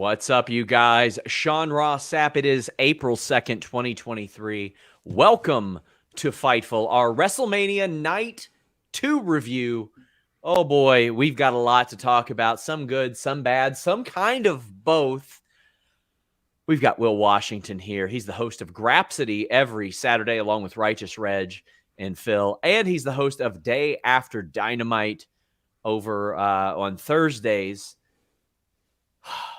What's up, you guys? Sean Ross Sapp. It is April 2nd, 2023. Welcome to Fightful, our WrestleMania Night 2 review. Oh boy, we've got a lot to talk about. Some good, some bad, some kind of both. We've got Will Washington here. He's the host of Grapsody every Saturday, along with Righteous Reg and Phil. And he's the host of Day After Dynamite over on Thursdays.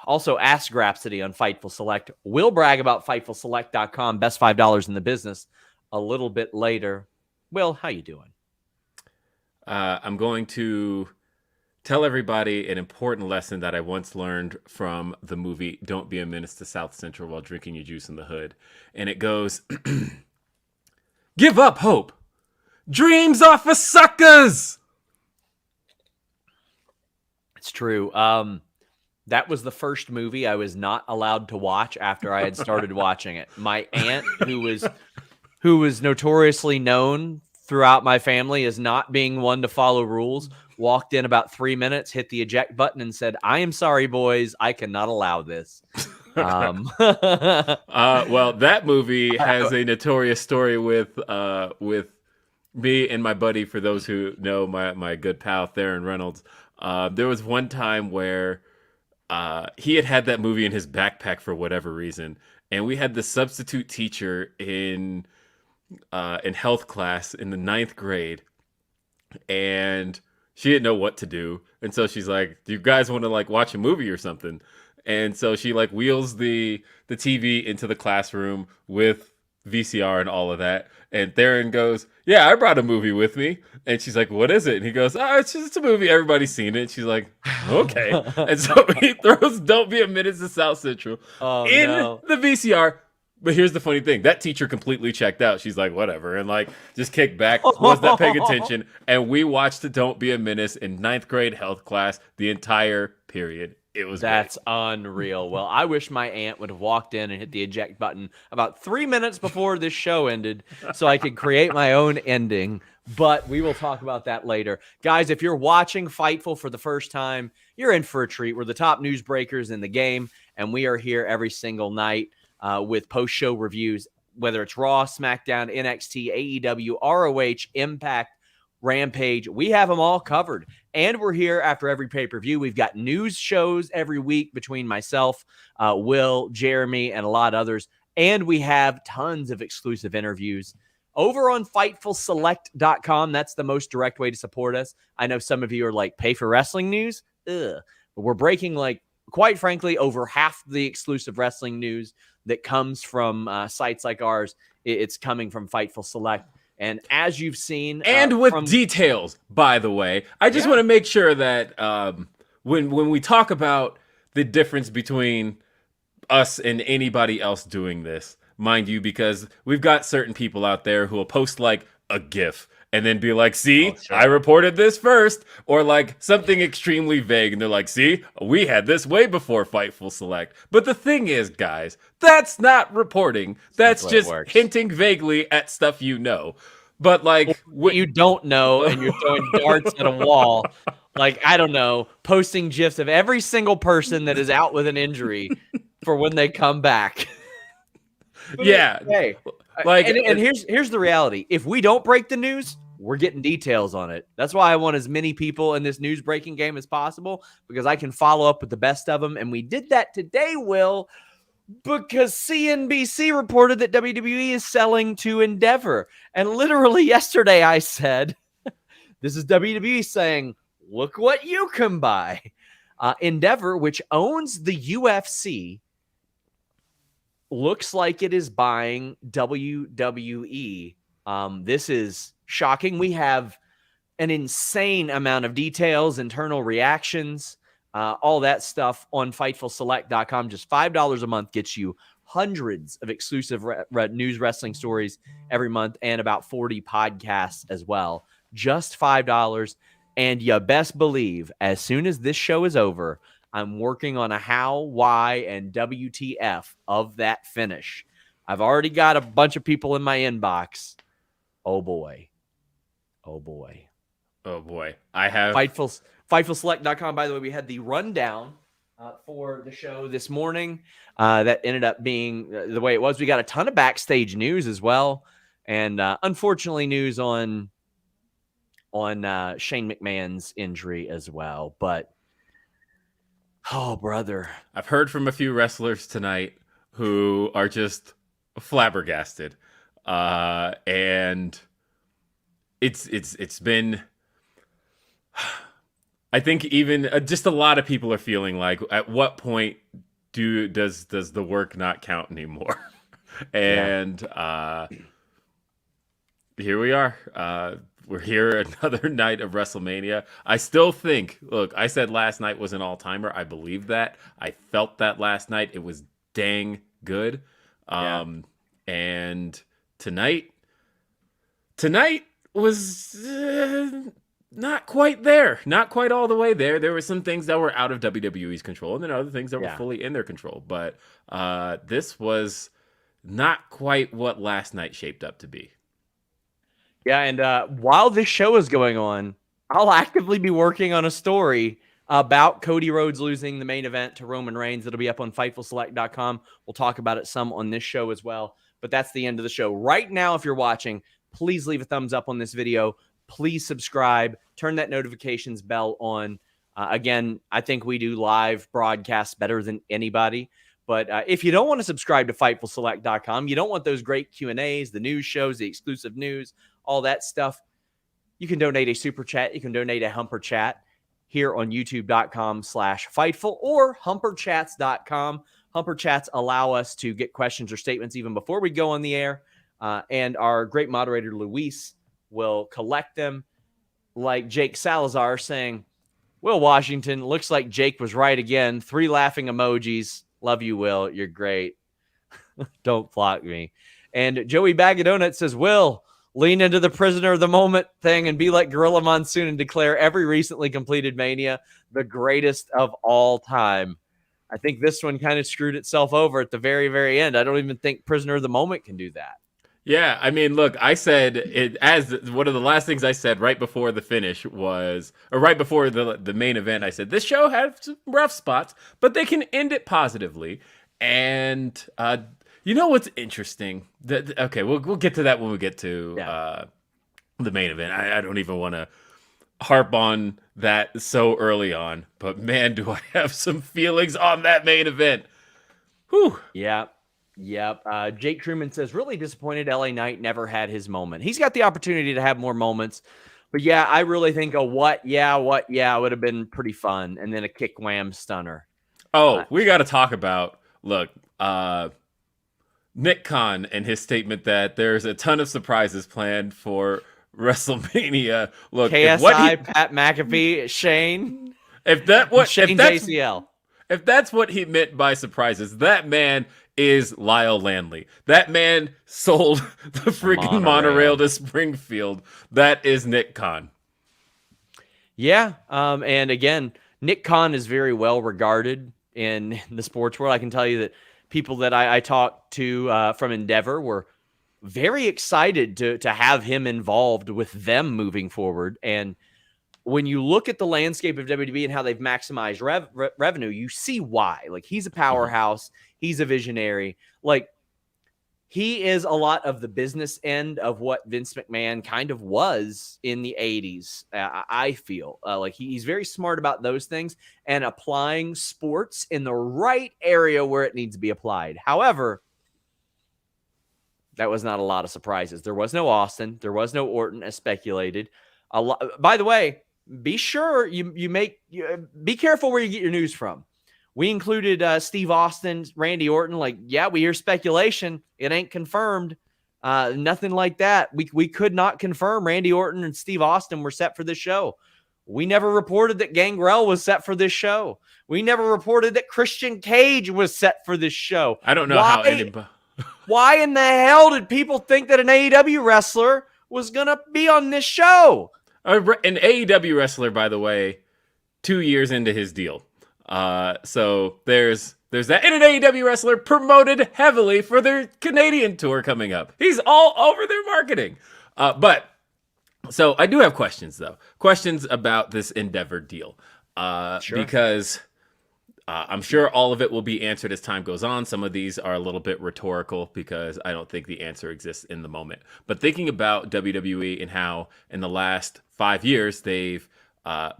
Also, Ask Grapsody on Fightful Select. We'll brag about FightfulSelect.com, best $5 in the business, a little bit later. Will, how you doing? I'm going to tell everybody an important lesson that I once learned from the movie Don't Be a Menace to South Central While Drinking Your Juice in the Hood. And it goes, give up hope. Dreams are for suckers. It's true. That was the first movie I was not allowed to watch after I had started watching it. My aunt, who was notoriously known throughout my family as not being one to follow rules, walked in about 3 minutes, hit the eject button, and said, "I am sorry, boys. I cannot allow this." Well, that movie has a notorious story with me and my buddy. For those who know my good pal Theron Reynolds, there was one time where he had that movie in his backpack for whatever reason, and we had the substitute teacher in health class in the 9th grade, and she didn't know what to do, and so she's like, "Do you guys want to watch a movie or something?" And so she wheels the TV into the classroom with VCR and all of that. And Theron goes, "Yeah, I brought a movie with me." And she's like, "What is it?" And he goes, "Oh, it's just a movie. Everybody's seen it." And she's like, "Okay." And so he throws Don't Be a Menace to South Central the VCR. But here's the funny thing. That teacher completely checked out. She's like, whatever. And just kicked back, was not paying attention. And we watched Don't Be a Menace in 9th grade health class the entire period. It was That's great. Unreal. Well, I wish my aunt would have walked in and hit the eject button about 3 minutes before this show ended so I could create my own ending. But we will talk about that later. Guys, if you're watching Fightful for the first time, you're in for a treat. We're the top news breakers in the game, and we are here every single night with post-show reviews, whether it's Raw, SmackDown, NXT, AEW, ROH, Impact, Rampage. We have them all covered. And we're here after every pay-per-view. We've got news shows every week between myself, Will, Jeremy, and a lot of others. And we have tons of exclusive interviews over on FightfulSelect.com. That's the most direct way to support us. I know some of you are like, pay for wrestling news? Ugh. But we're breaking, quite frankly, over half the exclusive wrestling news that comes from sites like ours. It's coming from Fightful Select. And as you've seen... And with details, by the way. I just want to make sure that when we talk about the difference between us and anybody else doing this, mind you, because we've got certain people out there who will post a GIF and then be like, "See, sure, I reported this first," or something extremely vague, and they're like, "See, we had this way before Fightful Select." But the thing is, guys, that's not reporting. That's just hinting vaguely at stuff you know. But what you don't know, and you're throwing darts at a wall. I don't know, posting GIFs of every single person that is out with an injury for when they come back. Yeah. Hey, and here's the reality. If we don't break the news, we're getting details on it. That's why I want as many people in this news breaking game as possible, because I can follow up with the best of them. And we did that today, Will, because CNBC reported that WWE is selling to Endeavor. And literally yesterday I said, this is WWE saying, look what you can buy. Endeavor, which owns the UFC, looks like it is buying WWE. This is shocking. We have an insane amount of details, internal reactions, all that stuff on FightfulSelect.com. Just $5 a month gets you hundreds of exclusive news wrestling stories every month and about 40 podcasts as well. Just $5. And you best believe, as soon as this show is over, I'm working on a how, why, and WTF of that finish. I've already got a bunch of people in my inbox. Oh, boy. Oh, boy. Oh, boy. I have... FightfulSelect.com, by the way, we had the rundown for the show this morning. That ended up being the way it was. We got a ton of backstage news as well, and unfortunately, news on Shane McMahon's injury as well. But oh, brother, I've heard from a few wrestlers tonight who are just flabbergasted, and it's been. I think even just a lot of people are feeling like, at what point does the work not count anymore? And here we are. We're here another night of WrestleMania. I still think, look, I said last night was an all-timer. I believe that. I felt that last night. It was dang good. And tonight was not quite there. Not quite all the way there. There were some things that were out of WWE's control, and then other things that were fully in their control. But this was not quite what last night shaped up to be. Yeah, and while this show is going on, I'll actively be working on a story about Cody Rhodes losing the main event to Roman Reigns. It'll be up on FightfulSelect.com. We'll talk about it some on this show as well. But that's the end of the show. Right now, if you're watching, please leave a thumbs up on this video. Please subscribe. Turn that notifications bell on. Again, I think we do live broadcasts better than anybody. But if you don't want to subscribe to FightfulSelect.com, you don't want those great Q&As, the news shows, the exclusive news, all that stuff, you can donate a super chat. You can donate a Humper Chat here on youtube.com/Fightful or Humperchats.com. Humper Chats allow us to get questions or statements even before we go on the air. And our great moderator, Luis, will collect them, like Jake Salazar saying, Will Washington, looks like Jake was right again. 3 laughing emojis. Love you, Will. You're great. Don't flock me. And Joey Bag of Donuts says, Will, lean into the prisoner of the moment thing and be like Gorilla Monsoon and declare every recently completed Mania the greatest of all time. I think this one kind of screwed itself over at the very, very end. I don't even think prisoner of the moment can do that. Yeah, I mean, look, I said it as one of the last things I said right before the finish was, or right before the main event, I said, this show had some rough spots, but they can end it positively. And you know what's interesting? Okay, we'll get to that when we get to the main event. I don't even want to harp on that so early on, but man, do I have some feelings on that main event. Whew. Yeah. Yep. Jake Truman says, really disappointed LA Knight never had his moment. He's got the opportunity to have more moments. But yeah, I really think a what yeah would have been pretty fun. And then a kick wham stunner. Oh, we got to talk about, look, Nick Khan and his statement that there's a ton of surprises planned for WrestleMania. Look, KSI, Pat McAfee, Shane. If JCL. If that's what he meant by surprises, that man is Lyle Landley. That man sold the freaking monorail to Springfield. That is Nick Khan. Yeah. And again, Nick Khan is very well regarded in the sports world. I can tell you that people that I talked to from Endeavor were very excited to have him involved with them moving forward. And when you look at the landscape of WWE and how they've maximized revenue, you see why. Like, he's a powerhouse. He's a visionary. Like, he is a lot of the business end of what Vince McMahon kind of was in the 80s, I feel. Like, he's very smart about those things and applying sports in the right area where it needs to be applied. However, that was not a lot of surprises. There was no Austin. There was no Orton, as speculated. By the way, be sure be careful where you get your news from. We included Steve Austin, Randy Orton. Like, yeah, we hear speculation. It ain't confirmed. Nothing like that. We could not confirm Randy Orton and Steve Austin were set for this show. We never reported that Gangrel was set for this show. We never reported that Christian Cage was set for this show. I don't know how anybody... Why in the hell did people think that an AEW wrestler was going to be on this show? An AEW wrestler, by the way, 2 years into his deal. So there's that. And an AEW wrestler promoted heavily for their Canadian tour coming up. He's all over their marketing. So I do have questions, though. Questions about this Endeavor deal. Sure. Because I'm sure all of it will be answered as time goes on. Some of these are a little bit rhetorical because I don't think the answer exists in the moment. But thinking about WWE and how in the last 5 years they've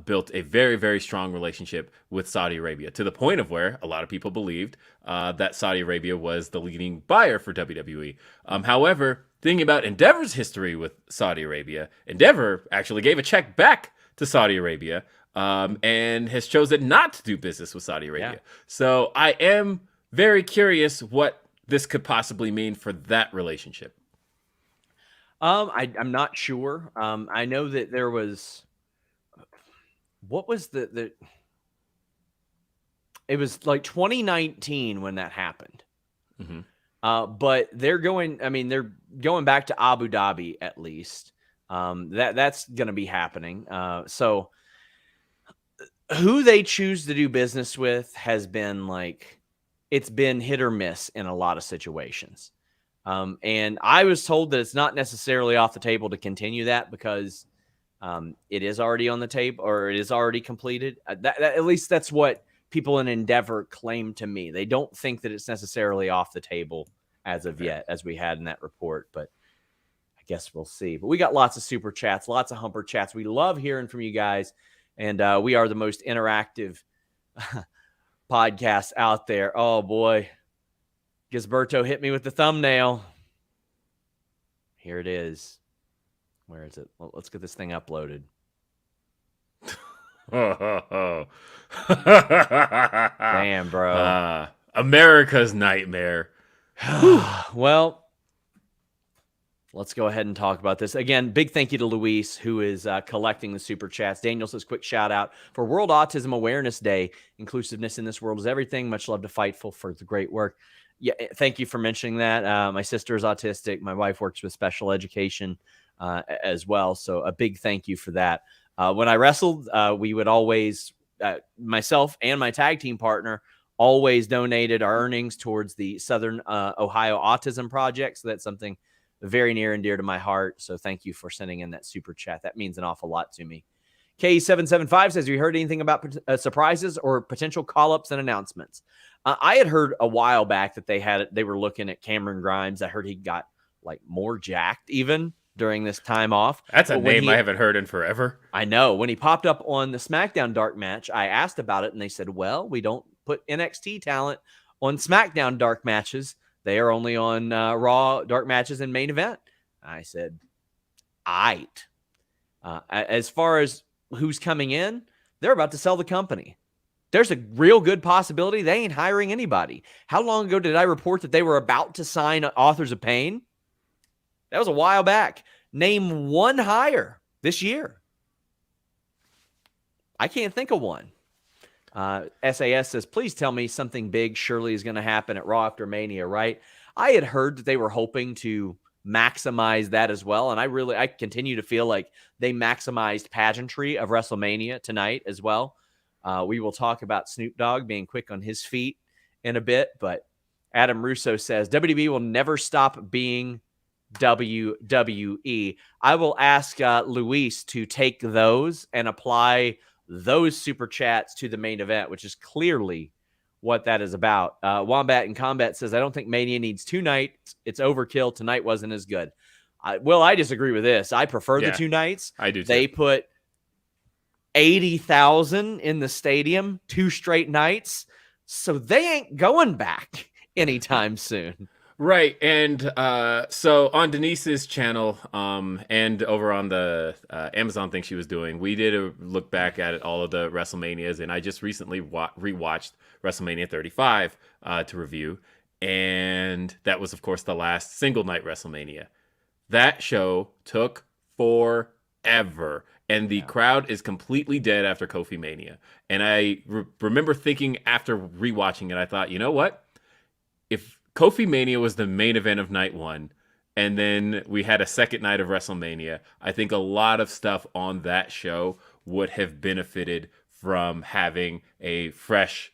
built a very, very strong relationship with Saudi Arabia, to the point of where a lot of people believed that Saudi Arabia was the leading buyer for WWE. However, thinking about Endeavor's history with Saudi Arabia, Endeavor actually gave a check back to Saudi Arabia and has chosen not to do business with Saudi Arabia. Yeah. So I am very curious what this could possibly mean for that relationship. I'm not sure. I know that there was, what was the it was like 2019 when that happened. Mm-hmm. But they're going back to Abu Dhabi at least. That's going to be happening. So who they choose to do business with has been it's been hit or miss in a lot of situations. And I was told that it's not necessarily off the table to continue that because it is already on the table or it is already completed. At least that's what people in Endeavor claim to me. They don't think that it's necessarily off the table as of yet, as we had in that report, but I guess we'll see. But we got lots of super chats, lots of humper chats. We love hearing from you guys, and we are the most interactive podcast out there. Oh boy, Gisberto hit me with the thumbnail. Here it is. Where is it? Well, let's get this thing uploaded. Damn, bro. America's nightmare. Well, let's go ahead and talk about this. Again, big thank you to Luis, who is collecting the super chats. Daniel says, quick shout out for World Autism Awareness Day. Inclusiveness in this world is everything. Much love to Fightful for the great work. Yeah, thank you for mentioning that. My sister is autistic. My wife works with special education as well. So a big thank you for that. When I wrestled, we would always, myself and my tag team partner, always donated our earnings towards the Southern Ohio Autism Project. So that's something very near and dear to my heart. So thank you for sending in that super chat. That means an awful lot to me. K775 says, have you heard anything about surprises or potential call-ups and announcements? I had heard a while back that they were looking at Cameron Grimes. I heard he got more jacked even during this time off. That's a name I haven't heard in forever. I know. When he popped up on the SmackDown dark match, I asked about it, and they said, well, we don't put NXT talent on SmackDown dark matches. They are only on Raw dark matches and main event. I said, aight. As far as who's coming in, they're about to sell the company. There's a real good possibility they ain't hiring anybody. How long ago did I report that they were about to sign Authors of Pain? That was a while back. Name one hire this year. I can't think of one. SAS says, please tell me something big surely is going to happen at Raw after Mania, right? I had heard that they were hoping to maximize that as well. And I continue to feel like they maximized pageantry of WrestleMania tonight as well. We will talk about Snoop Dogg being quick on his feet in a bit, but Adam Russo says WWE will never stop being WWE. I will ask Luis to take those and apply those super chats to the main event, which is clearly what that is about. Wombat in Combat says, I don't think Mania needs 2 nights. It's overkill. Tonight wasn't as good. I disagree with this. I prefer the 2 nights. I do too. They put 80,000 in the stadium 2 straight nights, so they ain't going back anytime soon. Right, and so on Denise's channel and over on the Amazon thing she was doing, we did a look back at all of the WrestleManias, and I just recently rewatched WrestleMania 35 to review, and that was, of course, the last single-night WrestleMania. That show took forever, and the crowd is completely dead after Kofi Mania. And I remember thinking after rewatching it, I thought, you know what? If Kofi Mania was the main event of night 1, and then we had a second night of WrestleMania, I think a lot of stuff on that show would have benefited from having a fresh,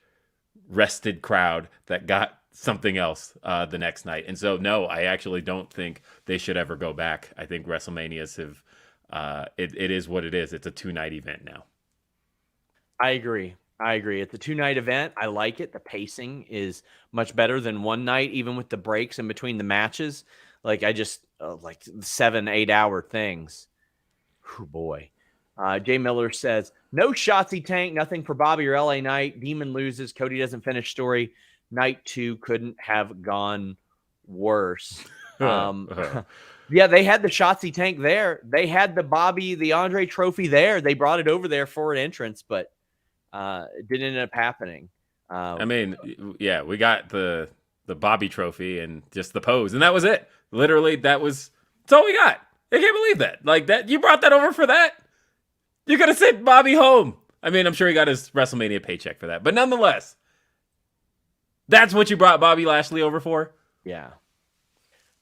rested crowd that got something else the next night. And so, no, I actually don't think they should ever go back. I think WrestleManias have, it is what it is. It's a 2-night event now. I agree. I agree. It's a 2-night event. I like it. The pacing is much better than one night, even with the breaks in between the matches. Like I just like 7-8 hour things. Oh boy. Jay Miller says, no Shotzi Tank, nothing for Bobby or LA Knight. Demon loses. Cody doesn't finish story. Night 2 couldn't have gone worse. Yeah, they had the Shotzi Tank there. They had the Bobby, the Andre trophy there. They brought it over there for an entrance, but it didn't end up happening. I mean, yeah, we got the Bobby trophy and just the pose, and that was it. Literally, that's all we got. I can't believe that. Like that, you brought that over for that? You could have sent Bobby home. I mean, I'm sure he got his WrestleMania paycheck for that, but nonetheless, that's what you brought Bobby Lashley over for? Yeah.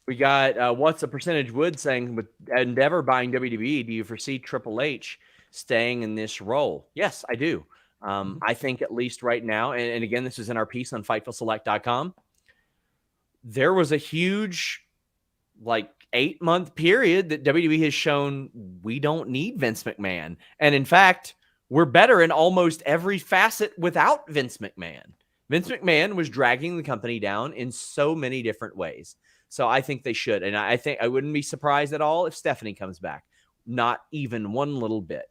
We got What's a Percentage Wood saying, with Endeavor buying WWE, do you foresee Triple H staying in this role? Yes, I do. I think at least right now, and again, this is in our piece on FightfulSelect.com, there was a huge, 8-month period that WWE has shown we don't need Vince McMahon. And in fact, we're better in almost every facet without Vince McMahon. Vince McMahon was dragging the company down in so many different ways. So I think they should. And I think I wouldn't be surprised at all if Stephanie comes back. Not even one little bit.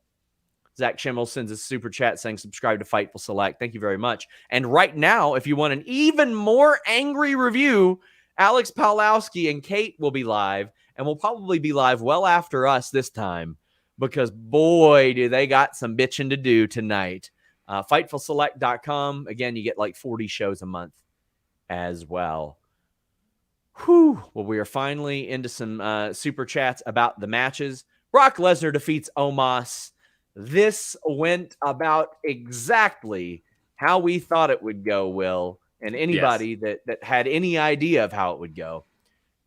Zach Schimmel sends a super chat saying, subscribe to Fightful Select. Thank you very much. And right now, if you want an even more angry review, Alex Pawlowski and Kate will be live, and will probably be live well after us this time, because boy, do they got some bitching to do tonight. FightfulSelect.com. Again, you get 40 shows a month as well. Whew. Well, we are finally into some super chats about the matches. Brock Lesnar defeats Omos. This went about exactly how we thought it would go, Will, and anybody that had any idea of how it would go.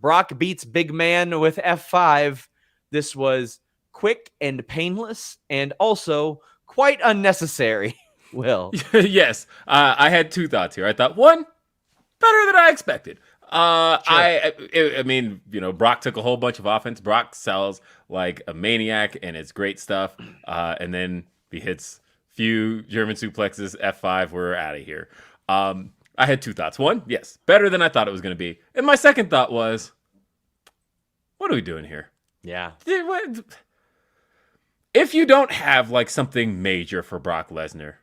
Brock beats Big Man with F5. This was quick and painless, and also quite unnecessary, Will. Yes. I had two thoughts here. I thought, one, better than I expected. Sure. I mean, Brock took a whole bunch of offense. Brock sells like a maniac, and it's great stuff. And then he hits few German suplexes, F5, we're out of here. I had two thoughts. One, yes, better than I thought it was going to be. And my second thought was, what are we doing here? Yeah. If you don't have something major for Brock Lesnar,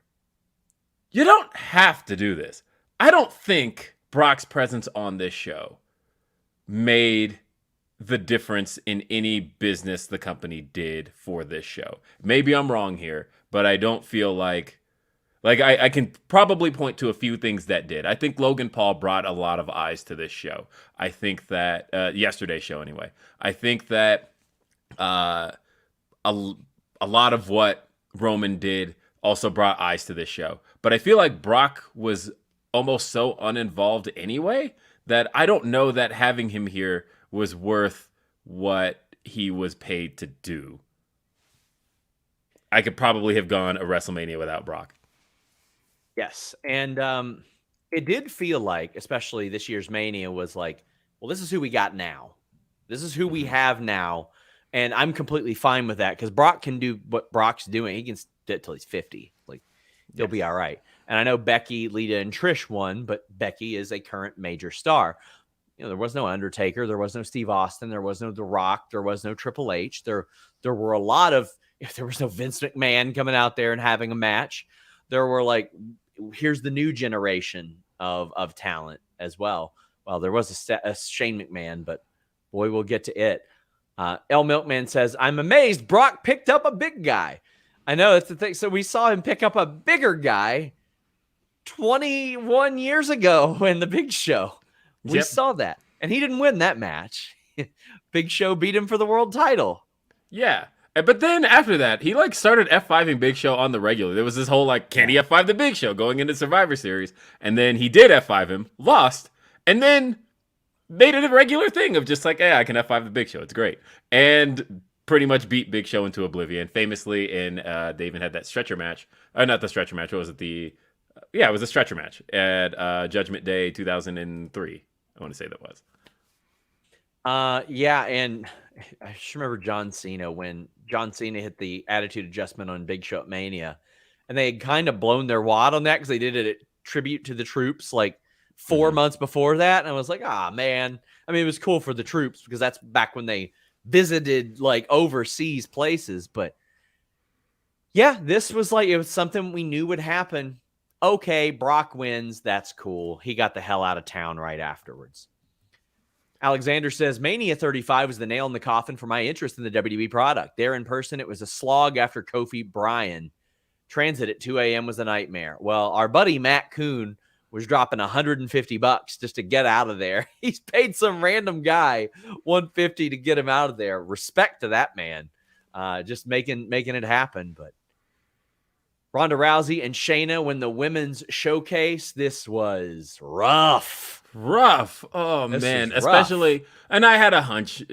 you don't have to do this. I don't think Brock's presence on this show made the difference in any business the company did for this show. Maybe I'm wrong here, but I don't feel like I can probably point to a few things that did. I think Logan Paul brought a lot of eyes to this show. I think that yesterday's show anyway. I think that a lot of what Roman did also brought eyes to this show. But I feel like Brock was almost so uninvolved anyway that I don't know that having him here was worth what he was paid to do. I could probably have gone a WrestleMania without Brock. Yes. And it did feel like, especially this year's Mania, was like, well, this is who we got now. This is who we have now. And I'm completely fine with that, because Brock can do what Brock's doing. He can do it till he's 50. He'll be all right. And I know Becky, Lita, and Trish won, but Becky is a current major star. There was no Undertaker. There was no Steve Austin. There was no The Rock. There was no Triple H. There were a lot of, there was no Vince McMahon coming out there and having a match. There were here's the new generation of talent as well. Well, there was a Shane McMahon, but boy, we'll get to it. L Milkman says, I'm amazed Brock picked up a big guy. I know, that's the thing. So we saw him pick up a bigger guy 21 years ago in the Big Show. We saw that. And he didn't win that match. Big Show beat him for the world title. Yeah. But then after that, he started F5ing Big Show on the regular. There was this whole can he F5 the Big Show going into Survivor Series? And then he did F5 him, lost, and then made it a regular thing of just hey, I can F5 the Big Show. It's great. And pretty much beat Big Show into oblivion. Famously, they even had that stretcher match. Not the stretcher match. What was it? It was a stretcher match at Judgment Day 2003. I want to say that was. Yeah, and I just remember John Cena, when John Cena hit the attitude adjustment on Big Show at Mania, and they had kind of blown their wad on that because they did it at tribute to the troops like 4 months before that. And I was like, man. I mean, it was cool for the troops because that's back when they visited like overseas places. But yeah, this was like, it was something we knew would happen. Okay, Brock wins. That's cool. He got the hell out of town right afterwards. Alexander says, Mania 35 was the nail in the coffin for my interest in the WWE product. There in person, it was a slog after Kofi Bryan. Transit at 2 a.m. was a nightmare. Well, our buddy Matt Kuhn was dropping $150 just to get out of there. He's paid some random guy $150 to get him out of there. Respect to that man. Just making it happen. But Ronda Rousey and Shayna win the women's showcase. This was rough. Oh, man. Especially, and I had a hunch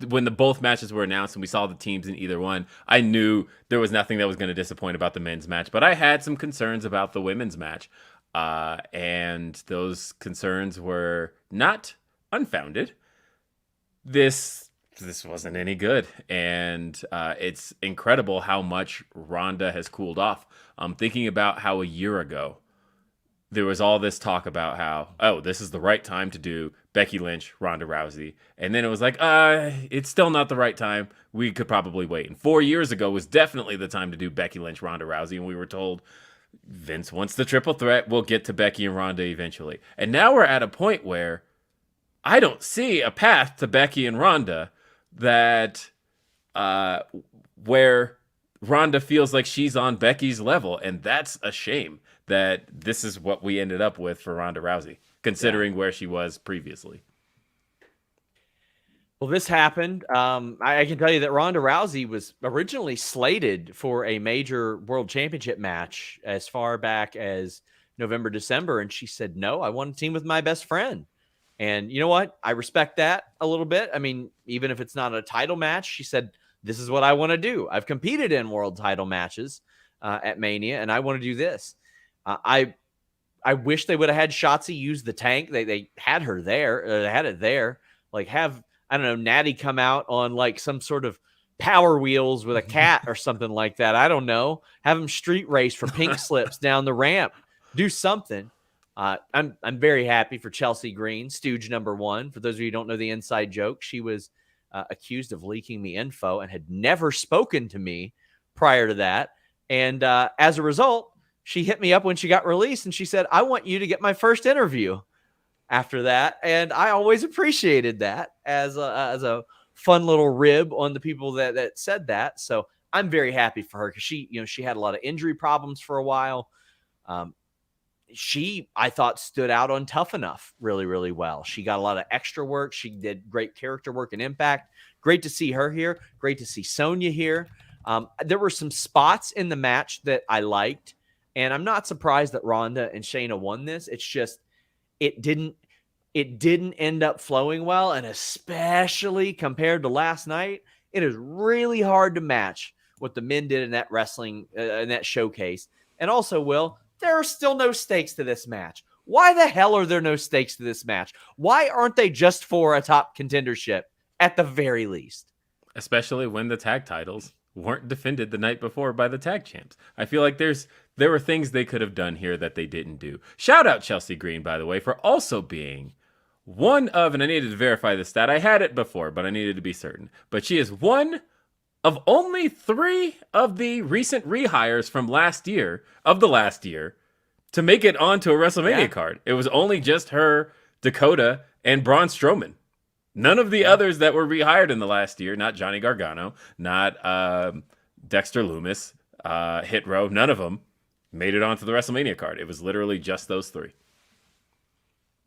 when both matches were announced and we saw the teams in either one, I knew there was nothing that was going to disappoint about the men's match. But I had some concerns about the women's match. And those concerns were not unfounded. This wasn't any good. And it's incredible how much Ronda has cooled off. I'm thinking about how a year ago, there was all this talk about how, this is the right time to do Becky Lynch, Ronda Rousey. And then it was like, it's still not the right time. We could probably wait. And 4 years ago was definitely the time to do Becky Lynch, Ronda Rousey. And we were told, Vince wants the triple threat. We'll get to Becky and Ronda eventually. And now we're at a point where I don't see a path to Becky and Ronda that where Ronda feels like she's on Becky's level. And that's a shame that this is what we ended up with for Ronda Rousey, considering where she was previously. Well, this happened. I can tell you that Ronda Rousey was originally slated for a major world championship match as far back as November, December. And she said, no, I want to team with my best friend. And you know what? I respect that a little bit. I mean, even if it's not a title match, she said, this is what I want to do. I've competed in world title matches at Mania, and I want to do this. I wish they would have had Shotzi use the tank. They had her there. They had it there. Like have, I don't know, Natty come out on like some sort of Power Wheels with a cat or something like that. I don't know. Have them street race for pink slips down the ramp. Do something. I'm very happy for Chelsea Green, Stooge #1. For those of you who don't know the inside joke, she was accused of leaking the info and had never spoken to me prior to that. And as a result, she hit me up when she got released and she said, I want you to get my first interview after that. And I always appreciated that as a fun little rib on the people that said that. So I'm very happy for her because she had a lot of injury problems for a while. She, I thought, stood out on Tough Enough really, really well. She got a lot of extra work. She did great character work and Impact. Great to see her here. Great to see Sonya here. There were some spots in the match that I liked. And I'm not surprised that Ronda and Shayna won this. It's just it didn't end up flowing well. And especially compared to last night, it is really hard to match what the men did in that wrestling, in that showcase. And also, Will, there are still no stakes to this match. Why the hell are there no stakes to this match? Why aren't they just for a top contendership at the very least? Especially when the tag titles weren't defended the night before by the tag champs. I feel like there were things they could have done here that they didn't do. Shout out Chelsea Green, by the way, for also being one of, and I needed to verify this stat. I had it before, but I needed to be certain. But she is one of only 3 of the recent rehires from last year, to make it onto a WrestleMania card. It was only just her, Dakota, and Braun Strowman. None of the others that were rehired in the last year, not Johnny Gargano, not Dexter Lumis, Hit Row, none of them made it onto the WrestleMania card. It was literally just those 3.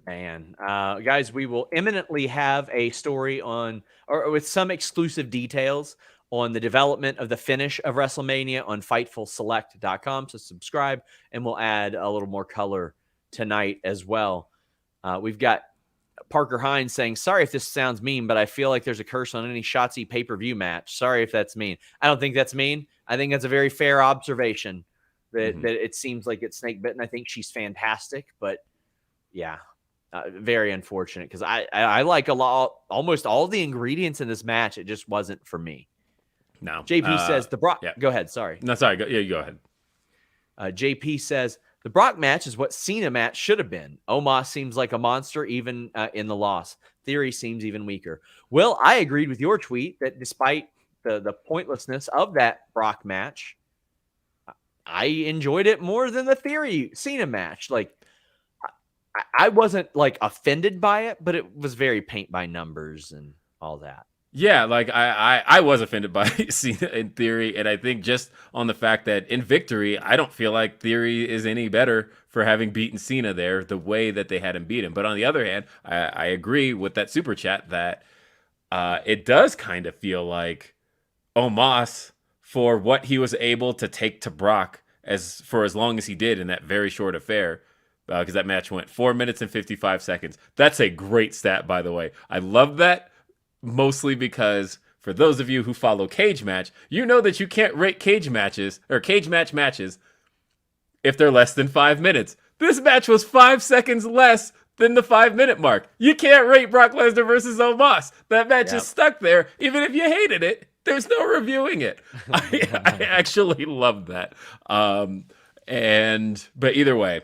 Man, guys, we will imminently have a story on, or with some exclusive details on the development of the finish of WrestleMania on FightfulSelect.com. So subscribe, and we'll add a little more color tonight as well. We've got Parker Hines saying, sorry if this sounds mean, but I feel like there's a curse on any Shotzi pay-per-view match. Sorry if that's mean. I don't think that's mean. I think that's a very fair observation that it seems like it's snake bitten. I think she's fantastic, but yeah, very unfortunate because I like almost all the ingredients in this match. It just wasn't for me. No. JP says the Brock. Yeah. Go ahead. Sorry. No, sorry. You go ahead. JP says, the Brock match is what Cena match should have been. Omos seems like a monster even in the loss. Theory seems even weaker. Will, I agreed with your tweet that despite the pointlessness of that Brock match, I enjoyed it more than the Theory Cena match. Like, I wasn't like offended by it, but it was very paint by numbers and all that. Yeah, like I was offended by Cena in Theory, and I think just on the fact that in Victory, I don't feel like Theory is any better for having beaten Cena there the way that they had him beat him. But on the other hand, I agree with that super chat that it does kind of feel like Omos, for what he was able to take to Brock as long as he did in that very short affair, because that match went 4 minutes and 55 seconds. That's a great stat, by the way. I love that. Mostly because for those of you who follow cage match, you know that you can't rate cage matches or cage matches if they're less than 5 minutes. This match was 5 seconds less than the 5 minute mark. You can't rate Brock Lesnar versus Omos. That match is stuck there. Even if you hated it, there's no reviewing it. I actually loved that. But either way,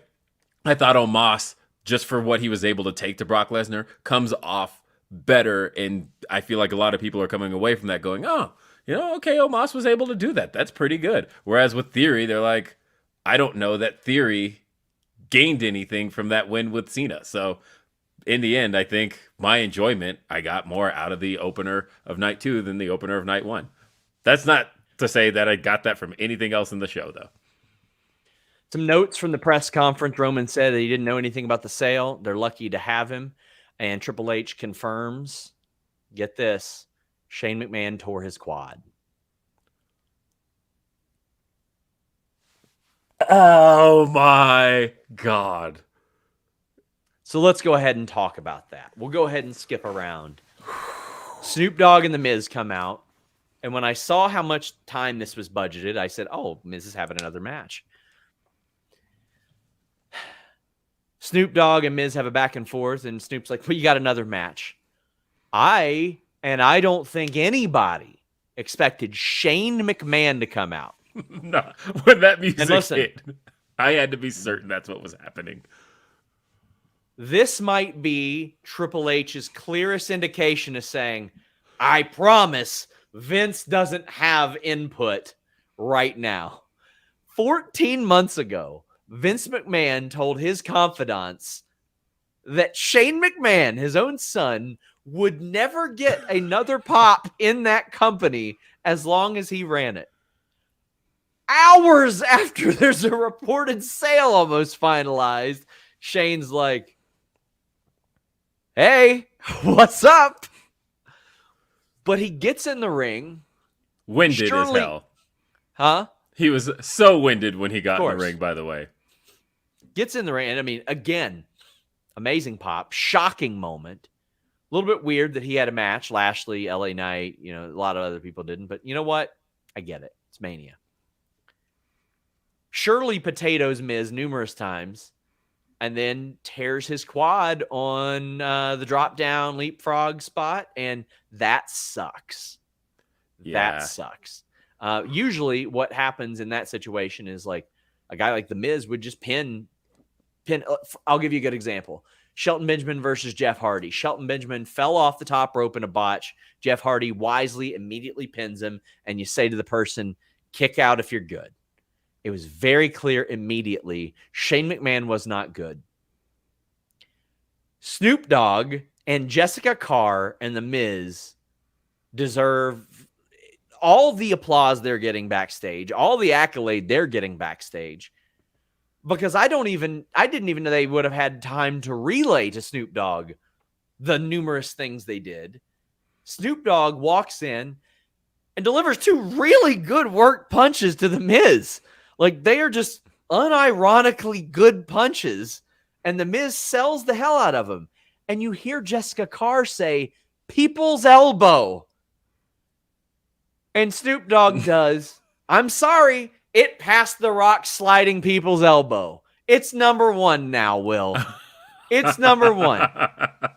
I thought Omos, just for what he was able to take to Brock Lesnar, comes off better, and I feel like a lot of people are coming away from that going, oh, okay, Omos was able to do that. That's pretty good. Whereas with Theory, they're like, I don't know that Theory gained anything from that win with Cena. So in the end, I think my enjoyment, I got more out of the opener of Night 2 than the opener of Night 1. That's not to say that I got that from anything else in the show, though. Some notes from the press conference. Roman said that he didn't know anything about the sale. They're lucky to have him. And Triple H confirms, get this, Shane McMahon tore his quad. Oh my God. So let's go ahead and talk about that. We'll go ahead and skip around. Snoop Dogg and The Miz come out. And when I saw how much time this was budgeted, I said, oh, Miz is having another match. Snoop Dogg and Miz have a back and forth, and Snoop's like, well, you got another match. I don't think anybody expected Shane McMahon to come out. No, when that music hit, I had to be certain that's what was happening. This might be Triple H's clearest indication of saying, I promise Vince doesn't have input right now. 14 months ago, Vince McMahon told his confidants that Shane McMahon, his own son, would never get another pop in that company as long as he ran it. Hours after there's a reported sale almost finalized, Shane's like, hey, what's up? But he gets in the ring. Winded as hell. Huh? He was so winded when he got in the ring, by the way. Gets in the ring. And I mean, again, amazing pop. Shocking moment. A little bit weird that he had a match. Lashley, LA Knight. A lot of other people didn't. But you know what? I get it. It's Mania. Shirley potatoes Miz numerous times. And then tears his quad on the drop down leapfrog spot. And that sucks. Yeah. That sucks. Usually what happens in that situation is like a guy like The Miz would just pin. I'll give you a good example. Shelton Benjamin versus Jeff Hardy. Shelton Benjamin fell off the top rope in a botch. Jeff Hardy wisely immediately pins him. And you say to the person, kick out if you're good. It was very clear immediately. Shane McMahon was not good. Snoop Dogg and Jessica Carr and The Miz deserve all the applause they're getting backstage, all the accolade they're getting backstage, because I didn't even know they would have had time to relay to Snoop Dogg the numerous things they did. Snoop Dogg walks in and delivers two really good work punches to The Miz. Like, they are just unironically good punches, and The Miz sells the hell out of him. And you hear Jessica Carr say, people's elbow. And Snoop Dogg does, I'm sorry, it passed the Rock sliding people's elbow. It's number one now, Will. It's number one.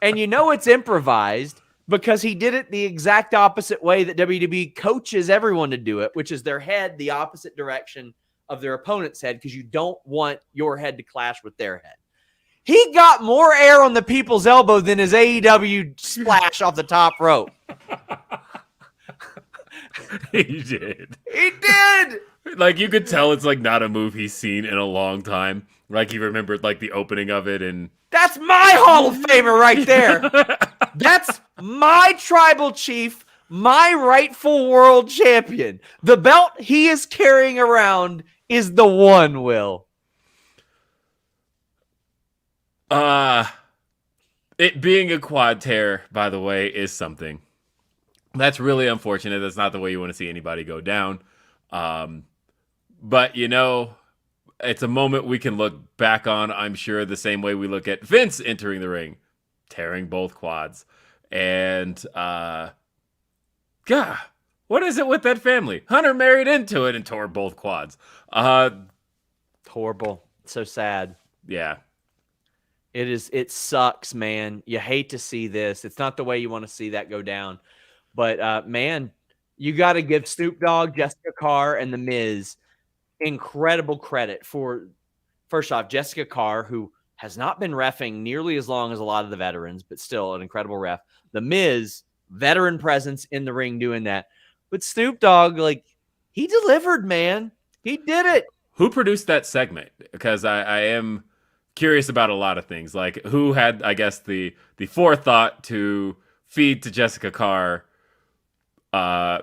And you know it's improvised because he did it the exact opposite way that WWE coaches everyone to do it, which is their head the opposite direction of their opponent's head because you don't want your head to clash with their head. He got more air on the people's elbow than his AEW splash off the top rope. He did. He did. Like, you could tell it's like not a move he's seen in a long time. Like, he remembered like the opening of it, and that's my Hall of Famer right there. That's my tribal chief, my rightful world champion. The belt he is carrying around is the one, Will. It being a quad tear, by the way, is something. That's really unfortunate. That's not the way you want to see anybody go down. But, you know, it's a moment we can look back on, I'm sure, the same way we look at Vince entering the ring, tearing both quads. And, God, what is it with that family? Hunter married into it and tore both quads. Horrible. So sad. Yeah. It sucks, man. You hate to see this. It's not the way you want to see that go down. But, man, you got to give Snoop Dogg, Jessica Carr, and The Miz incredible credit for, first off, Jessica Carr, who has not been reffing nearly as long as a lot of the veterans, but still an incredible ref. The Miz, veteran presence in the ring doing that. But Snoop Dogg, like, he delivered, man. He did it. Who produced that segment? Because I am curious about a lot of things. Like, who had, I guess, the forethought to feed to Jessica Carr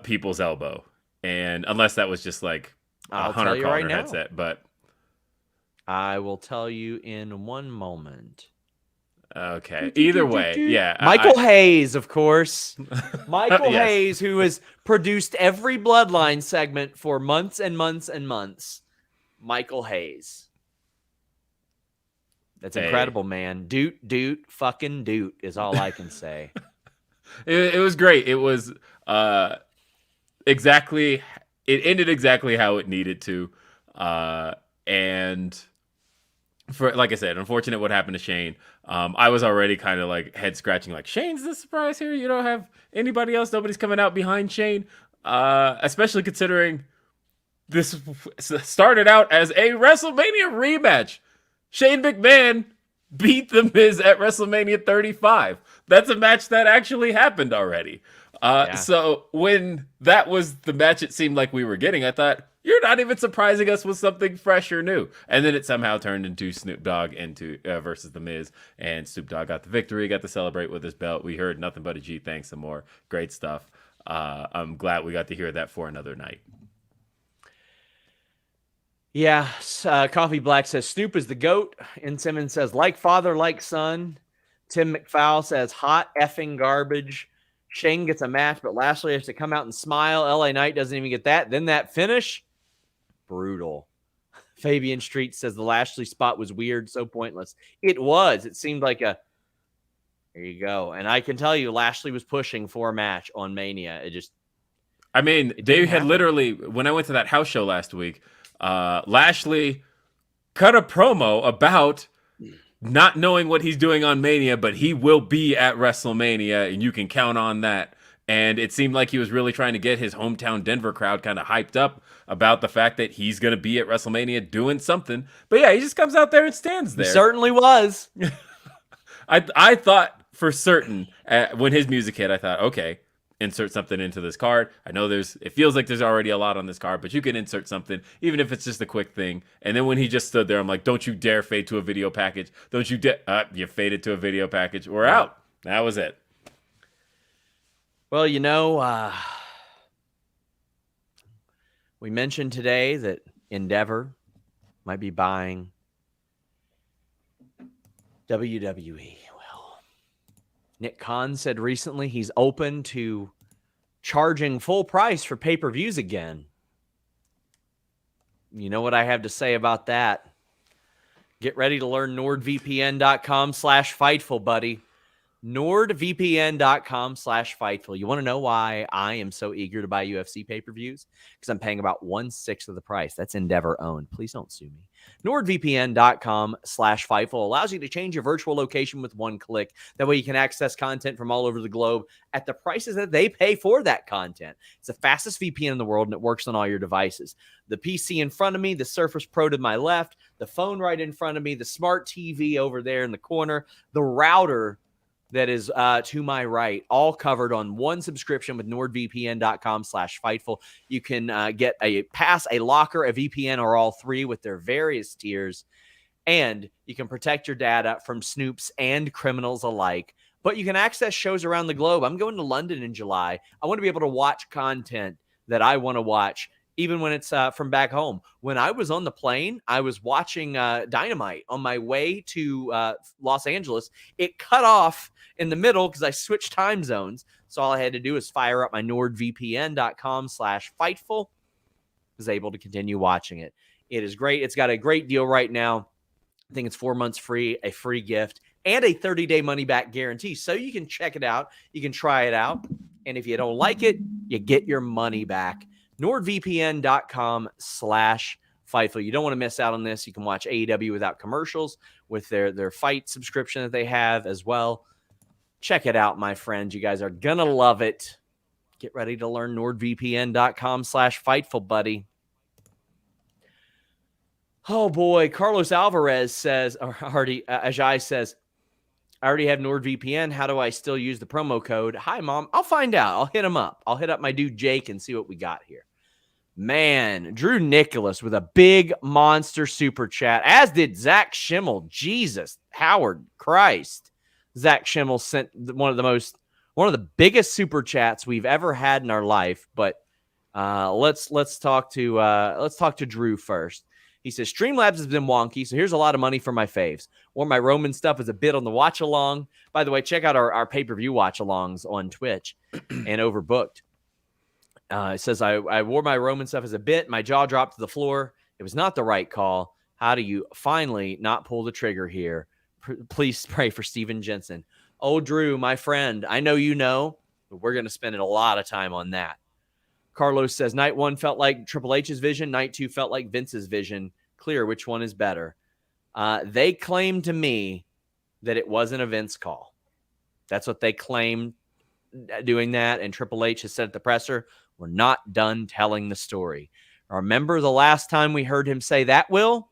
people's elbow? And unless that was just like a Hunter calling her headset, but I will tell you in one moment. Okay. Either way, yeah. Michael Hayes, of course. Michael yes. Hayes, who has produced every Bloodline segment for months and months and months. Michael Hayes. That's incredible, man. Doot, fucking doot is all I can say. It was great. It was it ended exactly how it needed to. And for, like I said, unfortunate what happened to Shane. I was already kind of like head scratching, like, Shane's the surprise here. You don't have anybody else. Nobody's coming out behind Shane. Especially considering this started out as a WrestleMania rematch. Shane McMahon beat The Miz at WrestleMania 35. That's a match that actually happened already. So when that was the match it seemed like we were getting, I thought, you're not even surprising us with something fresh or new. And then it somehow turned into Snoop Dogg versus The Miz. And Snoop Dogg got the victory, got to celebrate with his belt. We heard nothing but a G thanks some more. Great stuff. I'm glad we got to hear that for another night. Yeah, Coffee Black says Snoop is the GOAT. And Simmons says, like father, like son. Tim McFowle says, hot effing garbage. Shane gets a match, but Lashley has to come out and smile. LA Knight doesn't even get that. Then that finish, brutal. Fabian Street says the Lashley spot was weird, so pointless. It was. It seemed like there you go. And I can tell you, Lashley was pushing for a match on Mania. They had literally, when I went to that house show last week, Lashley cut a promo about not knowing what he's doing on Mania, but he will be at WrestleMania, and you can count on that. And it seemed like he was really trying to get his hometown Denver crowd kind of hyped up about the fact that he's going to be at WrestleMania doing something. But yeah, he just comes out there and stands there. He certainly was. I thought for certain when his music hit, I thought, okay, insert something into this card. I know it feels like there's already a lot on this card, but you can insert something, even if it's just a quick thing. And then when he just stood there, I'm like, don't you dare fade to a video package. Don't you dare. You faded to a video package. We're out. That was it. Well, we mentioned today that Endeavor might be buying WWE. Nick Khan said recently he's open to charging full price for pay-per-views again. You know what I have to say about that? Get ready to learn NordVPN.com/Fightful, buddy. NordVPN.com/Fightful. You want to know why I am so eager to buy UFC pay-per-views? Because I'm paying about 1/6 of the price. That's Endeavor owned. Please don't sue me. NordVPN.com/Fightful allows you to change your virtual location with one click. That way you can access content from all over the globe at the prices that they pay for that content. It's the fastest VPN in the world, and it works on all your devices. The PC in front of me, the Surface Pro to my left, the phone right in front of me, the smart TV over there in the corner, the router that is to my right, all covered on one subscription with NordVPN.com/Fightful. You can get a pass, a locker, a VPN, or all three with their various tiers. And you can protect your data from snoops and criminals alike. But you can access shows around the globe. I'm going to London in July. I want to be able to watch content that I want to watch, even when it's from back home. When I was on the plane, I was watching Dynamite on my way to Los Angeles. It cut off in the middle because I switched time zones. So all I had to do is fire up my NordVPN.com/Fightful. Was able to continue watching it. It is great. It's got a great deal right now. I think it's 4 months free, a free gift, and a 30-day money-back guarantee. So you can check it out. You can try it out. And if you don't like it, you get your money back. NordVPN.com/Fightful. You don't want to miss out on this. You can watch AEW without commercials with their fight subscription that they have as well. Check it out, my friends. You guys are going to love it. Get ready to learn NordVPN.com/Fightful, buddy. Oh, boy. Carlos Alvarez says, or Ajay says, I already have NordVPN. How do I still use the promo code? Hi, Mom. I'll find out. I'll hit him up. I'll hit up my dude Jake and see what we got here. Man, Drew Nicholas with a big monster super chat, as did Zach Schimmel. Jesus, Howard, Christ. Zach Schimmel sent one of the biggest super chats we've ever had in our life. But let's talk to Drew first. He says, Streamlabs has been wonky, so here's a lot of money for my faves. Wore my Roman stuff as a bit on the watch-along. By the way, check out our pay-per-view watch-alongs on Twitch and Overbooked. It says, I wore my Roman stuff as a bit. My jaw dropped to the floor. It was not the right call. How do you finally not pull the trigger here? Please pray for Steven Jensen. Oh, Drew, my friend, I know you know, but we're going to spend a lot of time on that. Carlos says, Night 1 felt like Triple H's vision. Night 2 felt like Vince's vision. Clear which one is better. They claim to me that it wasn't a Vince call. That's what they claim doing that. And Triple H has said at the presser, we're not done telling the story. Remember the last time we heard him say that, Will?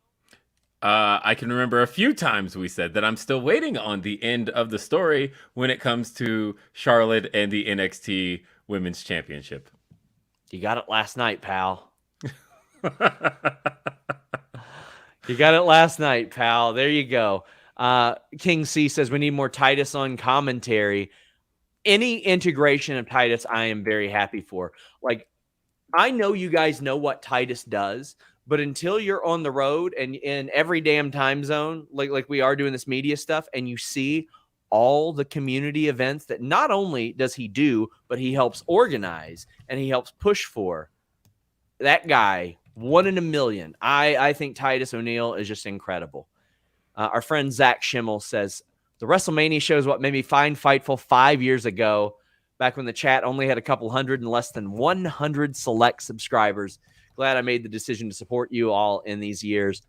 I can remember a few times we said that I'm still waiting on the end of the story when it comes to Charlotte and the NXT Women's Championship. You got it last night, pal. You got it last night, pal. There you go. King C says we need more Titus on commentary. Any integration of Titus, I am very happy for. Like, I know you guys know what Titus does, but until you're on the road and in every damn time zone, like we are doing this media stuff, and you see all the community events that not only does he do, but he helps organize and he helps push for. That guy, 1 in a million. I think Titus O'Neil is just incredible. Our friend Zach Schimmel says, the WrestleMania show is what made me find Fightful 5 years ago, back when the chat only had a couple hundred and less than 100 select subscribers. Glad I made the decision to support you all in these years.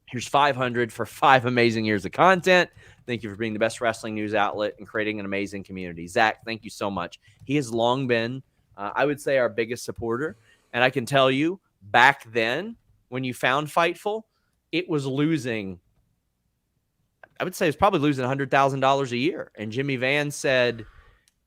Here's 500 for 5 amazing years of content. Thank you for being the best wrestling news outlet and creating an amazing community. Zach, thank you so much. He has long been, I would say, our biggest supporter. And I can tell you, back then, when you found Fightful, it was losing, I would say it was probably losing $100,000 a year. And Jimmy Van said,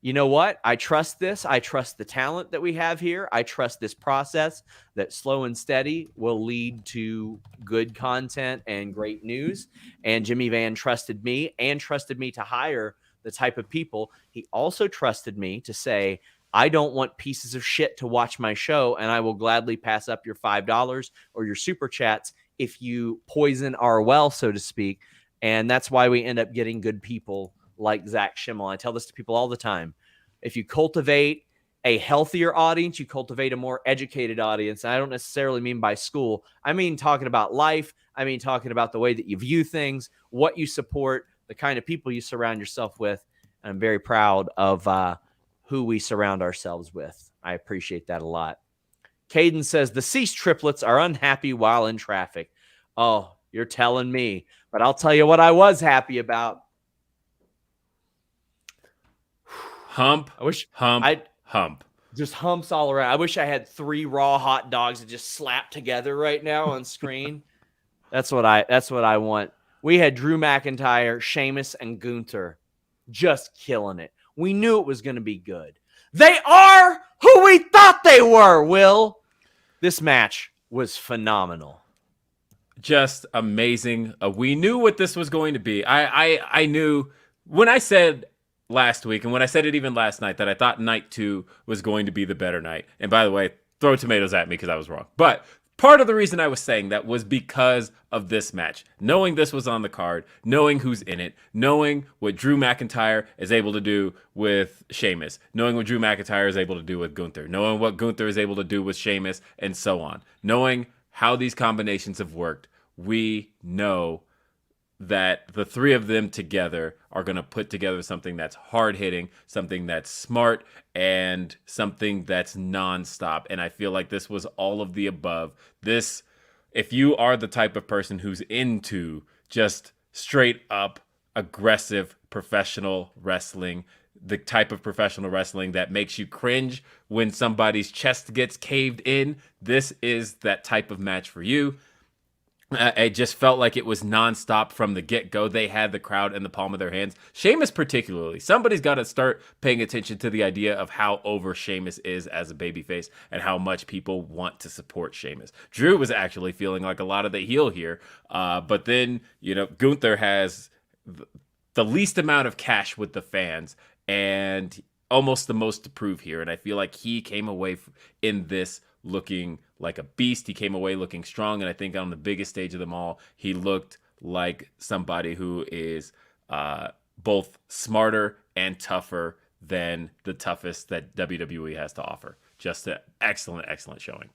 you know what? I trust this. I trust the talent that we have here. I trust this process that slow and steady will lead to good content and great news. And Jimmy Van trusted me and trusted me to hire the type of people. He also trusted me to say, I don't want pieces of shit to watch my show, and I will gladly pass up your $5 or your super chats if you poison our well, so to speak. And that's why we end up getting good people like Zach Schimmel. I tell this to people all the time. If you cultivate a healthier audience, you cultivate a more educated audience. And I don't necessarily mean by school. I mean talking about life. I mean talking about the way that you view things, what you support, the kind of people you surround yourself with. I'm very proud of who we surround ourselves with. I appreciate that a lot. Caden says the Cease triplets are unhappy while in traffic. Oh, you're telling me. But I'll tell you what I was happy about. Hump. Just humps all around. I wish I had 3 raw hot dogs that just slap together right now on screen. That's what I want. We had Drew McIntyre, Sheamus, and Gunther just killing it. We knew it was going to be good. They are who we thought they were, Will. This match was phenomenal. Just amazing. We knew what this was going to be. I knew when I said last week, and when I said it even last night, that I thought night 2 was going to be the better night. And by the way, throw tomatoes at me because I was wrong. But part of the reason I was saying that was because of this match. Knowing this was on the card, knowing who's in it, knowing what Drew McIntyre is able to do with Sheamus, knowing what Drew McIntyre is able to do with Gunther, knowing what Gunther is able to do with Sheamus, and so on. Knowing how these combinations have worked, we know that the 3 of them together are going to put together something that's hard-hitting, something that's smart, and something that's nonstop. And I feel like this was all of the above. This, if you are the type of person who's into just straight up aggressive professional wrestling, the type of professional wrestling that makes you cringe when somebody's chest gets caved in, this is that type of match for you. It just felt like it was nonstop from the get-go. They had the crowd in the palm of their hands. Sheamus particularly. Somebody's got to start paying attention to the idea of how over Sheamus is as a babyface and how much people want to support Sheamus. Drew was actually feeling like a lot of the heel here. But then, Gunther has the least amount of cash with the fans and almost the most to prove here. And I feel like he came away in this looking like a beast. He came away looking strong, and I think on the biggest stage of them all, he looked like somebody who is both smarter and tougher than the toughest that WWE has to offer. Just an excellent, excellent showing.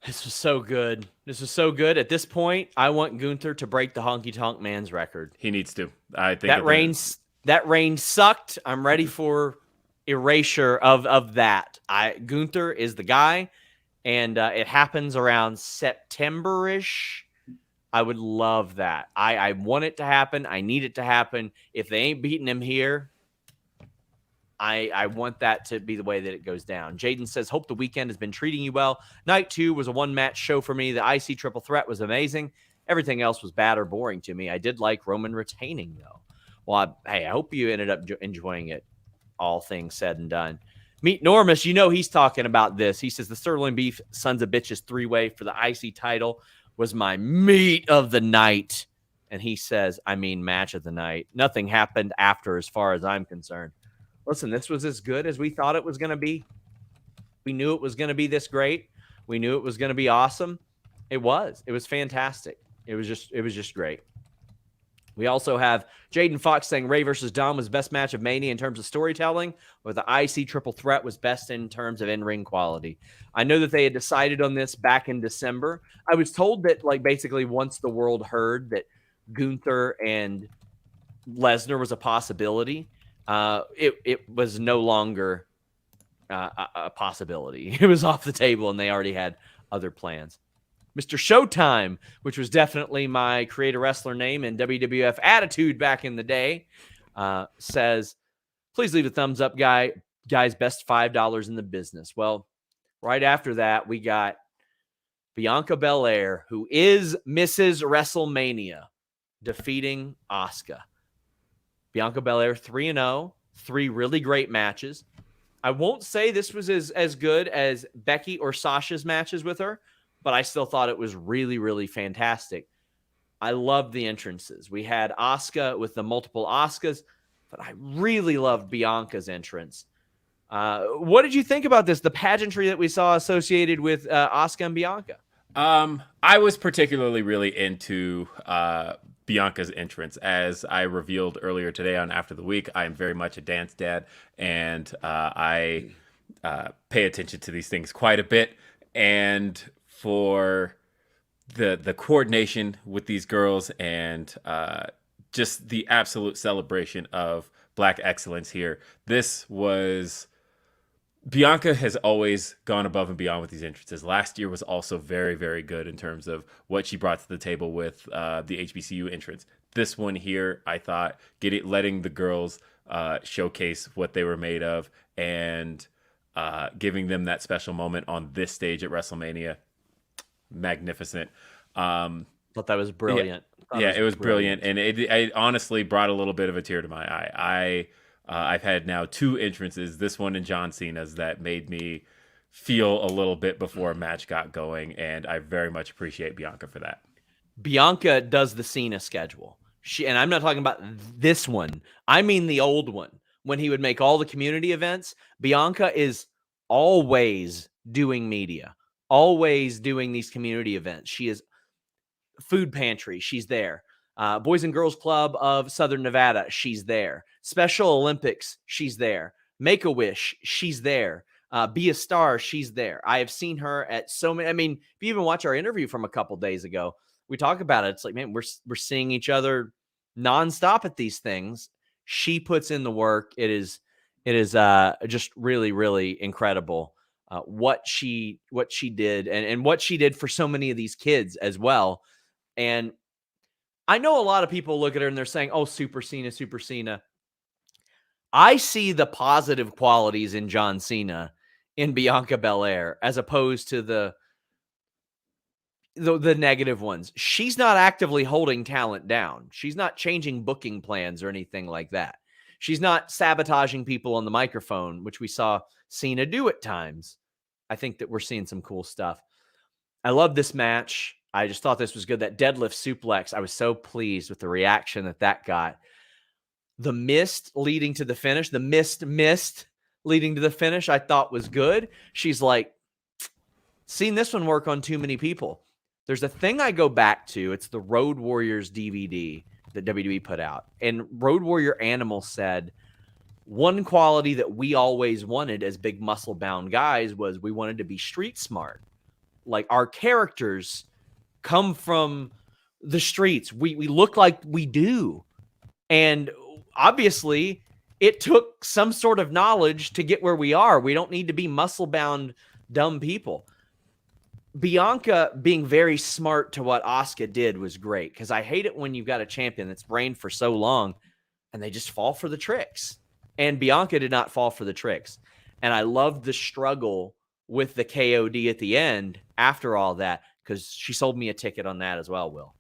This was so good. At this point, I want Gunther to break the Honky Tonk Man's record. He needs to. I think that reign sucked. I'm ready for erasure of that. Gunther is the guy, and it happens around September-ish. I would love that. I want it to happen. I need it to happen. If they ain't beating him here, I want that to be the way that it goes down. Jaden says, hope the weekend has been treating you well. Night 2 was a one-match show for me. The IC triple threat was amazing. Everything else was bad or boring to me. I did like Roman retaining, though. Well, I hope you ended up enjoying it, all things said and done. Meet Normus. He's talking about this. He says, the Sterling Beef Sons of Bitches 3-way for the IC title was my meat of the night. And he says, match of the night. Nothing happened after as far as I'm concerned. Listen, this was as good as we thought it was going to be. We knew it was going to be this great. We knew it was going to be awesome. It was. It was fantastic. It was just great. We also have Jaden Fox saying Ray versus Dom was best match of Mania in terms of storytelling, but the IC triple threat was best in terms of in-ring quality. I know that they had decided on this back in December. I was told that, basically once the world heard that Gunther and Lesnar was a possibility, it was no longer a possibility. It was off the table, and they already had other plans. Mr. Showtime, which was definitely my creator wrestler name in WWF Attitude back in the day, says, please leave a thumbs up, guys. Best $5 in the business. Well, right after that, we got Bianca Belair, who is Mrs. WrestleMania, defeating Asuka. Bianca Belair 3-0, 3 really great matches. I won't say this was as good as Becky or Sasha's matches with her, but I still thought it was really, really fantastic. I loved the entrances. We had Asuka with the multiple Asukas, but I really loved Bianca's entrance. What did you think about this, the pageantry that we saw associated with Asuka and Bianca? I was particularly really into Bianca's entrance. As I revealed earlier today on After the Week, I am very much a dance dad, and I pay attention to these things quite a bit. And for the coordination with these girls and just the absolute celebration of Black excellence here. This was Bianca has always gone above and beyond with these entrances. Last year was also very, very good in terms of what she brought to the table with the HBCU entrance. This one here, I thought, letting the girls showcase what they were made of and giving them that special moment on this stage at WrestleMania, magnificent. Thought that was brilliant. It was brilliant, and it honestly brought a little bit of a tear to my eye. I've had now 2 entrances, this one and John Cena's, that made me feel a little bit before a match got going, and I very much appreciate Bianca for that. Bianca does the Cena schedule. And I'm not talking about this one. I mean the old one. When he would make all the community events, Bianca is always doing media, always doing these community events. She is food pantry. She's there. Boys and Girls Club of Southern Nevada. She's there. Special Olympics. She's there. Make-A-Wish. She's there. Be a Star. She's there. I have seen her at so many. I mean, if you even watch our interview from a couple days ago, we talk about it. It's like, man, we're seeing each other nonstop at these things. She puts in the work. It is just really, really incredible what she did and what she did for so many of these kids as well. And I know a lot of people look at her and they're saying, "Oh, Super Cena, Super Cena." I see the positive qualities in John Cena in Bianca Belair as opposed to the negative ones. She's not actively holding talent down. She's not changing booking plans or anything like that. She's not sabotaging people on the microphone, which we saw Cena do at times. I think that we're seeing some cool stuff. I love this match. I just thought this was good. That deadlift suplex, I was so pleased with the reaction that got. The mist leading to the finish, the mist leading to the finish, I thought was good. She's like, seen this one work on too many people. There's a thing I go back to. It's the Road Warriors DVD that WWE put out. And Road Warrior Animal said, one quality that we always wanted as big muscle-bound guys was we wanted to be street smart. Like, our characters come from the streets. We look like we do. And obviously, it took some sort of knowledge to get where we are. We don't need to be muscle-bound, dumb people. Bianca being very smart to what Asuka did was great, because I hate it when you've got a champion that's reigned for so long and they just fall for the tricks. And Bianca did not fall for the tricks. And I loved the struggle with the KOD at the end after all that, because she sold me a ticket on that as well, Will.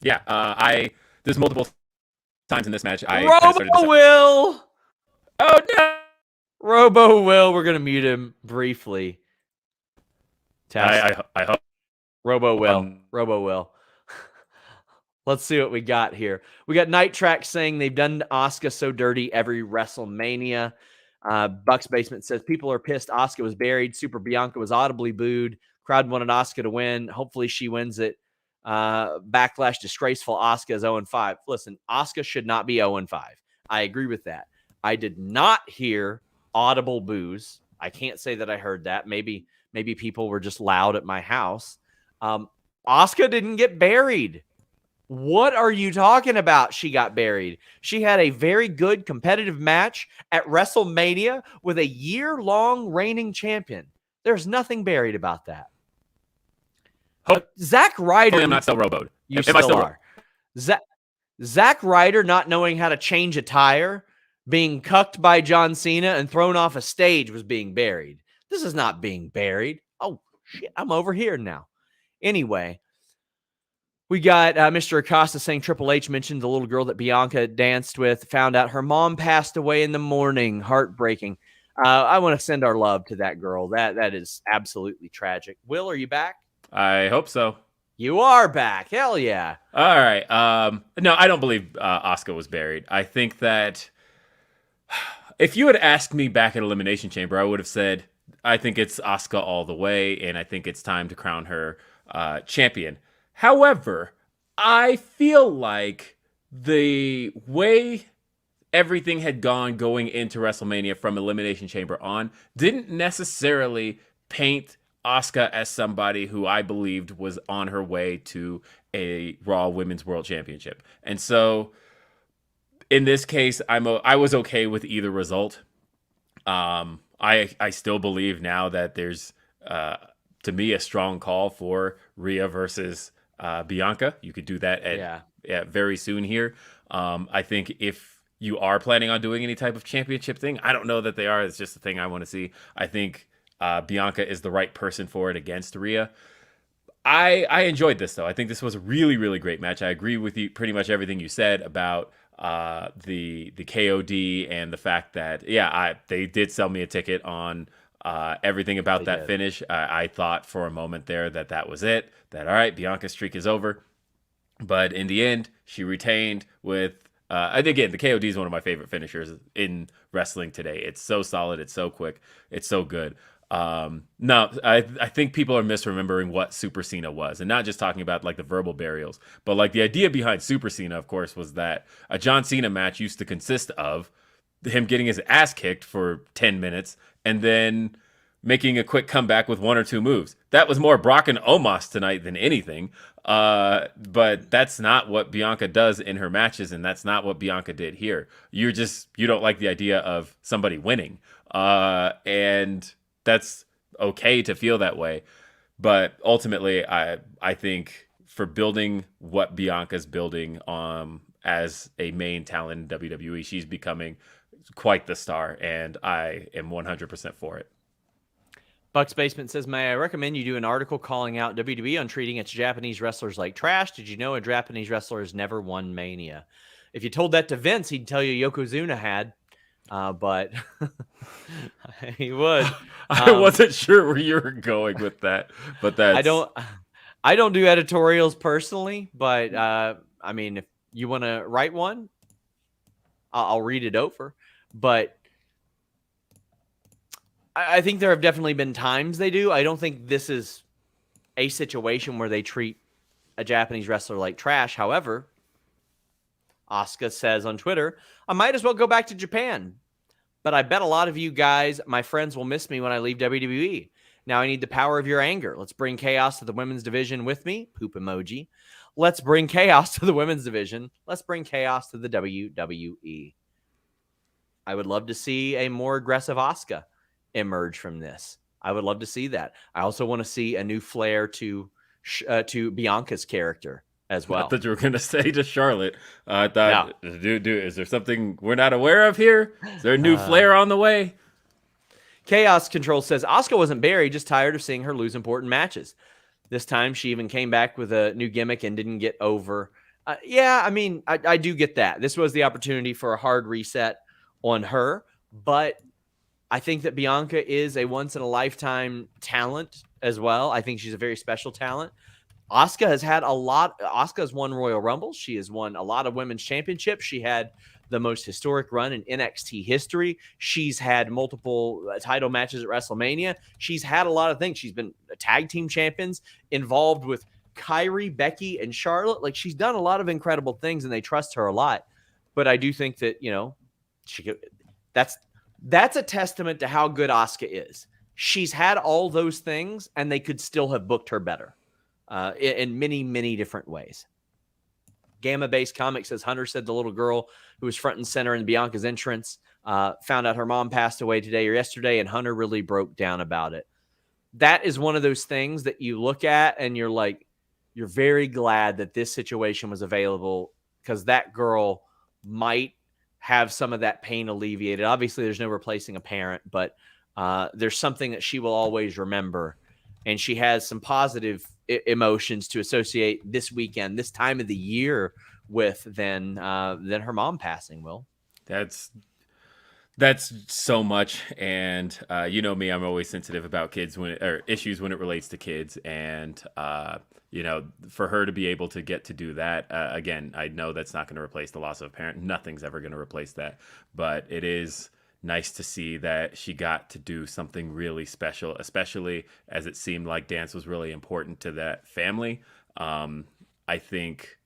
Yeah, there's multiple times in this match. Robo Will! Oh, no! Robo Will, we're going to mute him briefly. I hope. Robo Will. Let's see what we got here. We got Night Track saying they've done Asuka so dirty every WrestleMania. Buck's Basement says people are pissed Asuka was buried. Super Bianca was audibly booed. Crowd wanted Asuka to win. Hopefully she wins it. Backlash, disgraceful. Asuka is 0-5. Listen, Asuka should not be 0-5. I agree with that. I did not hear audible boos. I can't say that I heard that. Maybe people were just loud at my house. Asuka didn't get buried. What are you talking about? She got buried. She had a very good competitive match at WrestleMania with a year-long reigning champion. There's nothing buried about that. Zack Ryder. I'm not still roboed. You still are. Zack Ryder not knowing how to change a tire, being cucked by John Cena and thrown off a stage was being buried. This is not being buried. Oh, shit. I'm over here now. Anyway, we got Mr. Acosta saying Triple H mentioned the little girl that Bianca danced with, found out her mom passed away in the morning. Heartbreaking. I want to send our love to that girl. That is absolutely tragic. Will, are you back? I hope so. You are back. Hell yeah. All right. No, I don't believe Asuka was buried. I think that if you had asked me back at Elimination Chamber, I would have said, I think it's Asuka all the way, and I think it's time to crown her champion. However, I feel like the way everything had gone going into WrestleMania from Elimination Chamber on didn't necessarily paint Asuka as somebody who I believed was on her way to a Raw Women's World Championship. And so in this case, I was okay with either result. I still believe now that there's to me a strong call for Rhea versus Bianca. You could do that at very soon here. I think if you are planning on doing any type of championship thing, I don't know that they are. It's just the thing I want to see. I think Bianca is the right person for it against Rhea. I enjoyed this though. I think this was a really, really great match. I agree with you pretty much everything you said about the KOD and the fact that they did sell me a ticket on everything about that finish. I thought for a moment there that was it. That all right, Bianca's streak is over. But in the end, she retained with. And again, the KOD is one of my favorite finishers in wrestling today. It's so solid. It's so quick. It's so good. No, I think people are misremembering what Super Cena was, and not just talking about like the verbal burials, but like the idea behind Super Cena, of course, was that a John Cena match used to consist of him getting his ass kicked for 10 minutes and then making a quick comeback with one or two moves. That was more Brock and Omos tonight than anything. But that's not what Bianca does in her matches, and that's not what Bianca did here. You don't like the idea of somebody winning. And that's okay to feel that way. But ultimately, I think for building what Bianca's building as a main talent in WWE, she's becoming quite the star, and I am 100% for it. Buck's Basement says, may I recommend you do an article calling out WWE on treating its Japanese wrestlers like trash? Did you know a Japanese wrestler has never won Mania? If you told that to Vince, he'd tell you Yokozuna had. But he would. I wasn't sure where you were going with that, but that's... I don't do editorials personally, but I mean, if you want to write one, I'll read it over. But I think there have definitely been times they do. I don't think this is a situation where they treat a Japanese wrestler like trash. However, Asuka says on Twitter, I might as well go back to Japan. But I bet a lot of you guys, my friends, will miss me when I leave WWE. Now I need the power of your anger. Let's bring chaos to the women's division with me. Poop emoji. Let's bring chaos to the women's division. Let's bring chaos to the WWE. I would love to see a more aggressive Asuka emerge from this. I would love to see that. I also want to see a new flair to Bianca's character as well. I thought you were going to say to Charlotte. I thought, dude, is there something we're not aware of here? Is there a new flair on the way? Chaos Control says, Asuka wasn't buried, just tired of seeing her lose important matches. This time she even came back with a new gimmick and didn't get over. I mean, I do get that. This was the opportunity for a hard reset on her, but I think that Bianca is a once-in-a-lifetime talent as well. I think she's a very special talent. Asuka has had a lot. Asuka has won Royal Rumble. She has won a lot of women's championships. She had the most historic run in NXT history. She's had multiple title matches at WrestleMania. She's had a lot of things. She's been tag team champions, involved with Kyrie, Becky, and Charlotte. Like, she's done a lot of incredible things, and they trust her a lot. But I do think that, that's a testament to how good Asuka is. She's had all those things, and they could still have booked her better in many, many different ways. Gamma Base Comic says, Hunter said the little girl who was front and center in Bianca's entrance found out her mom passed away today or yesterday, and Hunter really broke down about it. That is one of those things that you look at and you're like, you're very glad that this situation was available, because that girl might have some of that pain alleviated. Obviously, there's no replacing a parent, but there's something that she will always remember. And she has some positive emotions to associate this weekend, this time of the year with than her mom passing, Will. That's so much. And you know me, I'm always sensitive about issues when it relates to kids. And, for her to be able to get to do that, again, I know that's not going to replace the loss of a parent. Nothing's ever going to replace that. But it is nice to see that she got to do something really special, especially as it seemed like dance was really important to that family. I think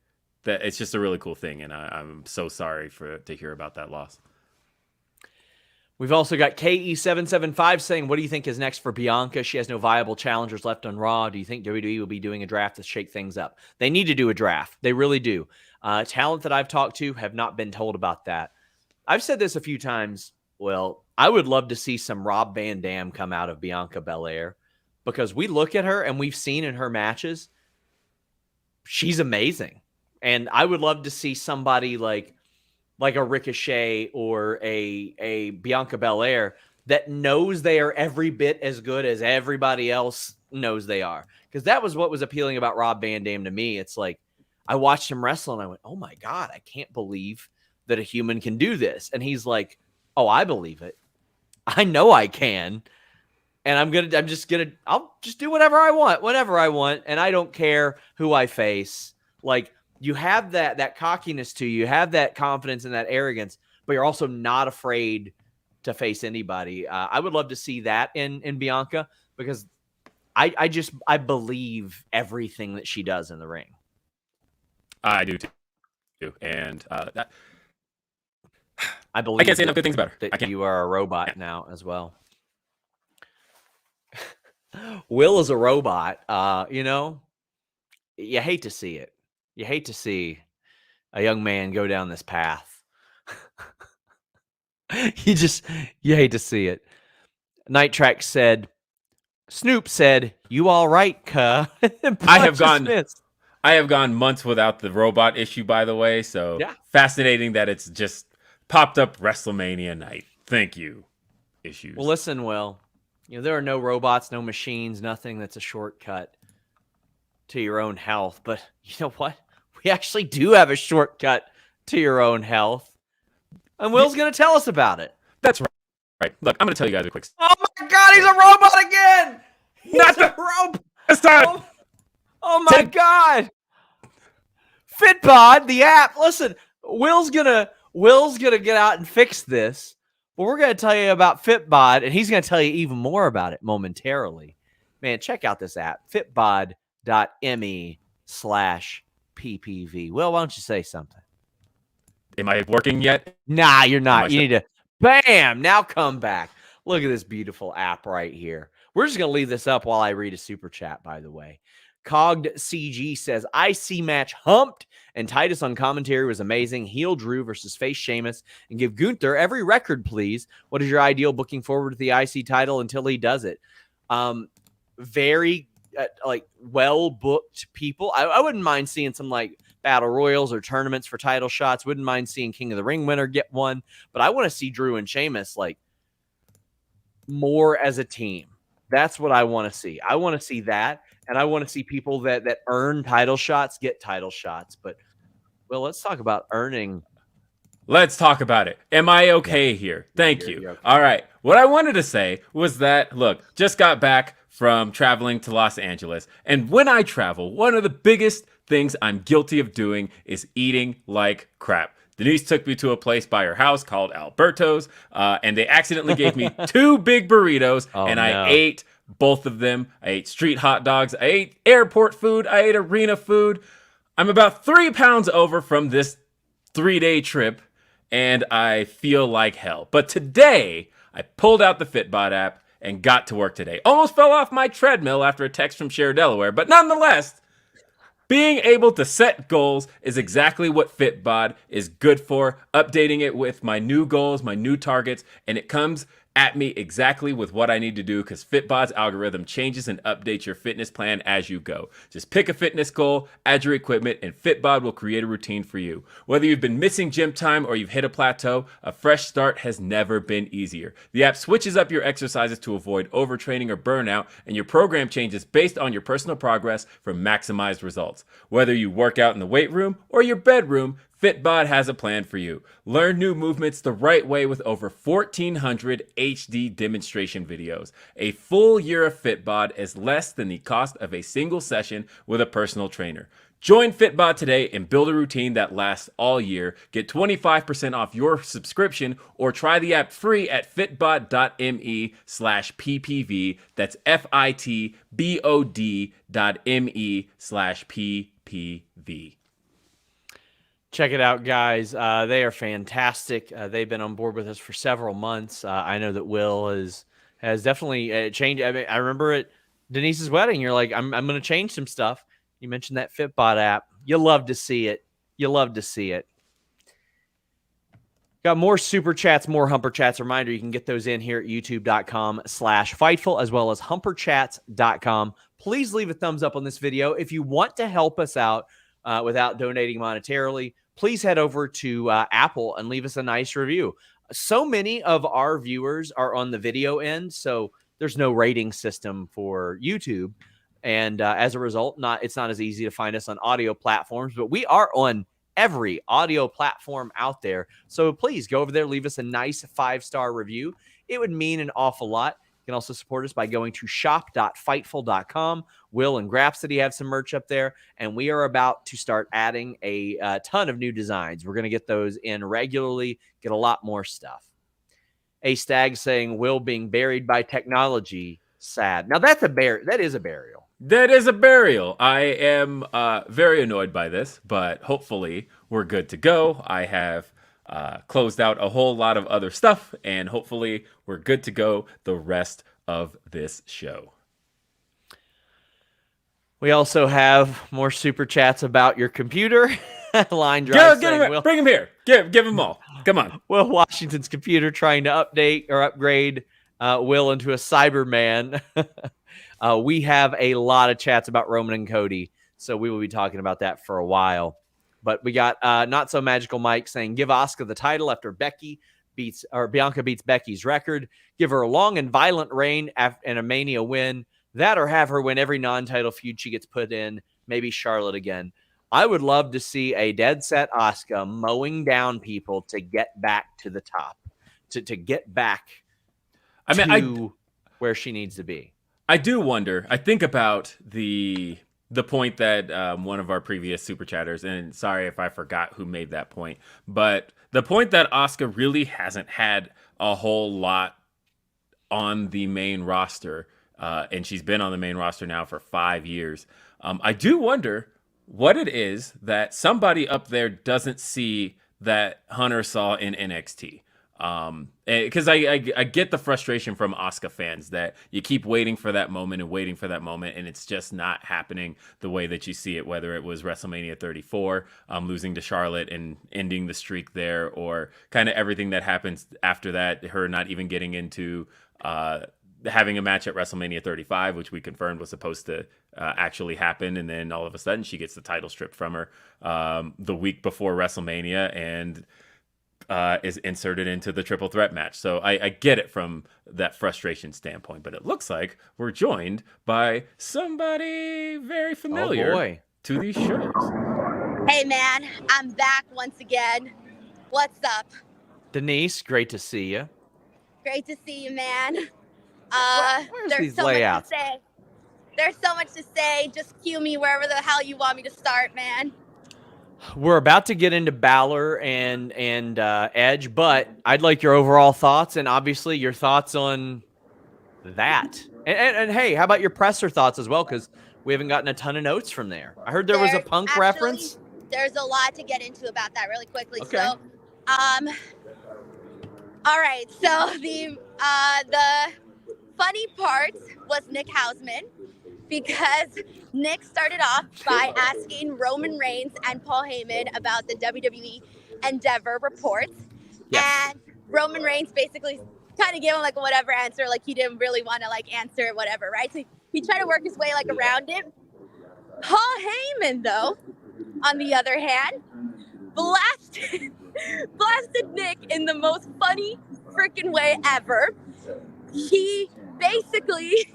that it's just a really cool thing. And I'm so sorry to hear about that loss. We've also got KE775 saying, what do you think is next for Bianca? She has no viable challengers left on Raw. Do you think WWE will be doing a draft to shake things up? They need to do a draft. They really do. Talent that I've talked to have not been told about that. I've said this a few times. Well, I would love to see some Rob Van Dam come out of Bianca Belair, because we look at her and we've seen in her matches, she's amazing. And I would love to see somebody like a Ricochet or a Bianca Belair that knows they are every bit as good as everybody else knows they are. Because that was what was appealing about Rob Van Dam to me. It's like, I watched him wrestle and I went, oh my God, I can't believe that a human can do this. And he's like, oh, I believe it. I know I can. And I'll just do whatever I want. And I don't care who I face. Like, you have that cockiness to you, have that confidence and that arrogance, but you're also not afraid to face anybody. I would love to see that in Bianca, because I believe everything that she does in the ring. I do too. And that I believe I can't say enough good things about her. That you are a robot now as well. Will is a robot. You hate to see it. You hate to see a young man go down this path. You hate to see it. Night Track said, Snoop said, "You all right, cuh?" I have gone months without the robot issue, by the way. So fascinating that it's just popped up WrestleMania night. Thank you. Issues. Well, listen, Will, there are no robots, no machines, nothing that's a shortcut to your own health. But you know what? We actually do have a shortcut to your own health. And Will's going to tell us about it. That's right. Look, I'm going to tell you guys a quick story. Oh my God, he's a robot again! He's a robot! This time! Oh my God! Fitbod, the app. Listen, Will's gonna get out and fix this. But we're going to tell you about Fitbod, and he's going to tell you even more about it momentarily. Man, check out this app, fitbod.me/PPV. Will, why don't you say something? Am I working yet? Nah, you're not. You need to, bam, now come back. Look at this beautiful app right here. We're just going to leave this up while I read a super chat, by the way. Cogged CG says, IC match humped, and Titus on commentary was amazing. Heel Drew versus face Sheamus, and give Gunther every record, please. What is your ideal booking forward with the IC title until he does it? Very well-booked people. I wouldn't mind seeing some battle royals or tournaments for title shots. Wouldn't mind seeing King of the Ring winner get one, but I want to see Drew and Sheamus more as a team. That's what I want to see. I want to see that, and I want to see people that earn title shots get title shots. But well, let's talk about earning. Let's talk about it. Am I okay here? Thank you. You're okay. All right. What I wanted to say was that, look, just got back from traveling to Los Angeles. And when I travel, one of the biggest things I'm guilty of doing is eating like crap. Denise took me to a place by her house called Alberto's, and they accidentally gave me 2 big burritos, I ate both of them. I ate street hot dogs. I ate airport food. I ate arena food. I'm about 3 pounds over from this 3-day trip, and I feel like hell. But today, I pulled out the Fitbod app and got to work today. Almost fell off my treadmill after a text from Cher, Delaware, but nonetheless, being able to set goals is exactly what Fitbod is good for. Updating it with my new goals, my new targets, and it comes at me exactly with what I need to do, because Fitbod's algorithm changes and updates your fitness plan as you go. Just pick a fitness goal, add your equipment, and Fitbod will create a routine for you. Whether you've been missing gym time or you've hit a plateau, a fresh start has never been easier. The app switches up your exercises to avoid overtraining or burnout, and your program changes based on your personal progress for maximized results. Whether you work out in the weight room or your bedroom, Fitbod has a plan for you. Learn new movements the right way with over 1,400 HD demonstration videos. A full year of Fitbod is less than the cost of a single session with a personal trainer. Join Fitbod today and build a routine that lasts all year. Get 25% off your subscription or try the app free at fitbod.me/PPV. That's FITBOD.me/PPV. Check it out, guys. They are fantastic. They've been on board with us for several months. I know that Will has definitely changed. I mean, I remember at Denise's wedding, you're like, I'm going to change some stuff. You mentioned that Fitbot app. You love to see it. You love to see it. Got more super chats, more Humperchats. Reminder, you can get those in here at youtube.com/Fightful, as well as humperchats.com. Please leave a thumbs up on this video. If you want to help us out without donating monetarily, please head over to Apple and leave us a nice review. So many of our viewers are on the video end, so there's no rating system for YouTube. And as a result, it's not as easy to find us on audio platforms, but we are on every audio platform out there. So please go over there, leave us a nice 5-star review. It would mean an awful lot. You can also support us by going to shop.fightful.com. Will and Grapsody have some merch up there, and we are about to start adding a ton of new designs. We're going to get those in regularly, get a lot more stuff. A Stag saying, Will being buried by technology, sad. Now that is a burial. That is a burial. I am very annoyed by this, but hopefully we're good to go. I have closed out a whole lot of other stuff, and hopefully we're good to go the rest of this show. We also have more super chats about your computer. Line drive saying, bring him here. Give him all. Come on. Will Washington's computer trying to update or upgrade Will into a Cyberman. We have a lot of chats about Roman and Cody, so we will be talking about that for a while. But we got Not So Magical Mike saying, give Asuka the title after Bianca beats Becky's record. Give her a long and violent reign and a Mania win. That, or have her win every non-title feud she gets put in. Maybe Charlotte again. I would love to see a dead set Asuka mowing down people to get back to the top, to get back to where she needs to be. I do wonder. I think about the point that one of our previous super chatters, and sorry if I forgot who made that point, but the point that Asuka really hasn't had a whole lot on the main roster, and she's been on the main roster now for 5 years. I do wonder what it is that somebody up there doesn't see that Hunter saw in NXT. Because I get the frustration from Asuka fans that you keep waiting for that moment, and it's just not happening the way that you see it, whether it was WrestleMania 34, losing to Charlotte and ending the streak there, or kind of everything that happens after that, her not even getting into having a match at WrestleMania 35, which we confirmed was supposed to actually happen, and then all of a sudden she gets the title stripped from her the week before WrestleMania, and is inserted into the triple threat match. So I get it from that frustration standpoint, but it looks like we're joined by somebody very familiar to these shows. Hey man, I'm back once again. What's up? Denise, great to see you. Great to see you, man. Where's There's these so layouts? much to say. There's so much to say. Just cue me wherever the hell you want me to start, man. We're about to get into Balor and Edge, but I'd like your overall thoughts, and obviously your thoughts on that. And hey, how about your presser thoughts as well? Because we haven't gotten a ton of notes from there. I heard there was a Punk reference. There's a lot to get into about that really quickly. Okay. So, all right. So the funny part was Nick Hausman, because Nick started off by asking Roman Reigns and Paul Heyman about the WWE Endeavor reports. Yes. And Roman Reigns basically kind of gave him like a whatever answer, like he didn't really want to like answer it, whatever, right? So he tried to work his way like around it. Paul Heyman, though, on the other hand, blasted Nick in the most funny freaking way ever. He basically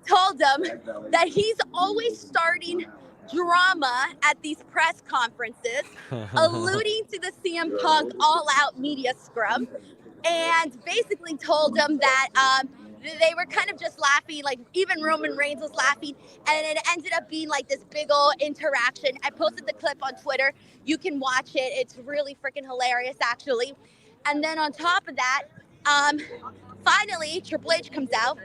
told him that he's always starting drama at these press conferences, alluding to the CM Punk all-out media scrum, and basically told him that they were kind of just laughing, like even Roman Reigns was laughing, and it ended up being like this big old interaction. I posted the clip on Twitter. You can watch it. It's really freaking hilarious, actually. And then on top of that, finally, Triple H comes out,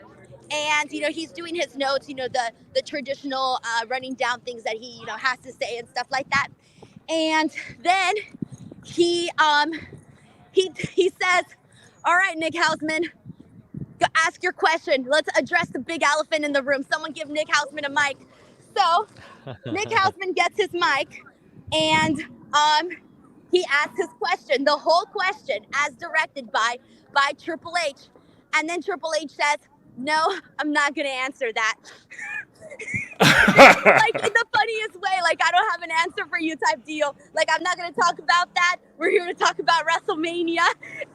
and, you know, he's doing his notes, you know, the traditional running down things that he, you know, has to say and stuff like that. And then he says, "All right, Nick Hausman, go ask your question. Let's address the big elephant in the room. Someone give Nick Hausman a mic." So Nick Hausman gets his mic, and he asks his question, the whole question, as directed by Triple H. And then Triple H says, "No, I'm not gonna answer that." Like in the funniest way, like, "I don't have an answer for you" type deal. Like, "I'm not gonna talk about that. We're here to talk about WrestleMania."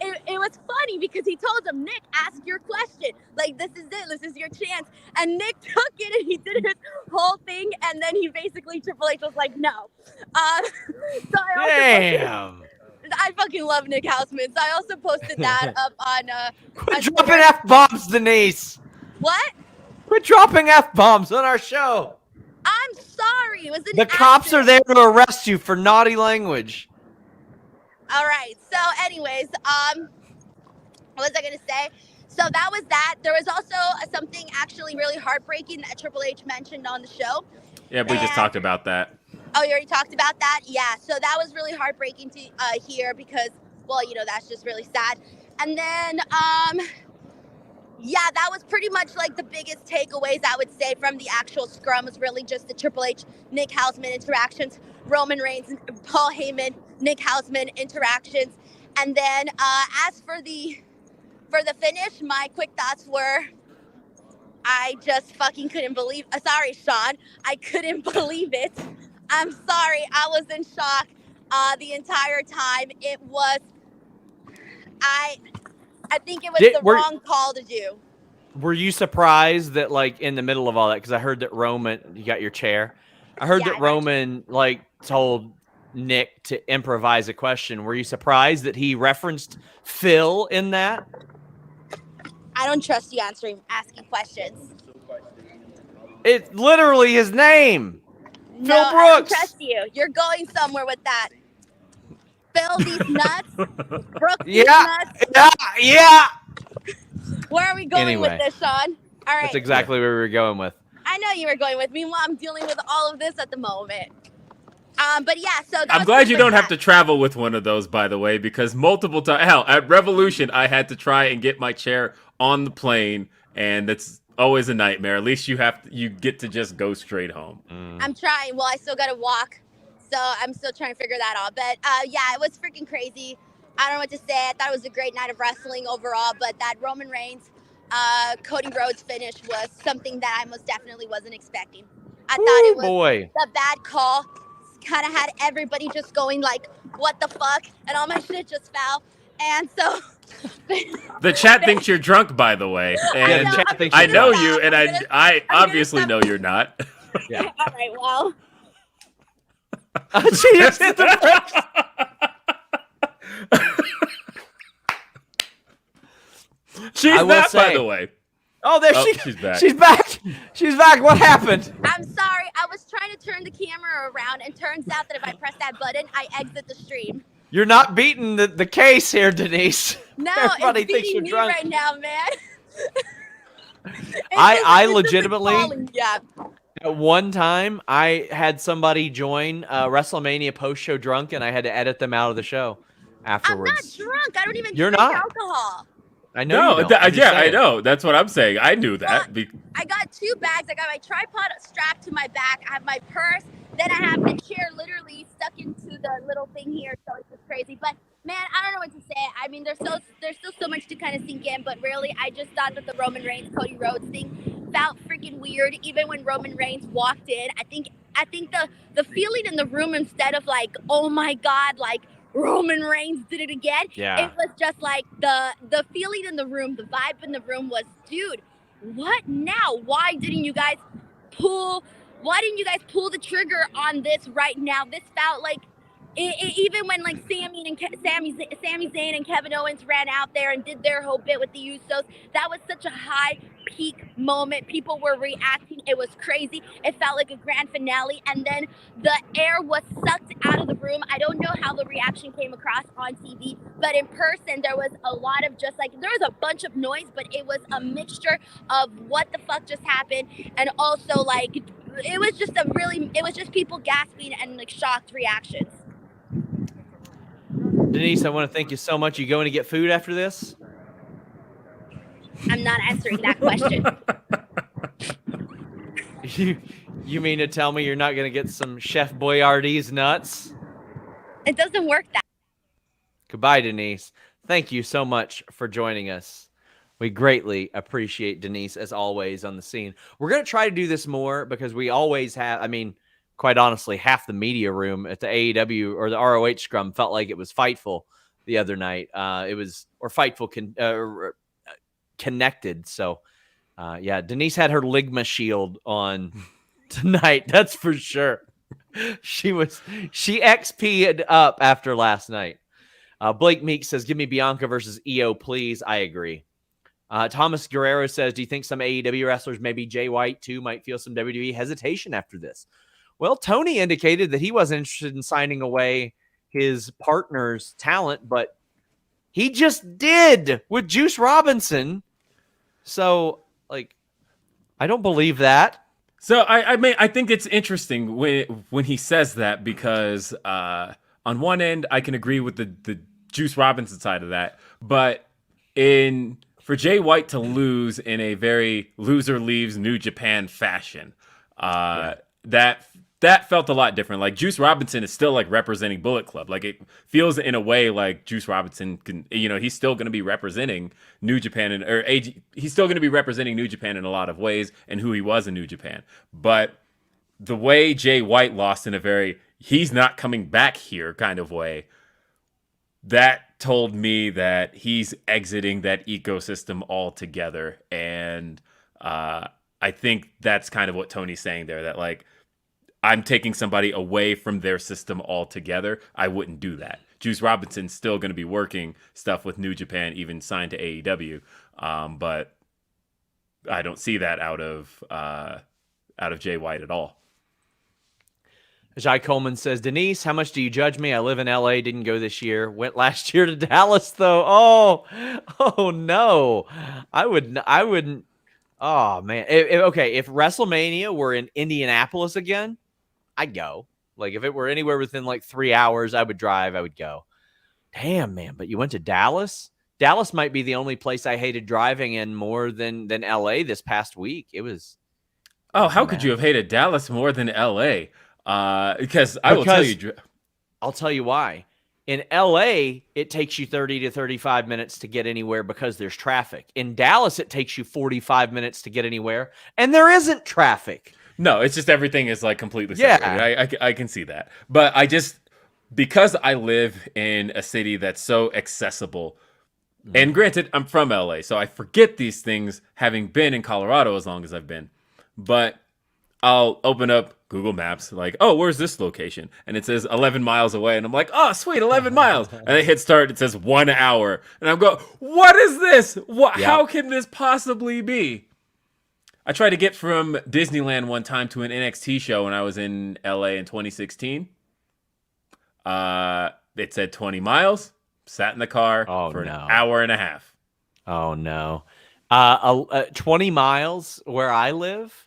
It was funny because he told him, "Nick, ask your question. Like, this is it. This is your chance." And Nick took it and he did his whole thing. And then he basically, Triple H was like, "No." So I fucking love Nick Hausman. So I also posted that up on Quit dropping F-bombs, Denise. What? Quit dropping F-bombs on our show. I'm sorry. It was an The cops are accident. there to arrest you for naughty language. All right. So, anyways, what was I gonna say? So that was that. There was also something actually really heartbreaking that Triple H mentioned on the show. Yeah, we just talked about that. Oh, you already talked about that? Yeah. So that was really heartbreaking to hear because, well, you know, that's just really sad. And then, yeah, that was pretty much like the biggest takeaways I would say from the actual scrum was really just the Triple H, Nick Hausman interactions, Roman Reigns, Paul Heyman, Nick Hausman interactions. And then as for the finish, my quick thoughts were, I just fucking couldn't believe, sorry, Sean, I couldn't believe it. I'm sorry, I was in shock the entire time. It was, I think it was wrong call to do. Were you surprised that, like, in the middle of all that, because I heard that Roman, you got your chair. I heard that Roman, like, told Nick to improvise a question. Were you surprised that he referenced Phil in that? I don't trust you asking questions. It's literally his name. No, Phil Brooks. I don't trust you. You're going somewhere with that. Phil these nuts. Brooks these nuts. Yeah. Where are we going with this, Sean? All right. That's exactly where we were going with. I know you were going with. Meanwhile, I'm dealing with all of this at the moment. But yeah, so I'm glad you don't have to travel with one of those, by the way, because multiple times, hell, at Revolution, I had to try and get my chair on the plane, and that's always a nightmare. At least you get to just go straight home. I'm trying. Well, I still got to walk, so I'm still trying to figure that out. But yeah, it was freaking crazy. I don't know what to say. I thought it was a great night of wrestling overall, but that Roman Reigns, Cody Rhodes finish was something that I most definitely wasn't expecting. I thought it was a bad call. Kind of had everybody just going like, "What the fuck?" and all my shit just fell. And so the chat thinks you're drunk, by the way. And I know you, and I obviously know you're not. Yeah. All right, well. She just hit the brakes. She's not, by the way. Oh, she's back. She's back. She's back. What happened? I'm sorry. I was trying to turn the camera around, and turns out that if I press that button, I exit the stream. You're not beating the case here, Denise. No, everybody it's thinks you're me drunk right now, man. I legitimately, yeah. at one time, I had somebody join WrestleMania post-show drunk, and I had to edit them out of the show afterwards. I'm not drunk. I don't even drink alcohol. I know. No, I know. That's what I'm saying. I knew that. I got 2 bags. I got my tripod strapped to my back. I have my purse. Then I have the chair literally stuck into the little thing here. So it's just crazy. But man, I don't know what to say. I mean, there's still so much to kind of sink in. But really, I just thought that the Roman Reigns, Cody Rhodes thing felt freaking weird. Even when Roman Reigns walked in, I think the feeling in the room, instead of like, oh my God, like, Roman Reigns did it again. Yeah. It was just like the feeling in the room, the vibe in the room was, dude, what now? Why didn't you guys pull the trigger on this right now? This felt like even when like Sami Zayn and Kevin Owens ran out there and did their whole bit with the Usos, that was such a high peak moment. People were reacting. It was crazy. It felt like a grand finale. And then the air was sucked out of the room. I don't know how the reaction came across on TV, but in person, there was a lot of just like, there was a bunch of noise, but it was a mixture of what the fuck just happened. And also like it was just people gasping and like shocked reactions. Denise, I want to thank you so much. You going to get food after this? I'm not answering that question. You mean to tell me you're not going to get some Chef Boyardee's nuts? It doesn't work that. Goodbye, Denise. Thank you so much for joining us. We greatly appreciate Denise, as always, on the scene. We're going to try to do this more because we always have, quite honestly, half the media room at the AEW or the ROH scrum felt like it was Fightful the other night. Fightful connected. So, Denise had her Ligma shield on tonight. That's for sure. She XP'd up after last night. Blake Meek says, give me Bianca versus EO, please. I agree. Thomas Guerrero says, do you think some AEW wrestlers, maybe Jay White too, might feel some WWE hesitation after this? Well, Tony indicated that he wasn't interested in signing away his partner's talent, but he just did with Juice Robinson. So, I don't believe that. So I think it's interesting when he says that because on one end I can agree with the Juice Robinson side of that, but for Jay White to lose in a very loser leaves New Japan fashion, that felt a lot different. Like Juice Robinson is still representing Bullet Club. Like it feels in a way like Juice Robinson can, he's still going to be representing New Japan he's still going to be representing New Japan in a lot of ways and who he was in New Japan. But the way Jay White lost in a very he's not coming back here kind of way, that told me that he's exiting that ecosystem altogether. And I think that's kind of what Tony's saying there, that I'm taking somebody away from their system altogether. I wouldn't do that. Juice Robinson's still going to be working stuff with New Japan, even signed to AEW. But I don't see that out of Jay White at all. Jai Coleman says, Denise, how much do you judge me? I live in LA, didn't go this year. Went last year to Dallas, though. Oh no. I wouldn't. Oh, man. If WrestleMania were in Indianapolis again, I'd go. If it were anywhere within 3 hours, I would drive. I would go. Damn, man. But you went to Dallas? Dallas might be the only place I hated driving in more than LA this past week. It was. Oh, how could you have hated Dallas more than LA? Because will tell you. I'll tell you why. In LA, it takes you 30 to 35 minutes to get anywhere because there's traffic. In Dallas, it takes you 45 minutes to get anywhere, and there isn't traffic. No, it's just everything is completely separate. I can see that. But because I live in a city that's so accessible, and granted, I'm from LA, so I forget these things having been in Colorado as long as I've been. But I'll open up Google Maps, where's this location? And it says 11 miles away. And I'm like, oh, sweet, 11 miles. And I hit start. It says 1 hour. And I'm going, what is this? How can this possibly be? I tried to get from Disneyland one time to an NXT show when I was in LA in 2016. It said 20 miles. Sat in the car for an hour and a half. Oh, no. 20 miles where I live?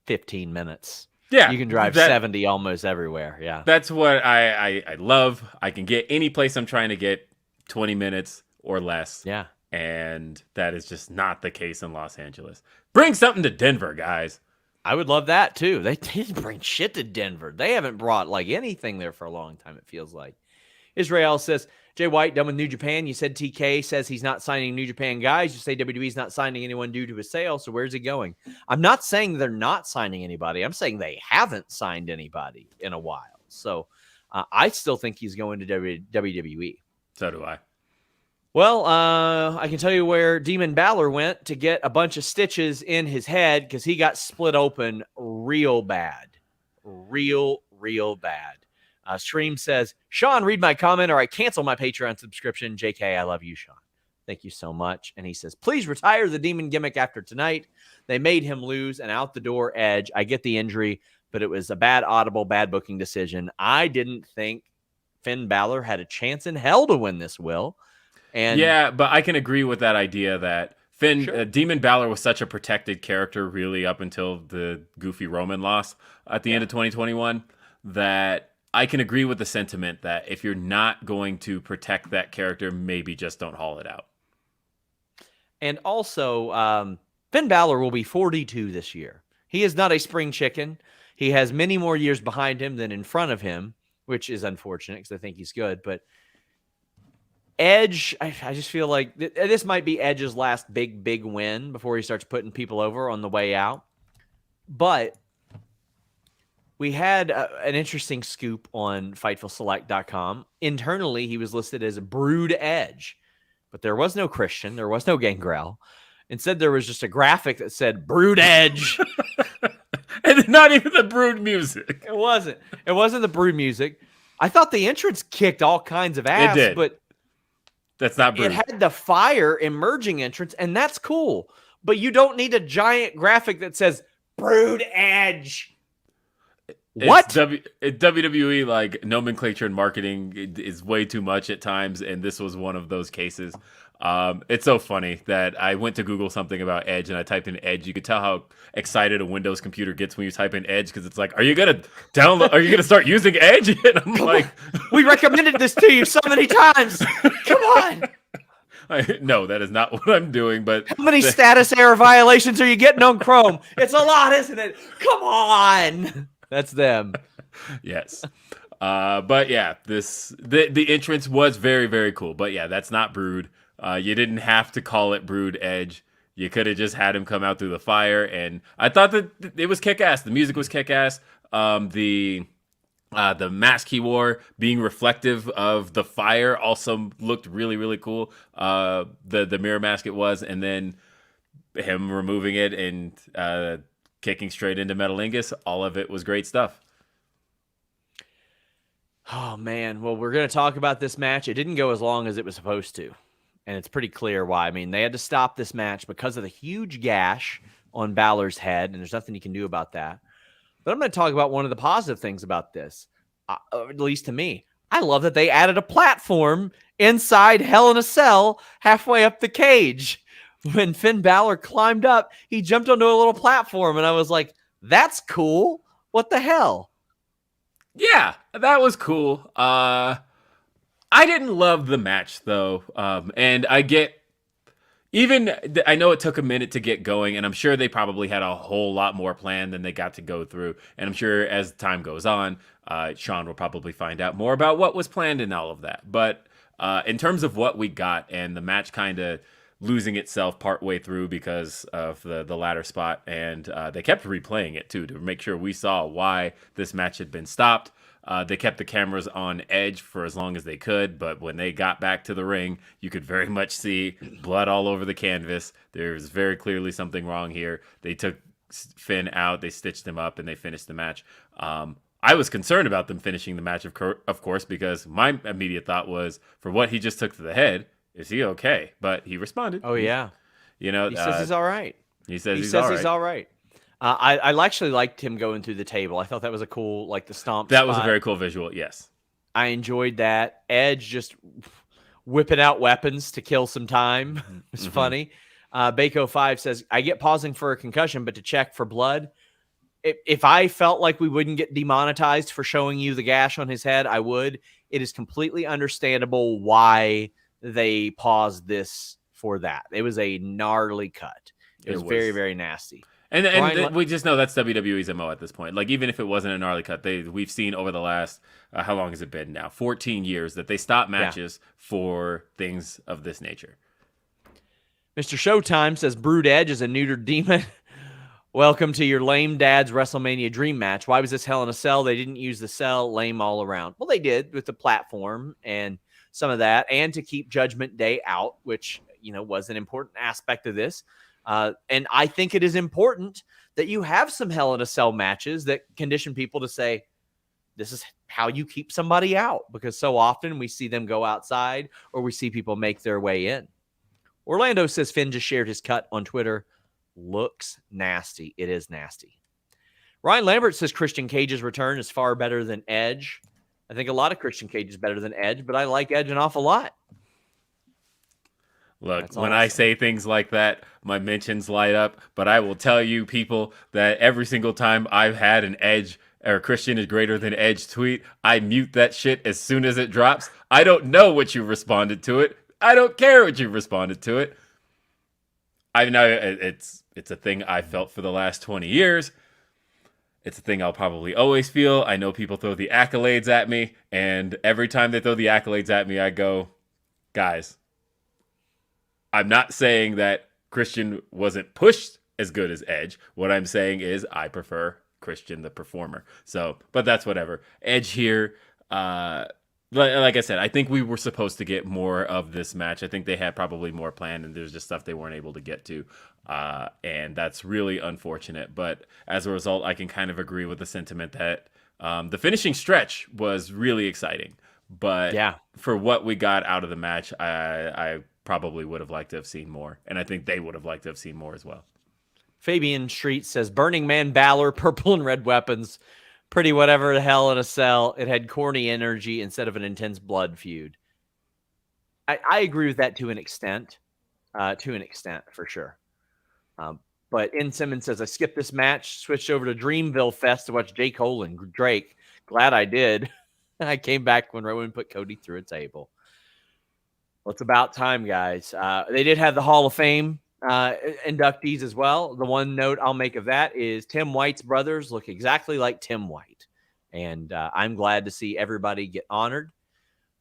15 minutes. Yeah. You can drive 70 almost everywhere. Yeah. That's what I love. I can get any place I'm trying to get 20 minutes or less. Yeah. And that is just not the case in Los Angeles. Bring something to Denver, guys. I would love that too. They didn't bring shit to Denver. They haven't brought anything there for a long time, it feels like. Israel says, Jay White done with New Japan. You said TK says he's not signing New Japan guys. You say WWE's not signing anyone due to his sale. So where's he going? I'm not saying they're not signing anybody. I'm saying they haven't signed anybody in a while. So I still think he's going to WWE. So do I. Well, I can tell you where Demon Balor went to get a bunch of stitches in his head because he got split open real bad. Real bad. Stream says, Sean, read my comment or I cancel my Patreon subscription. JK, I love you, Sean. Thank you so much. And he says, please retire the demon gimmick after tonight. They made him lose an out the door edge. I get the injury, but it was a bad audible, bad booking decision. I didn't think Finn Balor had a chance in hell to win this, Will. And yeah, but I can agree with that idea that Demon Balor was such a protected character, really, up until the goofy Roman loss at the end of 2021, that I can agree with the sentiment that if you're not going to protect that character, maybe just don't haul it out. And also, Finn Balor will be 42 this year. He is not a spring chicken. He has many more years behind him than in front of him, which is unfortunate because I think he's good. But Edge, I just feel like this might be Edge's last big win before he starts putting people over on the way out. But we had an interesting scoop on FightfulSelect.com. Internally, he was listed as a Brood Edge, but there was no Christian. There was no Gangrel. Instead, there was just a graphic that said Brood Edge. And not even the Brood music. It wasn't. It wasn't the Brood music. I thought the entrance kicked all kinds of ass, it did. But that's not Brood. It had the fire emerging entrance, and that's cool. But you don't need a giant graphic that says Brood Edge. What? WWE, like, nomenclature and marketing is way too much at times, and this was one of those cases. It's so funny that I went to Google something about Edge and I typed in Edge. You could tell how excited a Windows computer gets when you type in Edge because it's like, are you gonna download? Are you gonna start using Edge? And I'm like, we recommended this to you so many times. Come on. No, that is not what I'm doing. But how many status error violations are you getting on Chrome? It's a lot, isn't it? Come on. That's them. Yes. But yeah, the entrance was very, very cool. But yeah, that's not Brood. You didn't have to call it Brood Edge. You could have just had him come out through the fire, and I thought that it was kick-ass. The music was kick-ass. The mask he wore being reflective of the fire also looked really, really cool. The mirror mask it was, and then him removing it and kicking straight into Metalingus. All of it was great stuff. Oh, man. Well, we're going to talk about this match. It didn't go as long as it was supposed to. And it's pretty clear why. I mean, they had to stop this match because of the huge gash on Balor's head, and there's nothing you can do about that. But I'm going to talk about one of the positive things about this, at least to me. I love that they added a platform inside Hell in a Cell halfway up the cage. When Finn Balor climbed up, he jumped onto a little platform, and I was like, that's cool. What the hell? Yeah, that was cool. I didn't love the match, though. And I know it took a minute to get going, and I'm sure they probably had a whole lot more planned than they got to go through. And I'm sure as time goes on, Sean will probably find out more about what was planned and all of that. But in terms of what we got, and the match kind of losing itself partway through because of the ladder spot, and they kept replaying it, too, to make sure we saw why this match had been stopped. They kept the cameras on Edge for as long as they could, but when they got back to the ring, you could very much see blood all over the canvas. There's very clearly something wrong here. They took Finn out, they stitched him up, and they finished the match. I was concerned about them finishing the match, of course, because my immediate thought was, for what he just took to the head, is he okay? But he responded. Oh, yeah. You know, he says he's all right. He says he's all right. I actually liked him going through the table. I thought that was a cool, like the stomp That spot. was a very cool visual, yes. I enjoyed that. Edge just whipping out weapons to kill some time. It's funny. Bako5 says, I get pausing for a concussion, but to check for blood. If I felt like we wouldn't get demonetized for showing you the gash on his head, I would. It is completely understandable why they paused this for that. It was a gnarly cut. It was very, very nasty. And we just know that's WWE's MO at this point. Like, even if it wasn't a gnarly cut, we've seen over the last, how long has it been now? 14 years that they stop matches for things of this nature. Mr. Showtime says, Brood Edge is a neutered demon. Welcome to your lame dad's WrestleMania dream match. Why was this Hell in a Cell? They didn't use the cell, lame all around. Well, they did with the platform and some of that, and to keep Judgment Day out, which, was an important aspect of this. And I think it is important that you have some Hell in a Cell matches that condition people to say, this is how you keep somebody out, because so often we see them go outside or we see people make their way in. Orlando says Finn just shared his cut on Twitter. Looks nasty. It is nasty. Ryan Lambert says Christian Cage's return is far better than Edge. I think a lot of Christian Cage is better than Edge, but I like Edge an awful lot. Look, That's when awesome. I say things like that, my mentions light up. But I will tell you, people, that every single time I've had an Edge or Christian is greater than Edge tweet, I mute that shit as soon as it drops. I don't know what you responded to it. I don't care what you responded to it. I know it's a thing I felt for the last 20 years. It's a thing I'll probably always feel. I know people throw the accolades at me, and every time they throw the accolades at me, I go, guys, I'm not saying that Christian wasn't pushed as good as Edge. What I'm saying is I prefer Christian the performer. So, but that's whatever. Edge here, like I said, I think we were supposed to get more of this match. I think they had probably more planned, and there's just stuff they weren't able to get to. And that's really unfortunate. But as a result, I can kind of agree with the sentiment that the finishing stretch was really exciting. But Yeah. for what we got out of the match, I probably would have liked to have seen more. And I think they would have liked to have seen more as well. Fabian Street says, Burning Man Balor, purple and red weapons. Pretty whatever the hell in a cell. It had corny energy instead of an intense blood feud. I agree with that to an extent. For sure. But N. Simmons says, I skipped this match, switched over to Dreamville Fest to watch J. Cole and Drake. Glad I did. I came back when Rowan put Cody through a table. Well, it's about time, guys. They did have the Hall of Fame inductees as well. The one note I'll make of that is Tim White's brothers look exactly like Tim White. And I'm glad to see everybody get honored.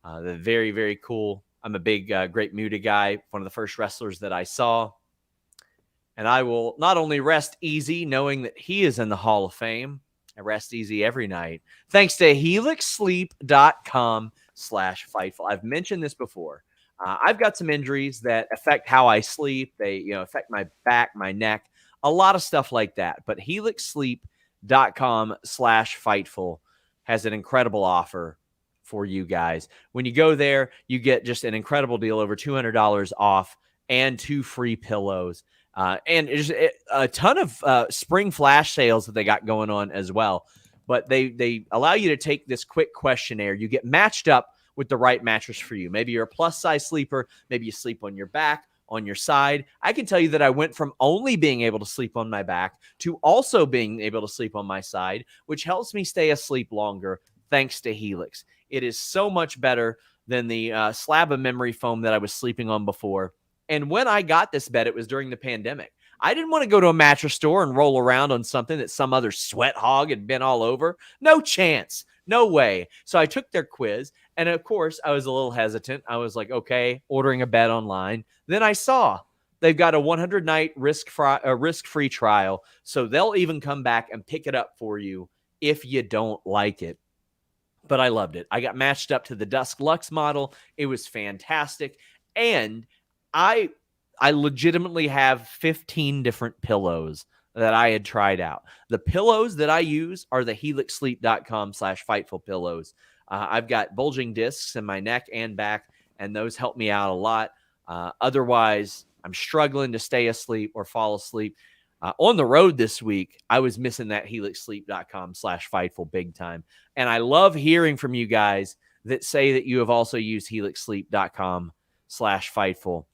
They're very, very cool. I'm a big Great Muta guy, one of the first wrestlers that I saw. And I will not only rest easy knowing that he is in the Hall of Fame, I rest easy every night, thanks to helixsleep.com/fightful. I've mentioned this before. I've got some injuries that affect how I sleep. They affect my back, my neck, a lot of stuff like that. But helixsleep.com/fightful has an incredible offer for you guys. When you go there, you get just an incredible deal, over $200 off and 2 free pillows. And there's a ton of spring flash sales that they got going on as well. But they allow you to take this quick questionnaire. You get matched up with the right mattress for you. Maybe you're a plus size sleeper. Maybe you sleep on your back, on your side. I can tell you that I went from only being able to sleep on my back to also being able to sleep on my side, which helps me stay asleep longer thanks to Helix. It is so much better than the slab of memory foam that I was sleeping on before. And when I got this bed, it was during the pandemic. I didn't want to go to a mattress store and roll around on something that some other sweat hog had been all over. No chance. No way. So I took their quiz. And of course, I was a little hesitant. I was like, okay, ordering a bed online. Then I saw they've got a 100-night risk-free trial. So they'll even come back and pick it up for you if you don't like it. But I loved it. I got matched up to the Dusk Lux model. It was fantastic. And I legitimately have 15 different pillows that I had tried out. The pillows that I use are the helixsleep.com/fightful pillows. I've got bulging discs in my neck and back, and those help me out a lot. Otherwise, I'm struggling to stay asleep or fall asleep. On the road this week, I was missing that helixsleep.com/fightful big time. And I love hearing from you guys that say that you have also used helixsleep.com/fightful.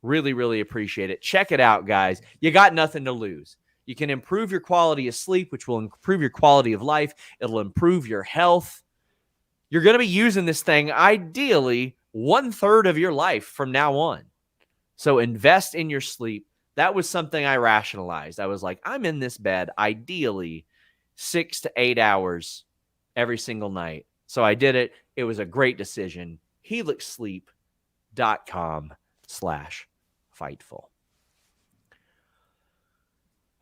Really, really appreciate it. Check it out, guys. You got nothing to lose. You can improve your quality of sleep, which will improve your quality of life. It'll improve your health. You're going to be using this thing ideally 1/3 of your life from now on. So invest in your sleep. That was something I rationalized. I was like, I'm in this bed ideally 6 to 8 hours every single night. So I did it. It was a great decision. helixsleep.com/fightful.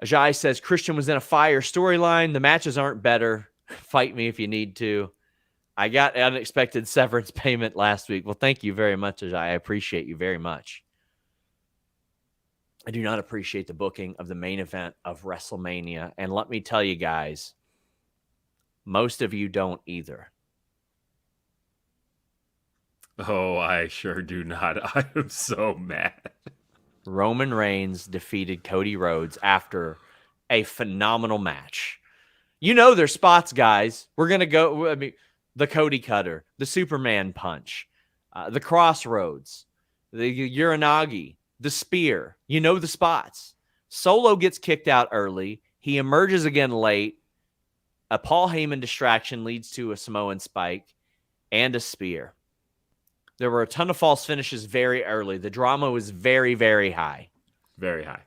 Ajay says, Christian was in a fire storyline. The matches aren't better. Fight me if you need to. I got unexpected severance payment last week. Well, thank you very much, Ajay. I appreciate you very much. I do not appreciate the booking of the main event of WrestleMania. And let me tell you guys, most of you don't either. Oh, I sure do not. I am so mad. Roman Reigns defeated Cody Rhodes after a phenomenal match. You know their spots, guys. We're going to go, the Cody Cutter, the Superman Punch, the Crossroads, the Uranagi, the spear. You know the spots. Solo gets kicked out early. He emerges again late. A Paul Heyman distraction leads to a Samoan spike and a spear. There were a ton of false finishes very early. The drama was very, very high. Very high.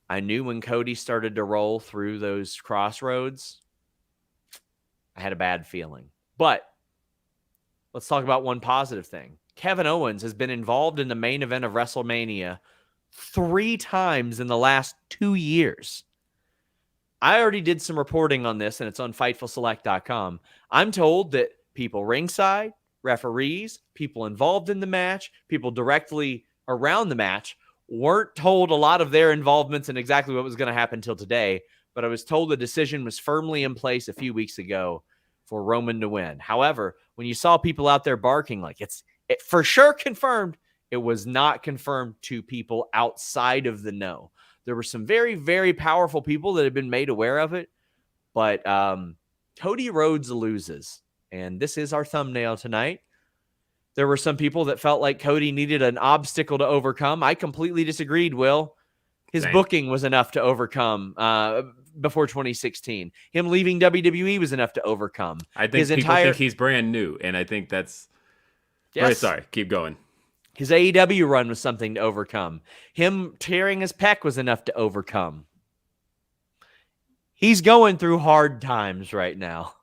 I knew when Cody started to roll through those crossroads, I had a bad feeling. But let's talk about one positive thing. Kevin Owens has been involved in the main event of WrestleMania 3 times in the last 2 years. I already did some reporting on this, and it's on FightfulSelect.com. I'm told that people ringside, referees, people involved in the match, people directly around the match weren't told a lot of their involvements and exactly what was going to happen until today, but I was told the decision was firmly in place a few weeks ago for Roman to win. However, when you saw people out there barking like it for sure confirmed, it was not confirmed to people outside of the know. There were some very, very powerful people that have been made aware of it, but Cody Rhodes loses, and this is our thumbnail tonight. There were some people that felt like Cody needed an obstacle to overcome. I completely disagreed, Will. His booking was enough to overcome before 2016. Him leaving WWE was enough to overcome. I think people think he's brand new, and I think that's... Yes. Sorry, keep going. His AEW run was something to overcome. Him tearing his pec was enough to overcome. He's going through hard times right now.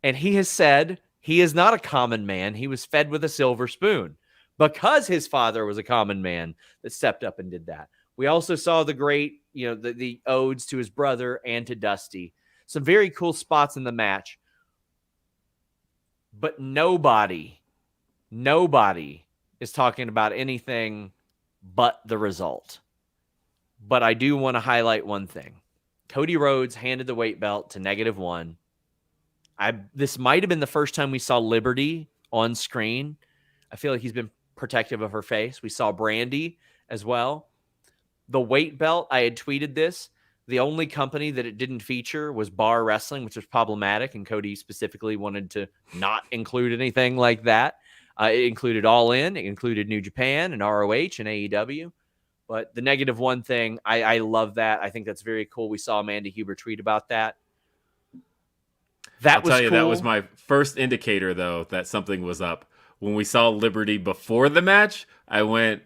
And he has said he is not a common man. He was fed with a silver spoon because his father was a common man that stepped up and did that. We also saw the great, the odes to his brother and to Dusty. Some very cool spots in the match. But nobody is talking about anything but the result. But I do want to highlight one thing. Cody Rhodes handed the weight belt to -1. This might have been the first time we saw Liberty on screen. I feel like he's been protective of her face. We saw Brandy as well. The weight belt, I had tweeted this. The only company that it didn't feature was Bar Wrestling, which was problematic, and Cody specifically wanted to not include anything like that. It included All In, it included New Japan and ROH and AEW. But the -1 thing, I love that. I think that's very cool. We saw Amanda Huber tweet about that. I'll tell you, that was my first indicator, though, that something was up. When we saw Liberty before the match, I went,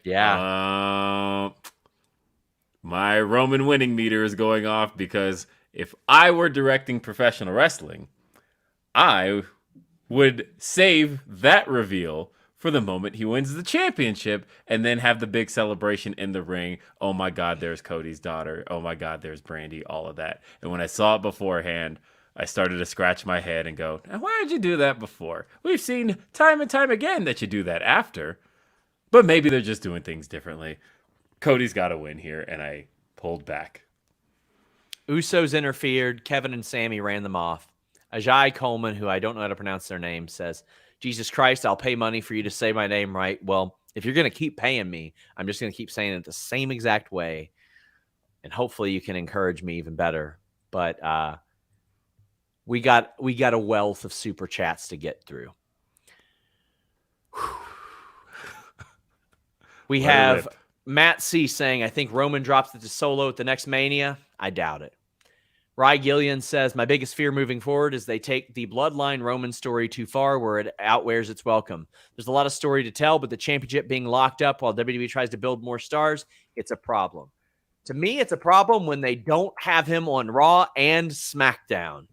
my Roman winning meter is going off, because if I were directing professional wrestling, I would save that reveal for the moment he wins the championship and then have the big celebration in the ring. Oh my God, there's Cody's daughter. Oh my God, there's Brandy, all of that. And when I saw it beforehand, I started to scratch my head and go, why did you do that before? We've seen time and time again that you do that after. But maybe they're just doing things differently. Cody's got to win here, and I pulled back. Usos interfered. Kevin and Sammy ran them off. Ajay Coleman, who I don't know how to pronounce their name, says, Jesus Christ, I'll pay money for you to say my name right. Well, if you're going to keep paying me, I'm just going to keep saying it the same exact way. And hopefully you can encourage me even better. But we got a wealth of super chats to get through. We have Matt C saying, I think Roman drops it to Solo at the next Mania. I doubt it. Rye Gillian says, my biggest fear moving forward is they take the bloodline Roman story too far where it outwears its welcome. There's a lot of story to tell, but the championship being locked up while WWE tries to build more stars, it's a problem. To me, it's a problem when they don't have him on Raw and SmackDown.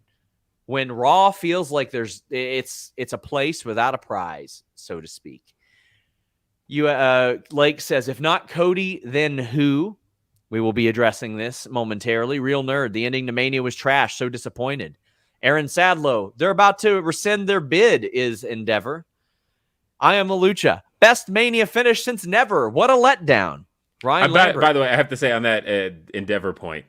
When Raw feels like it's a place without a prize, so to speak. Lake says, if not Cody, then who? We will be addressing this momentarily. Real Nerd, the ending to Mania was trash. So disappointed. Aaron Sadlow, they're about to rescind their bid, is Endeavor. I am Malucha. Best Mania finish since never. What a letdown. Ryan Lambert. By the way, I have to say on that Endeavor point,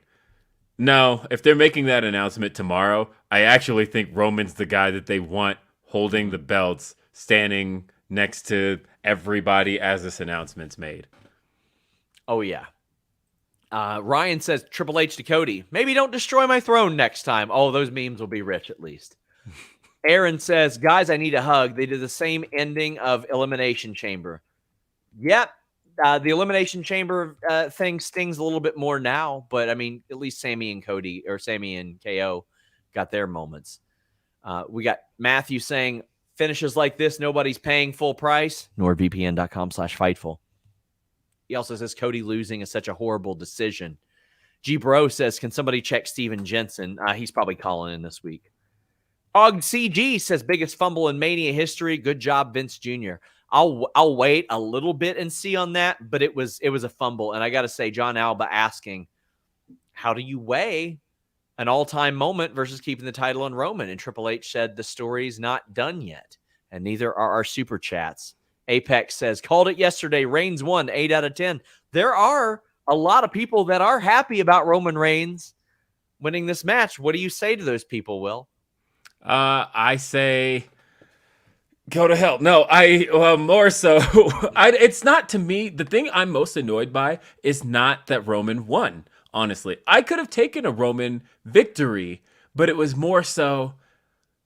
no, if they're making that announcement tomorrow, I actually think Roman's the guy that they want holding the belts, standing next to everybody as this announcement's made. Oh, yeah. Ryan says, Triple H to Cody, maybe don't destroy my throne next time. Oh, those memes will be rich at least. Aaron says, guys, I need a hug. They did the same ending of Elimination Chamber. Yep. The Elimination Chamber thing stings a little bit more now, but I mean, at least Sammy and KO got their moments. We got Matthew saying finishes like this, nobody's paying full price. NordVPN.com/Fightful. He also says Cody losing is such a horrible decision. G Bro says, can somebody check Steven Jensen? He's probably calling in this week. Og CG says biggest fumble in Mania history. Good job, Vince Jr. I'll wait a little bit and see on that, but it was a fumble. And I got to say, John Alba asking, how do you weigh an all-time moment versus keeping the title on Roman? And Triple H said the story's not done yet, and neither are our super chats. Apex says, called it yesterday. Reigns won 8 out of 10. There are a lot of people that are happy about Roman Reigns winning this match. What do you say to those people, Will? I say go to hell. No, more so. It's not, to me, the thing I'm most annoyed by is not that Roman won, honestly. I could have taken a Roman victory, but it was more so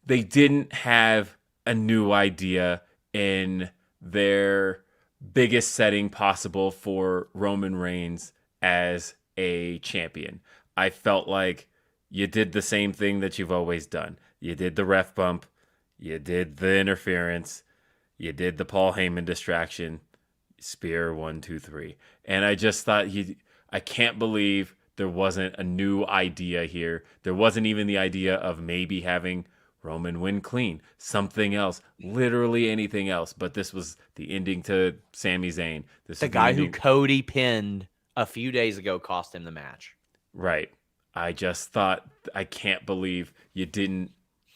they didn't have a new idea in their biggest setting possible for Roman Reigns as a champion. I felt like you did the same thing that you've always done. You did the ref bump. You did the interference. You did the Paul Heyman distraction. Spear 1, 2, 3. And I just thought I can't believe there wasn't a new idea here. There wasn't even the idea of maybe having Roman win clean. Something else. Literally anything else. But this was the ending to Sami Zayn. The guy who Cody pinned a few days ago cost him the match. Right. I just thought, I can't believe you didn't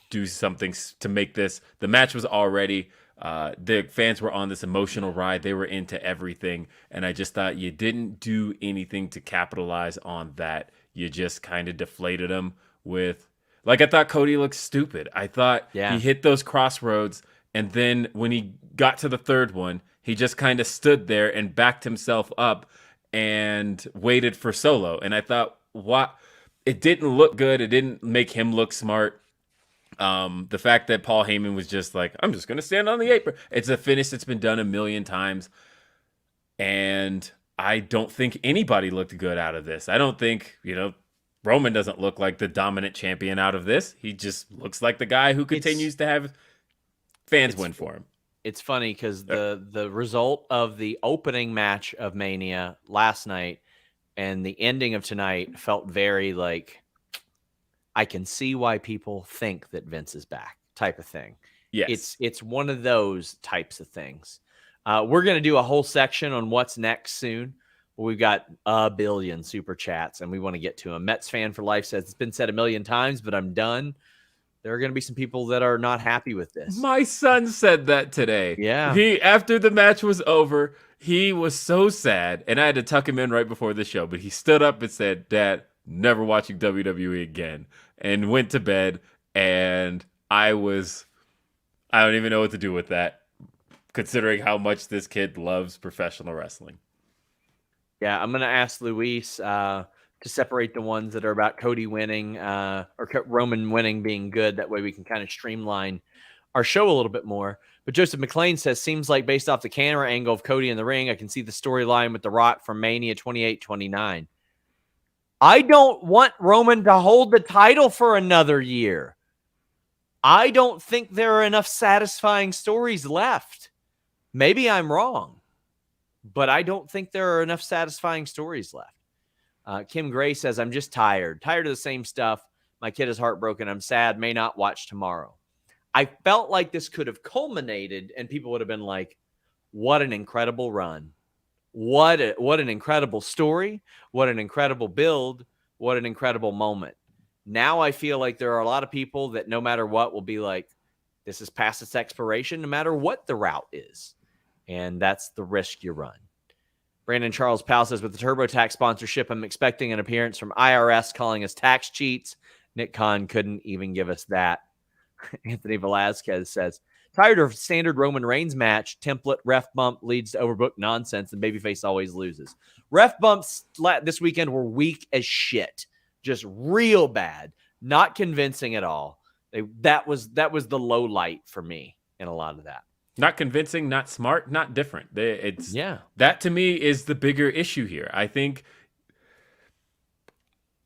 do something to make this. The match was already, the fans were on this emotional ride. They were into everything. And I just thought you didn't do anything to capitalize on that. You just kind of deflated them with, like, I thought Cody looked stupid. I thought he hit those crossroads. And then when he got to the third one, he just kind of stood there and backed himself up and waited for Solo. And I thought, what? It didn't look good. It didn't make him look smart. The fact that Paul Heyman was just like, I'm just going to stand on the apron. It's a finish that's been done a million times. And I don't think anybody looked good out of this. I don't think, Roman doesn't look like the dominant champion out of this. He just looks like the guy who continues to have fans win for him. It's funny because the result of the opening match of Mania last night and the ending of tonight felt very like, I can see why people think that Vince is back type of thing. Yes. It's one of those types of things. We're going to do a whole section on what's next soon. We've got a billion super chats and we want to get to them. Mets fan for life says it's been said a million times, but I'm done. There are going to be some people that are not happy with this. My son said that today. Yeah. After the match was over, he was so sad, and I had to tuck him in right before the show, but he stood up and said, Dad, never watching WWE again, and went to bed, and I don't even know what to do with that, considering how much this kid loves professional wrestling. Yeah, I'm going to ask Luis to separate the ones that are about Cody winning or Roman winning being good. That way we can kind of streamline our show a little bit more. But Joseph McLean says, seems like based off the camera angle of Cody in the ring, I can see the storyline with The Rock from Mania 28-29. I don't want Roman to hold the title for another year. I don't think there are enough satisfying stories left. Maybe I'm wrong, but I don't think there are enough satisfying stories left. Kim Gray says, I'm just tired of the same stuff. My kid is heartbroken. I'm sad. May not watch tomorrow. I felt like this could have culminated and people would have been like, what an incredible run. What an incredible story. What an incredible build. What an incredible moment. Now I feel like there are a lot of people that no matter what will be like, this is past its expiration, no matter what the route is. And that's the risk you run. Brandon Charles Powell says, with the TurboTax sponsorship, I'm expecting an appearance from IRS calling us tax cheats. Nick Khan couldn't even give us that. Anthony Velasquez says, tired of standard Roman Reigns match, template, ref bump leads to overbooked nonsense, and babyface always loses. Ref bumps this weekend were weak as shit. Just real bad. Not convincing at all. That was the low light for me in a lot of that. Not convincing, not smart, not different. That to me is the bigger issue here. I think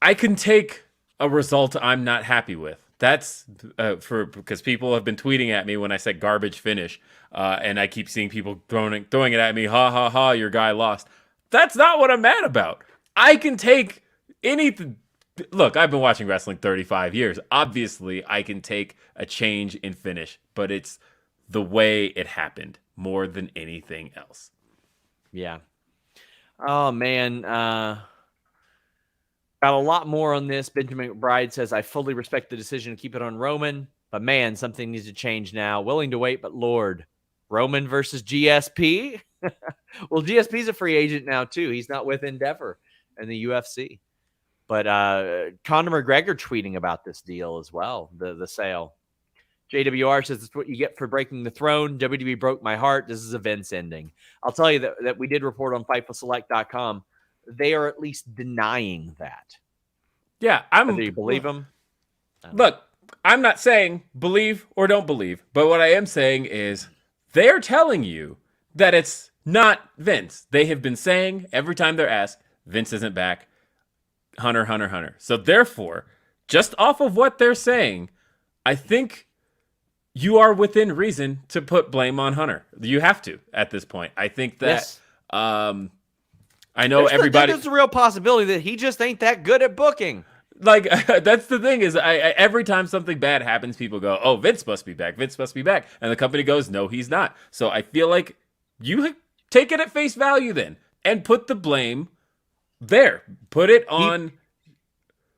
I can take a result I'm not happy with. That's because people have been tweeting at me when I said garbage finish, and I keep seeing people throwing it at me. Ha ha ha! Your guy lost. That's not what I'm mad about. I can take anything. Look, I've been watching wrestling 35 years. Obviously, I can take a change in finish, but it's the way it happened more than anything else. Yeah. Oh, man. Got a lot more on this. Benjamin McBride says, I fully respect the decision to keep it on Roman, but man, something needs to change now. Willing to wait, but Lord. Roman versus GSP? Well, GSP's a free agent now, too. He's not with Endeavor and the UFC. But Conor McGregor tweeting about this deal as well, the sale. JWR says, it's what you get for breaking the throne. WWE broke my heart. This is a Vince ending. I'll tell you that we did report on FightfulSelect.com. They are at least denying that. Yeah. Do you believe them? Look, I'm not saying believe or don't believe, but what I am saying is they are telling you that it's not Vince. They have been saying every time they're asked, Vince isn't back. Hunter. So therefore, just off of what they're saying, I think you are within reason to put blame on Hunter. You have to at this point. I think that Yes. I know everybody. There's a real possibility that he just ain't that good at booking. Like, that's the thing is, every time something bad happens, people go, oh, Vince must be back. Vince must be back. And the company goes, no, he's not. So I feel like you take it at face value then and put the blame there. Put it on.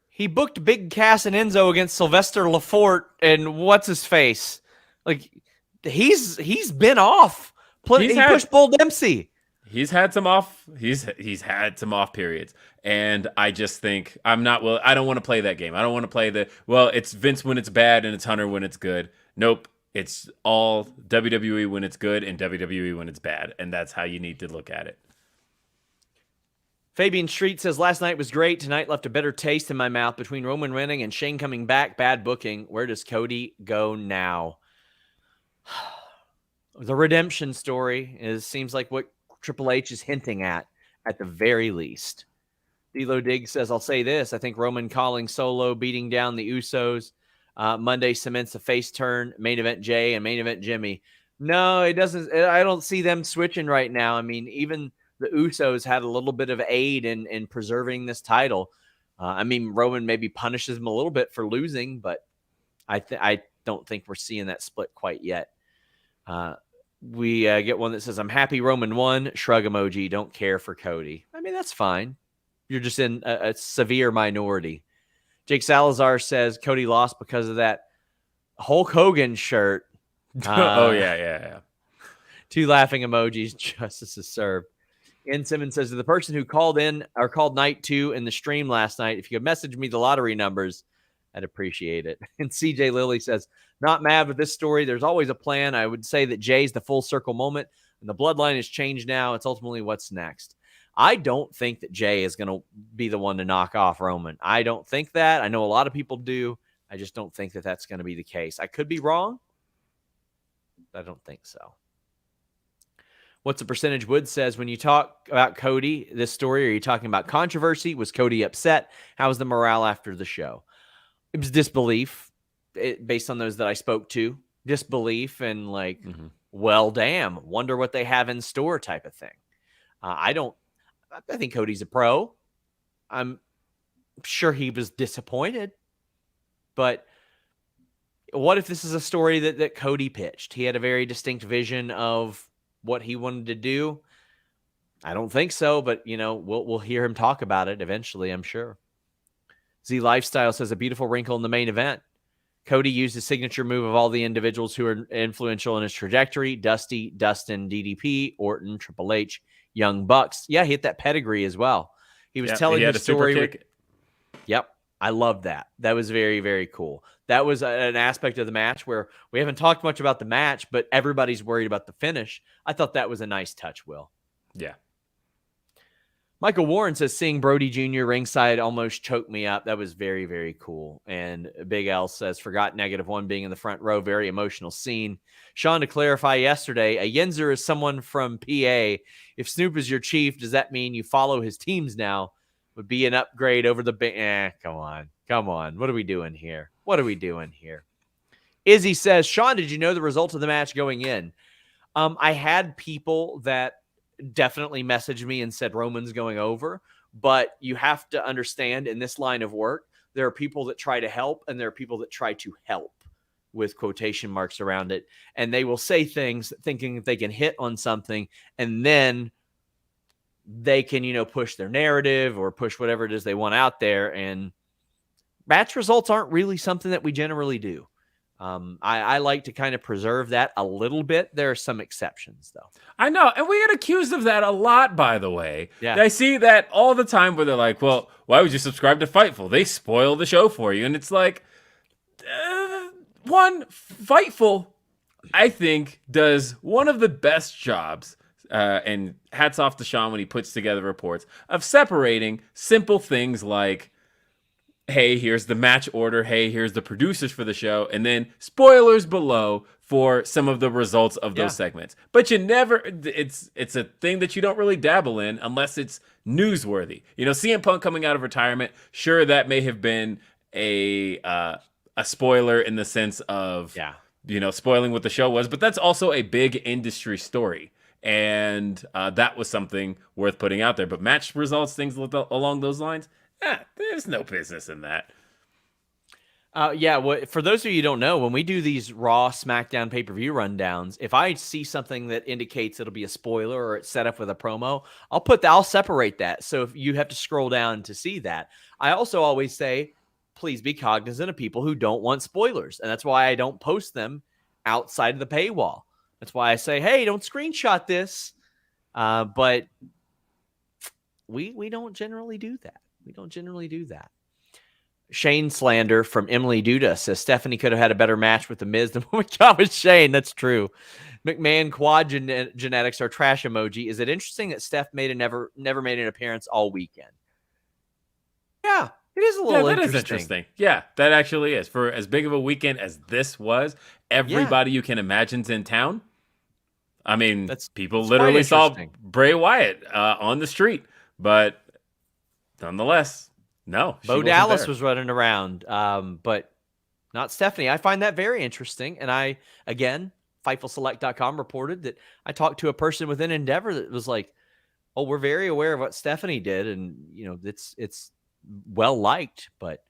He booked Big Cass and Enzo against Sylvester Lafort and what's his face. Like, he's been off. He pushed Bull Dempsey. He's had some off. He's had some off periods, and I just think I don't want to play that game. I don't want to play it's Vince when it's bad and it's Hunter when it's good. Nope, it's all WWE when it's good and WWE when it's bad, and that's how you need to look at it. Fabian Street says, last night was great. Tonight left a bitter taste in my mouth between Roman winning and Shane coming back. Bad booking. Where does Cody go now? The redemption story seems like what Triple H is hinting at the very least. D'Lo Diggs says, I'll say this. I think Roman calling Solo, beating down the Usos, Monday cements a face turn, main event Jay and main event Jimmy. No, it doesn't. I don't see them switching right now. I mean, even the Usos had a little bit of aid in preserving this title. I mean, Roman maybe punishes them a little bit for losing, but I don't think we're seeing that split quite yet. We get one that says, I'm happy Roman won. Shrug emoji. Don't care for Cody. I mean, that's fine. You're just in a severe minority. Jake Salazar says Cody lost because of that Hulk Hogan shirt. Oh, yeah. 2 laughing emojis. Justice is served. Ian Simmons says, to the person who called Night 2 in the stream last night, if you could message me the lottery numbers, I'd appreciate it. And CJ Lilly says, not mad with this story. There's always a plan. I would say that Jay's the full circle moment, and the bloodline has changed now. It's ultimately what's next. I don't think that Jay is going to be the one to knock off Roman. I don't think that. I know a lot of people do. I just don't think that that's going to be the case. I could be wrong. I don't think so. What's the percentage? Wood says, when you talk about Cody, this story, are you talking about controversy? Was Cody upset? How was the morale after the show? It was disbelief, based on those that I spoke to. Disbelief and well, damn, wonder what they have in store type of thing. I think Cody's a pro. I'm sure he was disappointed. But what if this is a story that Cody pitched? He had a very distinct vision of what he wanted to do. I don't think so, but we'll hear him talk about it eventually, I'm sure. Z Lifestyle says, a beautiful wrinkle in the main event. Cody used his signature move of all the individuals who are influential in his trajectory: Dusty, Dustin, DDP, Orton, Triple H, Young Bucks. Yeah, he hit that pedigree as well. He was telling the story. Yep. I love that. That was very, very cool. That was an aspect of the match where we haven't talked much about the match, but everybody's worried about the finish. I thought that was a nice touch, Will. Yeah. Michael Warren says seeing Brody Jr. ringside almost choked me up. That was very, very cool. And Big L says, forgot -1 being in the front row. Very emotional scene. Sean, to clarify yesterday, a Yinzer is someone from PA. If Snoop is your chief, does that mean you follow his teams now? Would be an upgrade over the... come on. Come on. What are we doing here? What are we doing here? Izzy says, Sean, did you know the result of the match going in? I had people that definitely messaged me and said Roman's going over, but you have to understand in this line of work, there are people that try to help and there are people that try to help with quotation marks around it. And they will say things thinking that they can hit on something and then they can, push their narrative or push whatever it is they want out there. And match results aren't really something that we generally do. I like to kind of preserve that a little bit. There are some exceptions, though. I know. And we get accused of that a lot, by the way. Yeah. I see that all the time where they're like, well, why would you subscribe to Fightful? They spoil the show for you. And it's like, Fightful, I think, does one of the best jobs, and hats off to Sean when he puts together reports, of separating simple things like, hey, here's the match order. Hey, here's the producers for the show. And then spoilers below for some of the results of those segments. But you never, it's a thing that you don't really dabble in unless it's newsworthy. CM Punk coming out of retirement, sure, that may have been a spoiler in the sense of, spoiling what the show was. But that's also a big industry story. And that was something worth putting out there. But match results, things along those lines, there's no business in that. Well, for those of you who don't know, when we do these Raw, SmackDown pay-per-view rundowns, if I see something that indicates it'll be a spoiler or it's set up with a promo, I'll separate that. So if you have to scroll down to see that. I also always say, please be cognizant of people who don't want spoilers. And that's why I don't post them outside of the paywall. That's why I say, hey, don't screenshot this. But we don't generally do that. We don't generally do that. Shane Slander from Emily Duda says Stephanie could have had a better match with The Miz than what we got with Shane. That's true. McMahon quad genetics are trash emoji. Is it interesting that Steph never made an appearance all weekend? Yeah, it is a little interesting. That is interesting. Yeah, that actually is. For as big of a weekend as this was, everybody you can imagine's in town. I mean, people literally saw Bray Wyatt on the street, but nonetheless, no. Bo Dallas was running around, but not Stephanie. I find that very interesting. And FightfulSelect.com reported that I talked to a person within Endeavor that was like, oh, we're very aware of what Stephanie did. And, it's well liked, but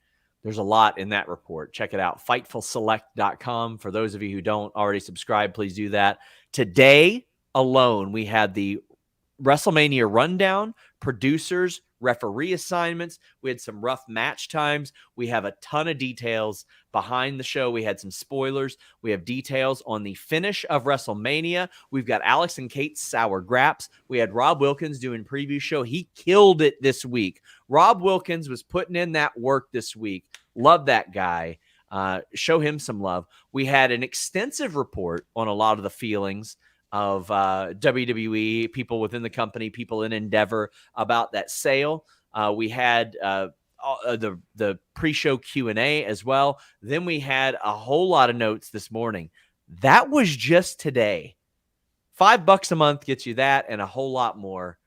there's a lot in that report. Check it out. FightfulSelect.com. For those of you who don't already subscribe, please do that. Today alone, we had the WrestleMania rundown, producers, referee assignments. We had some rough match times. We have a ton of details behind the show. We had some spoilers. We have details on the finish of WrestleMania. We've got Alex and Kate's Sour Graps. We had Rob Wilkins doing preview show. He killed it this week. Rob Wilkins was putting in that work this week. Love that guy. Show him some love. We had an extensive report on a lot of the feelings of WWE, people within the company, people in Endeavor about that sale. We had the pre-show Q&A as well. Then we had a whole lot of notes this morning. That was just today. $5 a month gets you that and a whole lot more.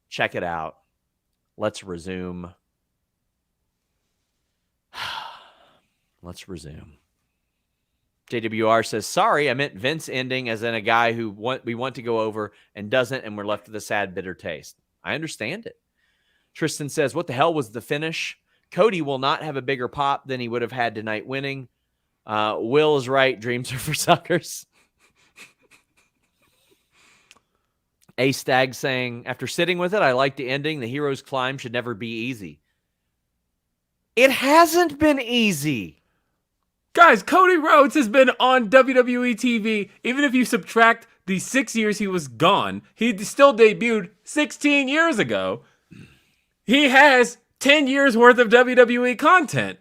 Check it out. Let's resume. Let's resume. JWR says, sorry, I meant Vince ending as in a guy who we want to go over and doesn't, and we're left with a sad, bitter taste. I understand it. Tristan says, what the hell was the finish? Cody will not have a bigger pop than he would have had tonight winning. Will is right. Dreams are for suckers. A Stag saying, after sitting with it, I like the ending. The hero's climb should never be easy. It hasn't been easy. Guys, Cody Rhodes has been on WWE TV. Even if you subtract the 6 years he was gone, he still debuted 16 years ago. He has 10 years worth of WWE content.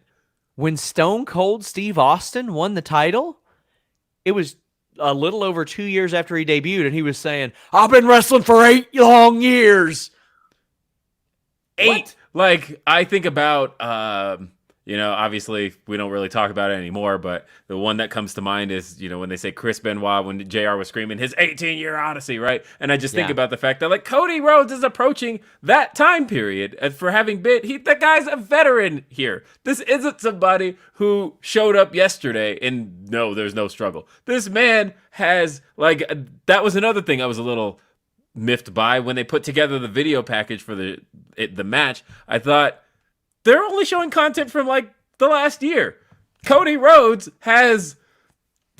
When Stone Cold Steve Austin won the title, it was a little over 2 years after he debuted, and he was saying, I've been wrestling for 8 long years. 8. Like, I think about, obviously we don't really talk about it anymore, but the one that comes to mind is, when they say Chris Benoit, when JR was screaming his 18-year odyssey, right? And I just think about the fact that, like, Cody Rhodes is approaching that time period. And for having been, the guy's a veteran here. This isn't somebody who showed up yesterday and no, there's no struggle. This man has, like, that was another thing I was a little miffed by when they put together the video package for the match. I thought they're only showing content from like the last year. Cody Rhodes has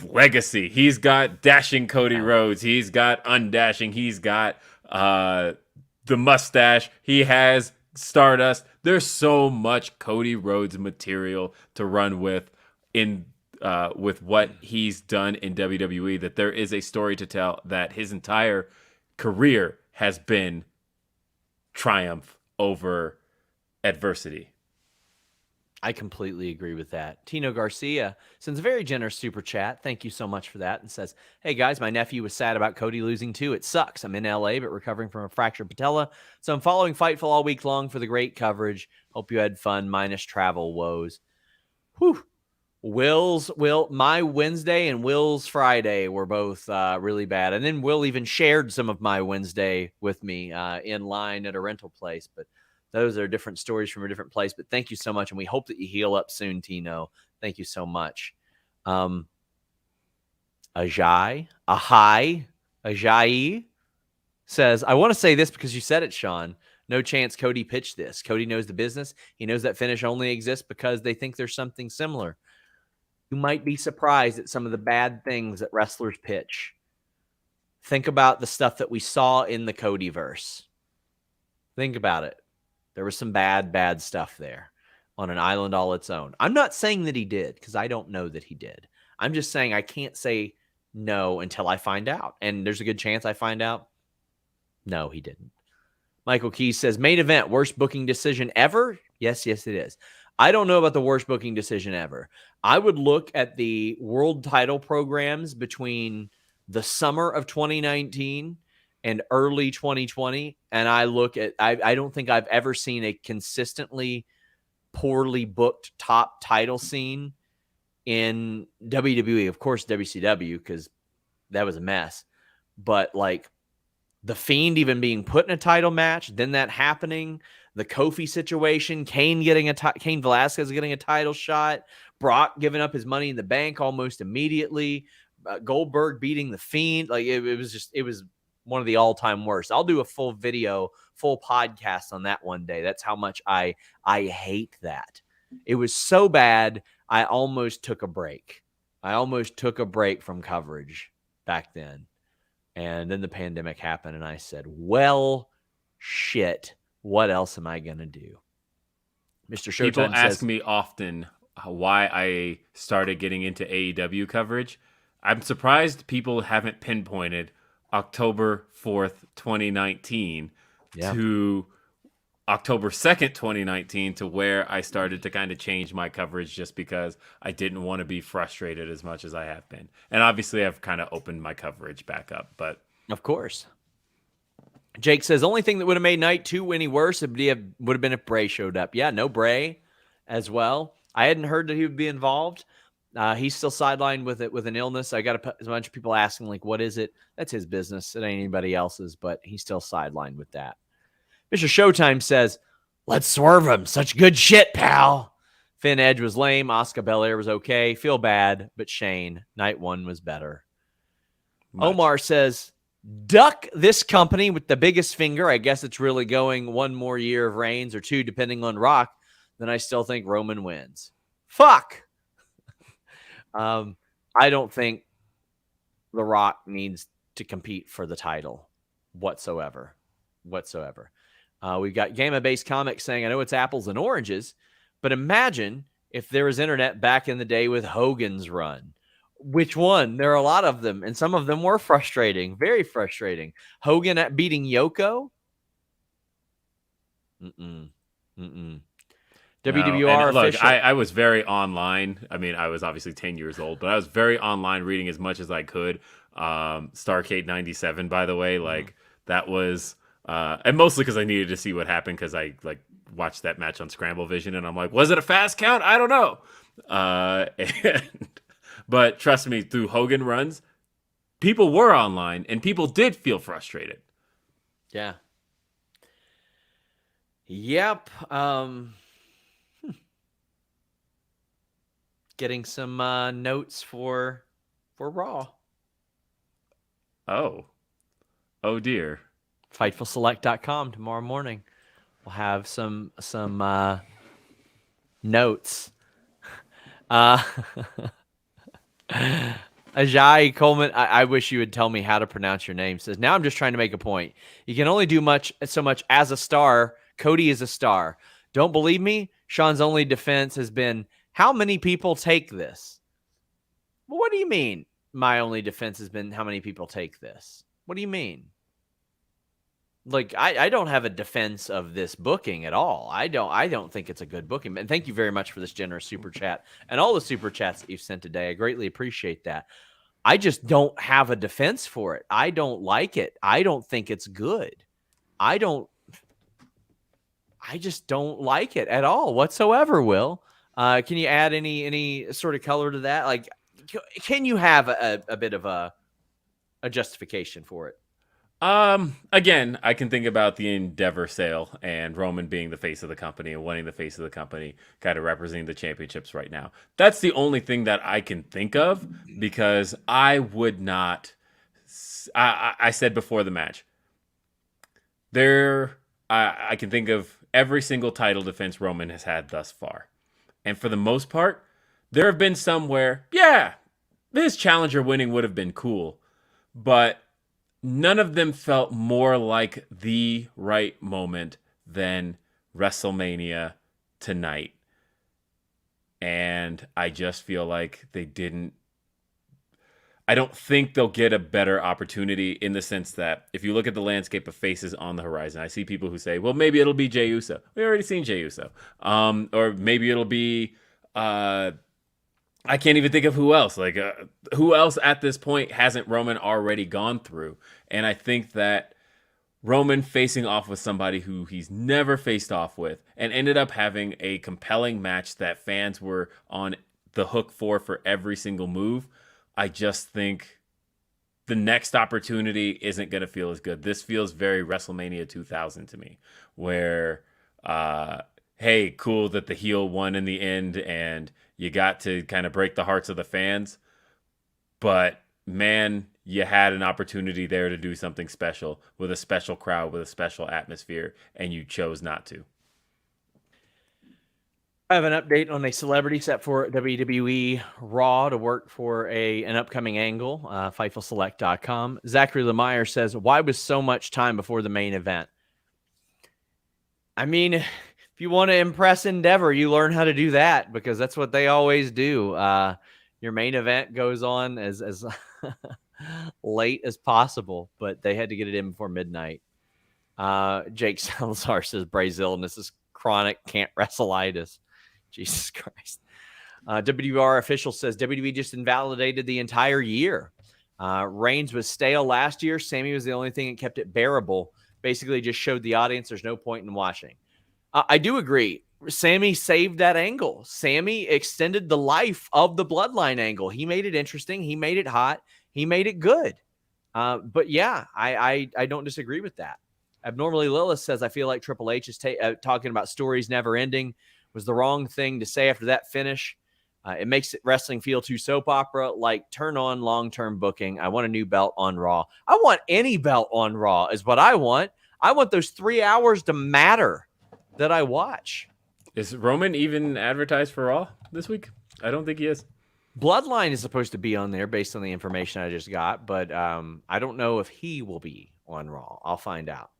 legacy. He's got dashing Cody Rhodes. He's got undashing. He's got the mustache. He has Stardust. There's so much Cody Rhodes material to run with with what he's done in WWE that there is a story to tell, that his entire career has been triumph over adversity. I completely agree with that. Tino Garcia sends a very generous super chat. Thank you so much for that. And says, hey guys, my nephew was sad about Cody losing too. It sucks. I'm in LA, but recovering from a fractured patella. So I'm following Fightful all week long for the great coverage. Hope you had fun, minus travel woes. Whew. My Wednesday and Will's Friday were both really bad. And then Will even shared some of my Wednesday with me in line at a rental place. But those are different stories from a different place. But thank you so much. And we hope that you heal up soon, Tino. Thank you so much. Ajay says, I want to say this because you said it, Sean. No chance Cody pitched this. Cody knows the business. He knows that finish only exists because they think there's something similar. You might be surprised at some of the bad things that wrestlers pitch. Think about the stuff that we saw in the Codyverse. Think about it. There was some bad stuff there on an island all its own. I'm not saying that he did because I don't know that he did. I'm just saying I can't say no until I find out. And there's a good chance I find out. No, he didn't. Michael Keys says, main event, worst booking decision ever? Yes, it is. I don't know about the worst booking decision ever. I would look at the world title programs between the summer of 2019 and early 2020. And I look at, I don't think I've ever seen a consistently poorly booked top title scene in WWE. Of course, WCW, because that was a mess. But like the Fiend even being put in a title match, then that happening, the Kofi situation, Kane Velasquez getting a title shot, Brock giving up his money in the bank almost immediately, Goldberg beating the Fiend. Like it was one of the all-time worst. I'll do a full podcast on that one day. That's how much I hate that. It was so bad, I almost took a break. From coverage back then. And then the pandemic happened, and I said, well, shit, what else am I going to do? Mr. Showtime People says, ask me often why I started getting into AEW coverage. I'm surprised people haven't pinpointed October 4th, 2019 to October 2nd, 2019 to where I started to kind of change my coverage just because I didn't want to be frustrated as much as I have been. And obviously I've kind of opened my coverage back up, but of course. Jake says, only thing that would have made Night 2 any worse would have been if Bray showed up. Yeah, no Bray as well. I hadn't heard that he would be involved. He's still sidelined with an illness. I got a bunch of people asking, like, what is it? That's his business. It ain't anybody else's, but he's still sidelined with that. Mr. Showtime says, let's swerve him. Such good shit, pal. Finn Edge was lame. Asuka Belair was okay. Feel bad, but Shane, Night 1 was better. Omar says, duck this company with the biggest finger. I guess it's really going one more year of Reigns or two, depending on Rock. Then I still think Roman wins. Fuck. I don't think The Rock needs to compete for the title whatsoever. We've got Gamma-based comics saying, I know it's apples and oranges, but imagine if there was internet back in the day with Hogan's run. Which one? There are a lot of them, and some of them were frustrating, very frustrating. Hogan at beating Yoko? WWR look, official. I was very online. I mean, I was obviously 10 years old, but I was very online reading as much as I could. Starcade 97, by the way, like that was, and mostly because I needed to see what happened because I like watched that match on Scramble Vision, and I'm like, was it a fast count? I don't know. But trust me, through Hogan runs, people were online, and people did feel frustrated. Yeah. Yep. Getting some notes for Raw. Oh dear. FightfulSelect.com tomorrow morning. We'll have some notes. Ajay Coleman, I wish you would tell me how to pronounce your name. Says, now I'm just trying to make a point. You can only do so much as a star. Cody is a star. Don't believe me? Sean's only defense has been, how many people take this? Well, what do you mean? My only defense has been, how many people take this? What do you mean? Like, I don't have a defense of this booking at all. I don't think it's a good booking. And thank you very much for this generous super chat and all the super chats that you've sent today. I greatly appreciate that. I just don't have a defense for it. I don't like it. I don't think it's good. I just don't like it at all whatsoever, Will. Can you add any sort of color to that? Like, can you have a bit of a justification for it? Again, I can think about the Endeavor sale and Roman being the face of the company and wanting the face of the company, kind of representing the championships right now. That's the only thing that I can think of, because I would not. I said before the match, I can think of every single title defense Roman has had thus far, and for the most part, there have been some where, yeah, his challenger winning would have been cool, but none of them felt more like the right moment than WrestleMania tonight. And I just feel like they didn't. I don't think they'll get a better opportunity, in the sense that if you look at the landscape of faces on the horizon, I see people who say, well, maybe it'll be Jey Uso. We already seen Jey Uso. Or maybe it'll be, I can't even think of who else. Like, who else at this point hasn't Roman already gone through? And I think that Roman facing off with somebody who he's never faced off with and ended up having a compelling match that fans were on the hook for every single move. I just think the next opportunity isn't going to feel as good. This feels very WrestleMania 2000 to me, where, hey, cool that the heel won in the end and you got to kind of break the hearts of the fans. But, man, you had an opportunity there to do something special with a special crowd, with a special atmosphere, and you chose not to. I have an update on a celebrity set for WWE Raw to work for an upcoming angle, FightfulSelect.com. Zachary Lemire says, why was so much time before the main event? I mean, if you want to impress Endeavor, you learn how to do that, because that's what they always do. Your main event goes on as late as possible, but they had to get it in before midnight. Jake Salazar says, Brazil, this is chronic can't wrestleitis. Jesus Christ. WR official says WWE just invalidated the entire year. Reigns was stale last year. Sammy was the only thing that kept it bearable. Basically just showed the audience there's no point in watching. I do agree. Sammy saved that angle. Sammy extended the life of the bloodline angle. He made it interesting. He made it hot. He made it good. But yeah, I don't disagree with that. Abnormally Lilith says, I feel like Triple H is talking about stories never ending. Was the wrong thing to say after that finish. It makes wrestling feel too soap opera, like turn on long-term booking. I want a new belt on Raw. I want any belt on Raw is what I want. I want those 3 hours to matter that I watch. Is Roman even advertised for Raw this week? I don't think he is. Bloodline is supposed to be on there based on the information I just got, but I don't know if he will be on Raw. I'll find out.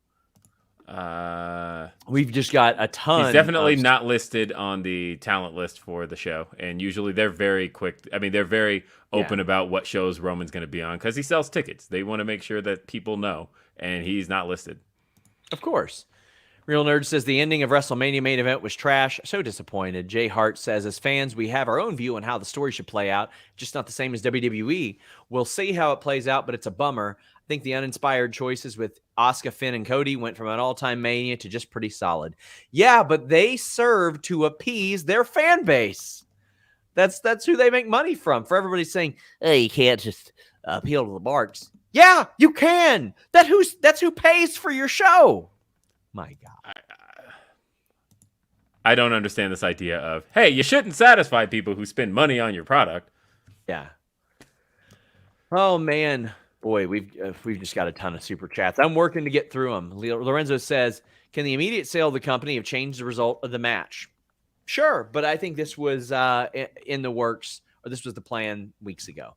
We've just got a ton. He's definitely not listed on the talent list for the show, and usually they're very quick. I mean, they're very open about what shows Roman's going to be on, because he sells tickets. They want to make sure that people know, and he's not listed. Of course. Real Nerd says the ending of WrestleMania main event was trash. So disappointed. Jay Hart says, as fans, we have our own view on how the story should play out, just not the same as WWE. We'll see how it plays out, but it's a bummer. think the uninspired choices with Asuka, Finn, and Cody went from an all-time mania to just pretty solid. Yeah, but they serve to appease their fan base. That's who they make money from. For everybody saying, "Hey, you can't just appeal to the marks." Yeah, you can. That's who pays for your show. My God. I don't understand this idea of, hey, you shouldn't satisfy people who spend money on your product. Yeah. Oh man, boy, we've just got a ton of super chats. I'm working to get through them. Lorenzo says, "Can the immediate sale of the company have changed the result of the match?" Sure, but I think this was in the works, or this was the plan weeks ago.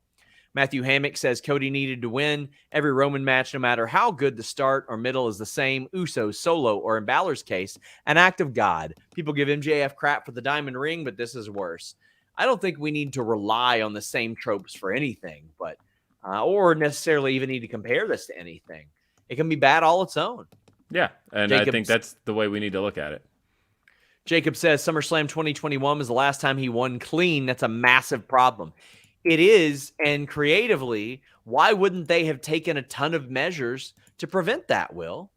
Matthew Hammock says Cody needed to win every Roman match, no matter how good the start or middle is the same. Usos, solo, or in Balor's case, an act of God. People give MJF crap for the diamond ring, but this is worse. I don't think we need to rely on the same tropes for anything, but or necessarily even need to compare this to anything. It can be bad all its own. Yeah, and I think that's the way we need to look at it. Jacob says SummerSlam 2021 was the last time he won clean. That's a massive problem. It is, and creatively, why wouldn't they have taken a ton of measures to prevent that, Will?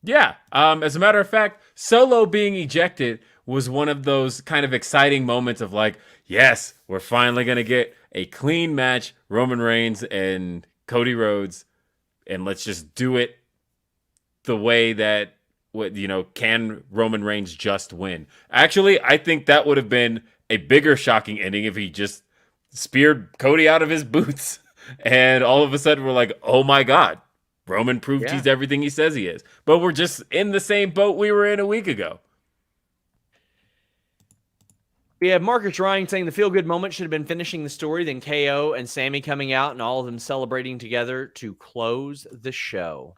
Yeah. As a matter of fact, Solo being ejected was one of those kind of exciting moments of like, yes, we're finally going to get a clean match, Roman Reigns and Cody Rhodes, and let's just do it the way that, can Roman Reigns just win? Actually, I think that would have been a bigger shocking ending if he just speared Cody out of his boots, and all of a sudden we're like, oh my God, Roman proved he's everything he says he is. But we're just in the same boat we were in a week ago. We have Marcus Ryan saying the feel-good moment should have been finishing the story, then KO and Sammy coming out and all of them celebrating together to close the show.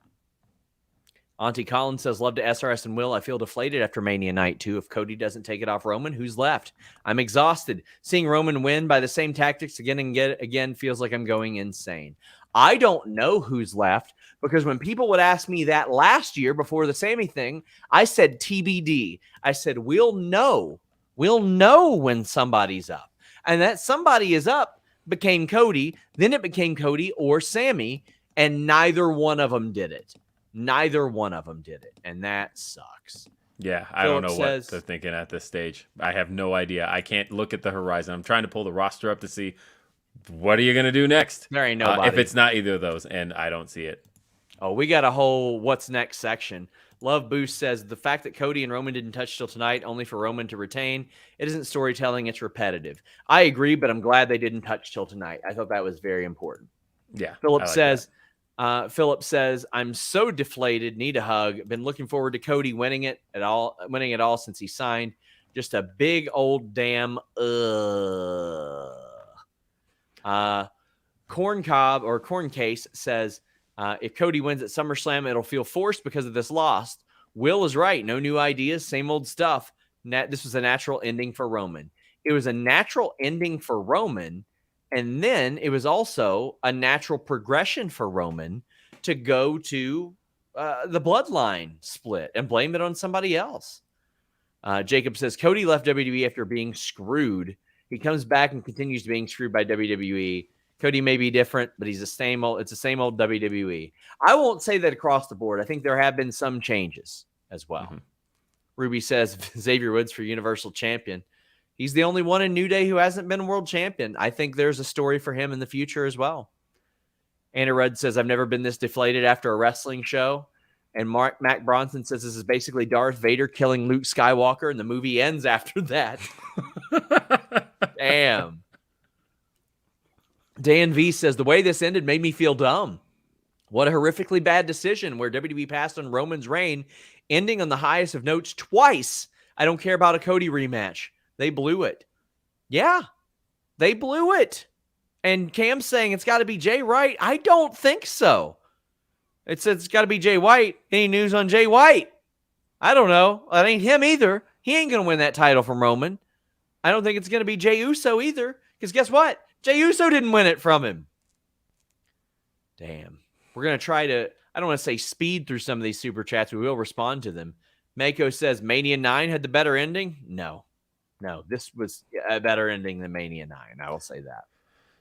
Auntie Collins says, love to SRS and Will. I feel deflated after Mania Night 2. If Cody doesn't take it off Roman, who's left? I'm exhausted. Seeing Roman win by the same tactics again and again feels like I'm going insane. I don't know who's left, because when people would ask me that last year before the Sammy thing, I said TBD. I said, we'll know. We'll know when somebody's up. And that somebody is up became Cody. Then it became Cody or Sammy, and neither one of them did it. Neither one of them did it, and that sucks. Yeah, I don't know what they're thinking at this stage. I have no idea. I can't look at the horizon. I'm trying to pull the roster up to see what are you going to do next. There ain't nobody. If it's not either of those, and I don't see it. Oh, we got a whole what's next section. Love Boost says, the fact that Cody and Roman didn't touch till tonight, only for Roman to retain, it isn't storytelling, it's repetitive. I agree, but I'm glad they didn't touch till tonight. I thought that was very important. Yeah. Philip says, I'm so deflated, need a hug. Been looking forward to Cody winning it all since he signed. Just a big old damn Corn Case says, if Cody wins at SummerSlam, it'll feel forced because of this loss. Will is right. No new ideas, same old stuff. This was a natural ending for Roman. It was a natural ending for Roman. And then it was also a natural progression for Roman to go to the bloodline split and blame it on somebody else. Jacob says, Cody left WWE after being screwed. He comes back and continues being screwed by WWE. Cody may be different, but it's the same old WWE. I won't say that across the board. I think there have been some changes as well. Mm-hmm. Ruby says, Xavier Woods for Universal Champion. He's the only one in New Day who hasn't been world champion. I think there's a story for him in the future as well. Anna Rudd says, I've never been this deflated after a wrestling show. And Mac Bronson says this is basically Darth Vader killing Luke Skywalker, and the movie ends after that. Damn. Dan V says, the way this ended made me feel dumb. What a horrifically bad decision where WWE passed on Roman's reign, ending on the highest of notes twice. I don't care about a Cody rematch. They blew it. Yeah, they blew it. And Cam's saying it's got to be Jay White. I don't think so. It says it's got to be Jay White. Any news on Jay White? I don't know. That ain't him either. He ain't going to win that title from Roman. I don't think it's going to be Jey Uso either. Because guess what? Jey Uso didn't win it from him. Damn. We're going to try to, I don't want to say speed through some of these super chats. We will respond to them. Mako says Mania 9 had the better ending. No, this was a better ending than Mania 9. I will say that.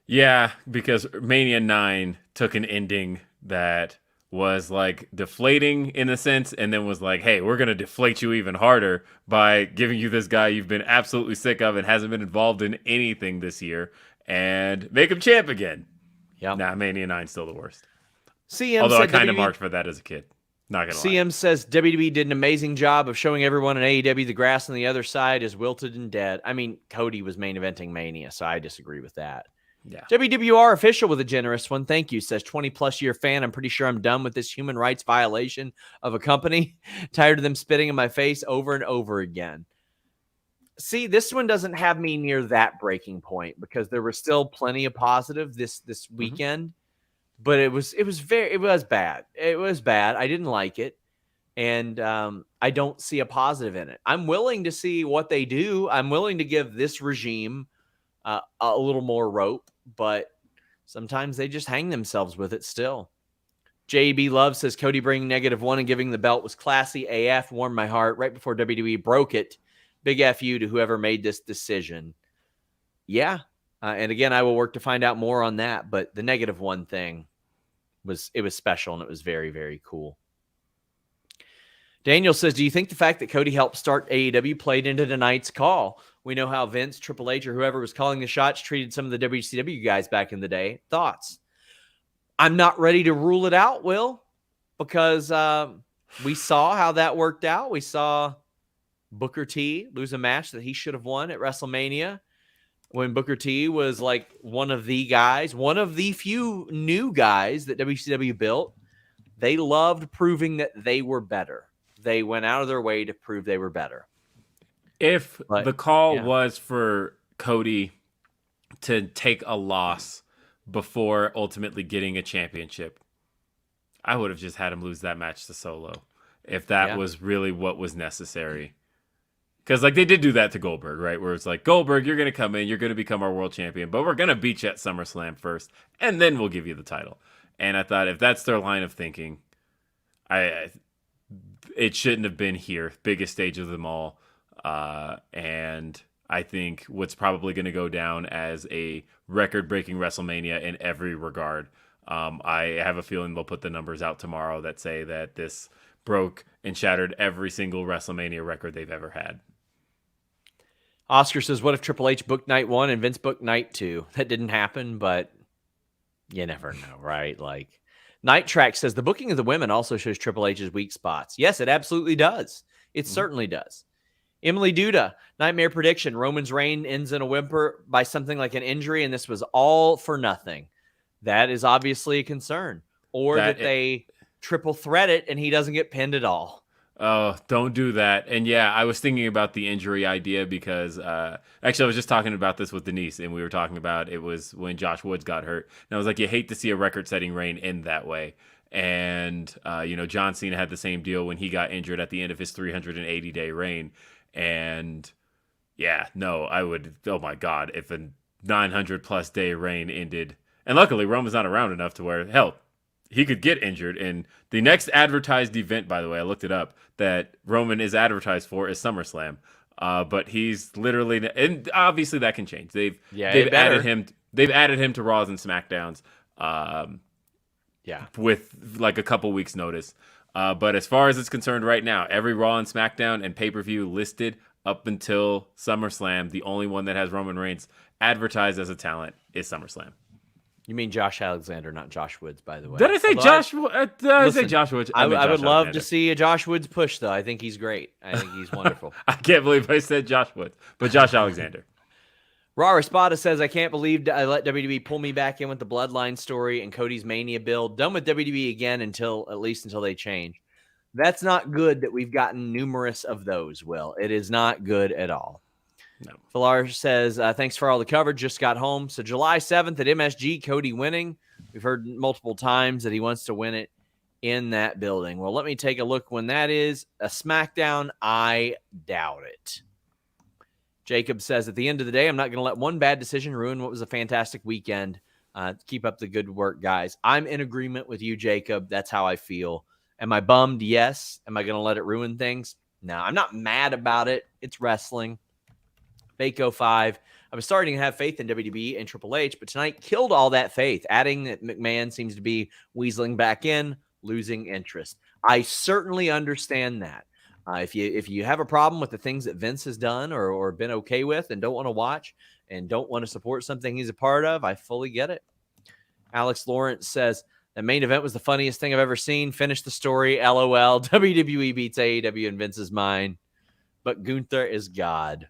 Yeah, because Mania 9 took an ending that was like deflating in a sense, and then was like, hey, we're going to deflate you even harder by giving you this guy you've been absolutely sick of and hasn't been involved in anything this year, and make him champ again. Yeah. Nah, Mania 9's still the worst. CM Although I said kind of WWE marked for that as a kid. Not going to lie. CM says WWE did an amazing job of showing everyone in AEW the grass on the other side is wilted and dead. I mean, Cody was main eventing Mania, so I disagree with that. Yeah. WWR official with a generous one. Thank you. Says 20-plus year fan. I'm pretty sure I'm done with this human rights violation of a company. Tired of them spitting in my face over and over again. See, this one doesn't have me near that breaking point because there was still plenty of positive this weekend. But it was bad. It was bad. I didn't like it. And I don't see a positive in it. I'm willing to see what they do. I'm willing to give this regime a little more rope, but sometimes they just hang themselves with it still. JB Love says Cody bringing -1 and giving the belt was classy AF, warmed my heart right before WWE broke it. Big F you to whoever made this decision. Yeah. And again, I will work to find out more on that, but the -1 thing was special and it was very, very cool. Daniel says, do you think the fact that Cody helped start AEW played into tonight's call? We know how Vince, Triple H, or whoever was calling the shots treated some of the WCW guys back in the day. Thoughts? I'm not ready to rule it out, Will, because we saw how that worked out. We saw Booker T lose a match that he should have won at WrestleMania when Booker T was like one of the guys, one of the few new guys that WCW built. They loved proving that they were better. They went out of their way to prove they were better. If the call was for Cody to take a loss before ultimately getting a championship, I would have just had him lose that match to Solo if that was really what was necessary. Because like they did do that to Goldberg, right? Where it's like, Goldberg, you're going to come in, you're going to become our world champion, but we're going to beat you at SummerSlam first, and then we'll give you the title. And I thought if that's their line of thinking, it shouldn't have been here. Biggest stage of them all. And I think what's probably going to go down as a record-breaking WrestleMania in every regard. I have a feeling they'll put the numbers out tomorrow that say that this broke and shattered every single WrestleMania record they've ever had. Oscar says, what if Triple H booked night 1 and Vince booked night 2? That didn't happen, but you never know, right? Like Night Track says, the booking of the women also shows Triple H's weak spots. Yes, it absolutely does. It certainly does. Emily Duda, nightmare prediction. Roman's reign ends in a whimper by something like an injury, and this was all for nothing. That is obviously a concern. Or that they triple threat it and he doesn't get pinned at all. Oh, don't do that. And yeah, I was thinking about the injury idea because actually I was just talking about this with Denise, and we were talking about it was when Josh Woods got hurt. And I was like, you hate to see a record-setting reign end that way. And, John Cena had the same deal when he got injured at the end of his 380-day reign. And yeah, no, I would, oh my God, if a 900-plus day reign ended. And luckily, Roman's not around enough to where, hell, he could get injured. And the next advertised event, by the way, I looked it up, that Roman is advertised for is SummerSlam. But he's literally, and obviously that can change. They've added him to Raws and SmackDowns. With like a couple weeks notice. But as far as it's concerned right now, every Raw and SmackDown and pay-per-view listed up until SummerSlam, the only one that has Roman Reigns advertised as a talent is SummerSlam. You mean Josh Alexander, not Josh Woods, by the way. Did I say Josh? Did I say Josh Woods? I would love to see a Josh Woods push, though. I think he's great. I think he's wonderful. I can't believe I said Josh Woods, but Josh Alexander. Raw Espada says, I can't believe I let WWE pull me back in with the Bloodline story and Cody's Mania build. Done with WWE again at least until they change. That's not good that we've gotten numerous of those, Will. It is not good at all. No. Villar says, thanks for all the coverage. Just got home. So July 7th at MSG, Cody winning. We've heard multiple times that he wants to win it in that building. Well, let me take a look when that is. A SmackDown, I doubt it. Jacob says, at the end of the day, I'm not going to let one bad decision ruin what was a fantastic weekend. Keep up the good work, guys. I'm in agreement with you, Jacob. That's how I feel. Am I bummed? Yes. Am I going to let it ruin things? No, I'm not mad about it. It's wrestling. Baco 5. I was starting to have faith in WWE and Triple H, but tonight killed all that faith, adding that McMahon seems to be weaseling back in, losing interest. I certainly understand that. If you have a problem with the things that Vince has done or been okay with and don't want to watch and don't want to support something he's a part of, I fully get it. Alex Lawrence says, the main event was the funniest thing I've ever seen. Finish the story. LOL. WWE beats AEW in Vince's mind. But Gunther is God.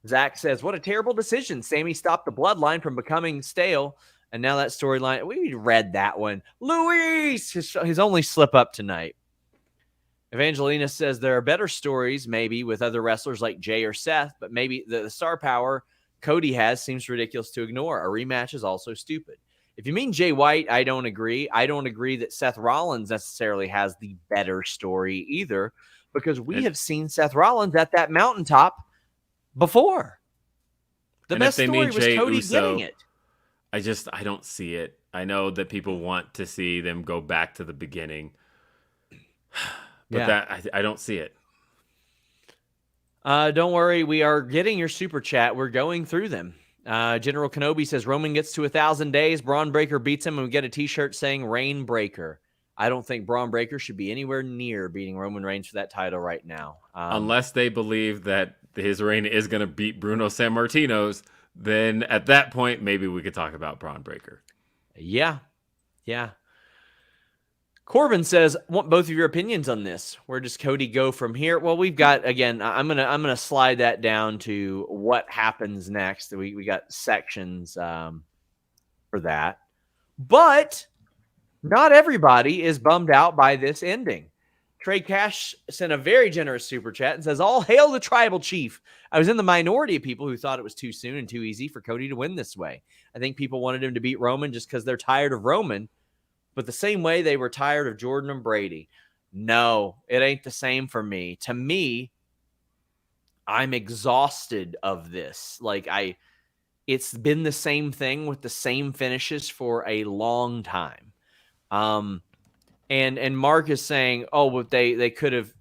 Zach says, what a terrible decision. Sammy stopped the bloodline from becoming stale. And now that storyline, we read that one. Luis, his only slip up tonight. Evangelina says there are better stories maybe with other wrestlers like Jay or Seth, but maybe the star power Cody has seems ridiculous to ignore. A rematch is also stupid. If you mean Jay White, I don't agree. I don't agree that Seth Rollins necessarily has the better story either, because we have seen Seth Rollins at that mountaintop before. The best story was Cody getting it. I don't see it. I know that people want to see them go back to the beginning, but I don't see it. Don't worry. We are getting your super chat. We're going through them. General Kenobi says Roman gets to 1,000 days. Braun Breaker beats him, and we get a t-shirt saying Rain Breaker. I don't think Braun Breaker should be anywhere near beating Roman Reigns for that title right now. Unless they believe that his reign is going to beat Bruno Sammartino's, then at that point, maybe we could talk about Braun Breaker. Yeah. Corbin says, want both of your opinions on this. Where does Cody go from here? Well, we've got, again, I'm gonna slide that down to what happens next. We got sections for that. But not everybody is bummed out by this ending. Trey Cash sent a very generous super chat and says, all hail the tribal chief. I was in the minority of people who thought it was too soon and too easy for Cody to win this way. I think people wanted him to beat Roman just because they're tired of Roman. But the same way they were tired of Jordan and Brady. No, it ain't the same for me. To me, I'm exhausted of this. It's been the same thing with the same finishes for a long time. And Mark is saying, oh, but they couldn't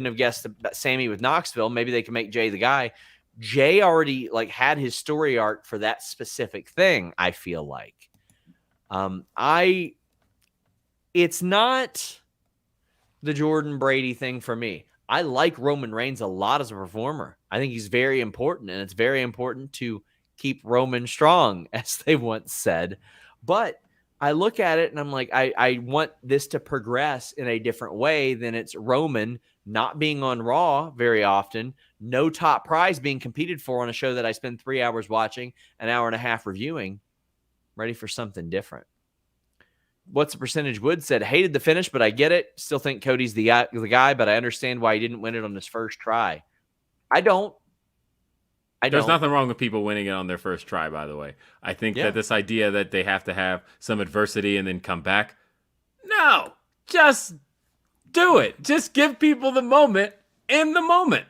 have guessed Sammy with Knoxville. Maybe they can make Jay the guy. Jay already had his story arc for that specific thing, I feel like. It's not the Jordan Brady thing for me. I like Roman Reigns a lot as a performer. I think he's very important, and it's very important to keep Roman strong, as they once said. But I look at it and I'm like, I want this to progress in a different way than it's Roman not being on Raw very often, no top prize being competed for on a show that I spend 3 hours watching, an hour and a half reviewing. Ready for something different. What's the percentage? Wood said, hated the finish, but I get it. Still think Cody's the guy, but I understand why he didn't win it on his first try. I don't. There's nothing wrong with people winning it on their first try, by the way. I think that this idea that they have to have some adversity and then come back, no, just do it. Just give people the moment in the moment.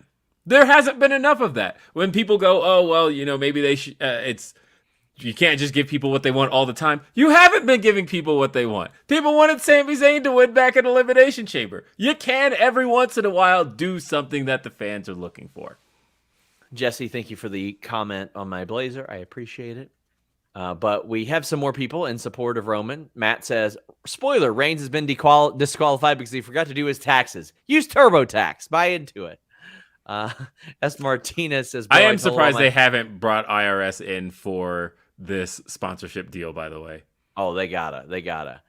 There hasn't been enough of that. When people go, oh, well, maybe they should, you can't just give people what they want all the time. You haven't been giving people what they want. People wanted Sami Zayn to win back at Elimination Chamber. You can, every once in a while, do something that the fans are looking for. Jesse, thank you for the comment on my blazer. I appreciate it. But we have some more people in support of Roman. Matt says, spoiler, Reigns has been disqualified because he forgot to do his taxes. Use TurboTax. Buy into it. S. Martinez says, I am surprised they haven't brought IRS in for this sponsorship deal, by the way. Oh, they gotta.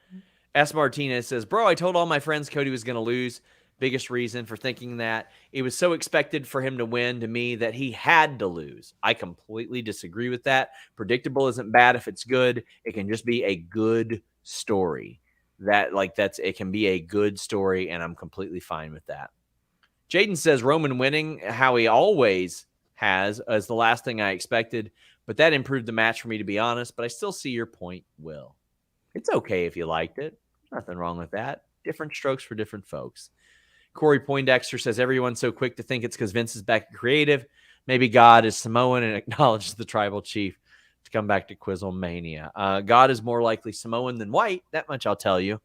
S. Martinez says, bro, I told all my friends Cody was going to lose. Biggest reason for thinking that. It was so expected for him to win to me that he had to lose. I completely disagree with that. Predictable isn't bad if it's good. It can just be a good story. It can be a good story, and I'm completely fine with that. Jaden says Roman winning how he always has is the last thing I expected, but that improved the match for me, to be honest. But I still see your point, Will. It's okay if you liked it. Nothing wrong with that. Different strokes for different folks. Corey Poindexter says everyone's so quick to think it's because Vince is back at creative. Maybe God is Samoan and acknowledges the tribal chief to come back to Quizzlemania. God is more likely Samoan than white. That much I'll tell you.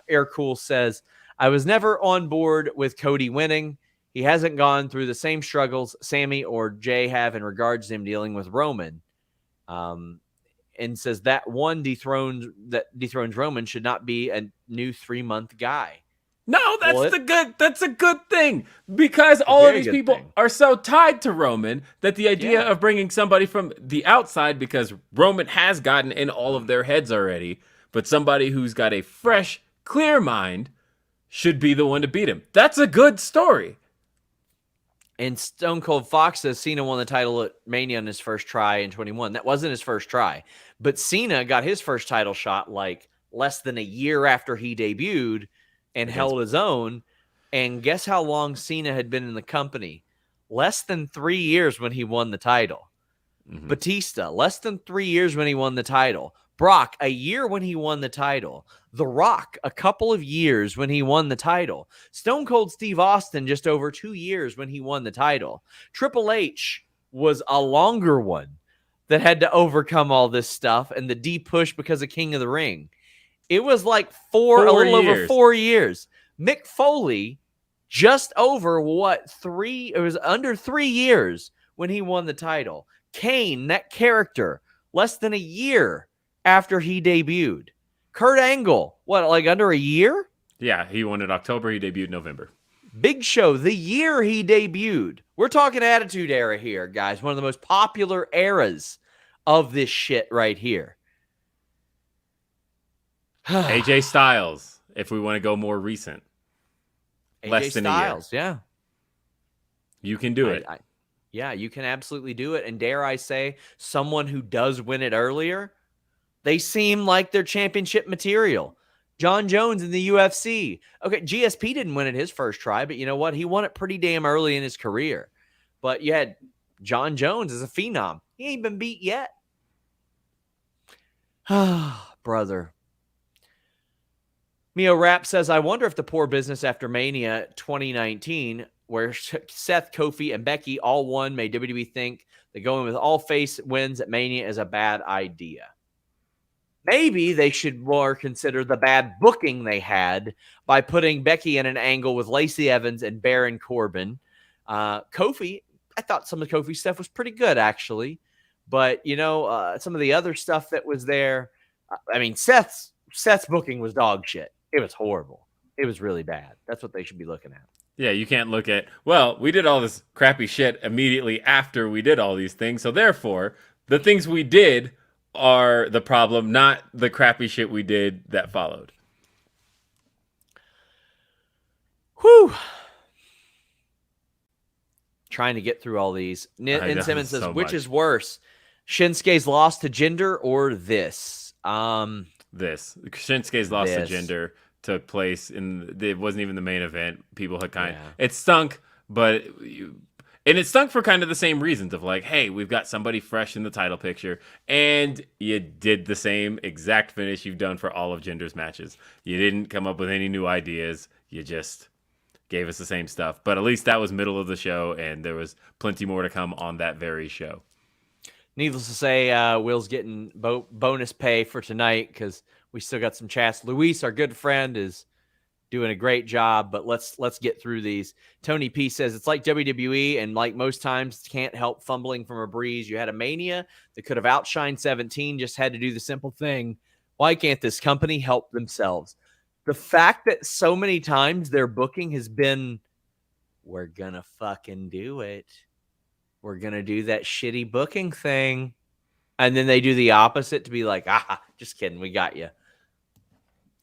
Air Cool says, I was never on board with Cody winning. He hasn't gone through the same struggles Sammy or Jay have in regards to him dealing with Roman. And says that dethrones Roman should not be a new 3-month guy. No, that's a good thing, because all of these people are so tied to Roman that the idea of bringing somebody from the outside, because Roman has gotten in all of their heads already, but somebody who's got a fresh, clear mind should be the one to beat him. That's a good story. And Stone Cold Fox says Cena won the title at Mania on his first try in 21. That wasn't his first try, but Cena got his first title shot like less than a year after he debuted and held his own. And guess how long Cena had been in the company? Less than 3 years when he won the title. Batista, less than 3 years when he won the title. Brock, a year when he won the title. The Rock, a couple of years when he won the title. Stone Cold Steve Austin, just over 2 years when he won the title. Triple H was a longer one that had to overcome all this stuff and the deep push because of King of the Ring. It was like a little over 4 years. Mick Foley, just over it was under 3 years when he won the title. Kane, that character, less than a year after he debuted. Kurt Angle, like under a year? Yeah, he won in October. He debuted in November. Big Show, the year he debuted. We're talking Attitude Era here, guys. One of the most popular eras of this shit right here. AJ Styles, if we want to go more recent. Less than Styles, a year. Yeah. You can do it. Yeah, you can absolutely do it. And dare I say, someone who does win it earlier, they seem like they're championship material. John Jones in the UFC. Okay, GSP didn't win it his first try, but you know what? He won it pretty damn early in his career. But you had John Jones as a phenom. He ain't been beat yet. Brother. Mio Rap says, I wonder if the poor business after Mania 2019, where Seth, Kofi, and Becky all won, made WWE think that going with all face wins at Mania is a bad idea. Maybe they should more consider the bad booking they had by putting Becky in an angle with Lacey Evans and Baron Corbin. Kofi, I thought some of Kofi's stuff was pretty good, actually. But, some of the other stuff that was there, Seth's booking was dog shit. It was horrible. It was really bad. That's what they should be looking at. Yeah, you can't look at, we did all this crappy shit immediately after we did all these things. So therefore, the things we did are the problem, not the crappy shit we did that followed. Whew. Trying to get through all these. N. Simmons says, which is worse, Shinsuke's loss to Jinder or this? Shinsuke's loss to Jinder took place it wasn't even the main event. People had it stunk, but it stunk for kind of the same reasons of like, hey, we've got somebody fresh in the title picture, and you did the same exact finish you've done for all of Jinder's matches. You didn't come up with any new ideas. You just gave us the same stuff. But at least that was middle of the show, and there was plenty more to come on that very show. Needless to say, Will's getting bonus pay for tonight because we still got some chats. Luis, our good friend, is doing a great job, but let's get through these. Tony P says, it's like WWE, and like most times, can't help fumbling from a breeze. You had a Mania that could have outshined 17, just had to do the simple thing. Why can't this company help themselves? The fact that so many times their booking has been, we're gonna fucking do it. We're going to do that shitty booking thing. And then they do the opposite to be like, just kidding. We got you.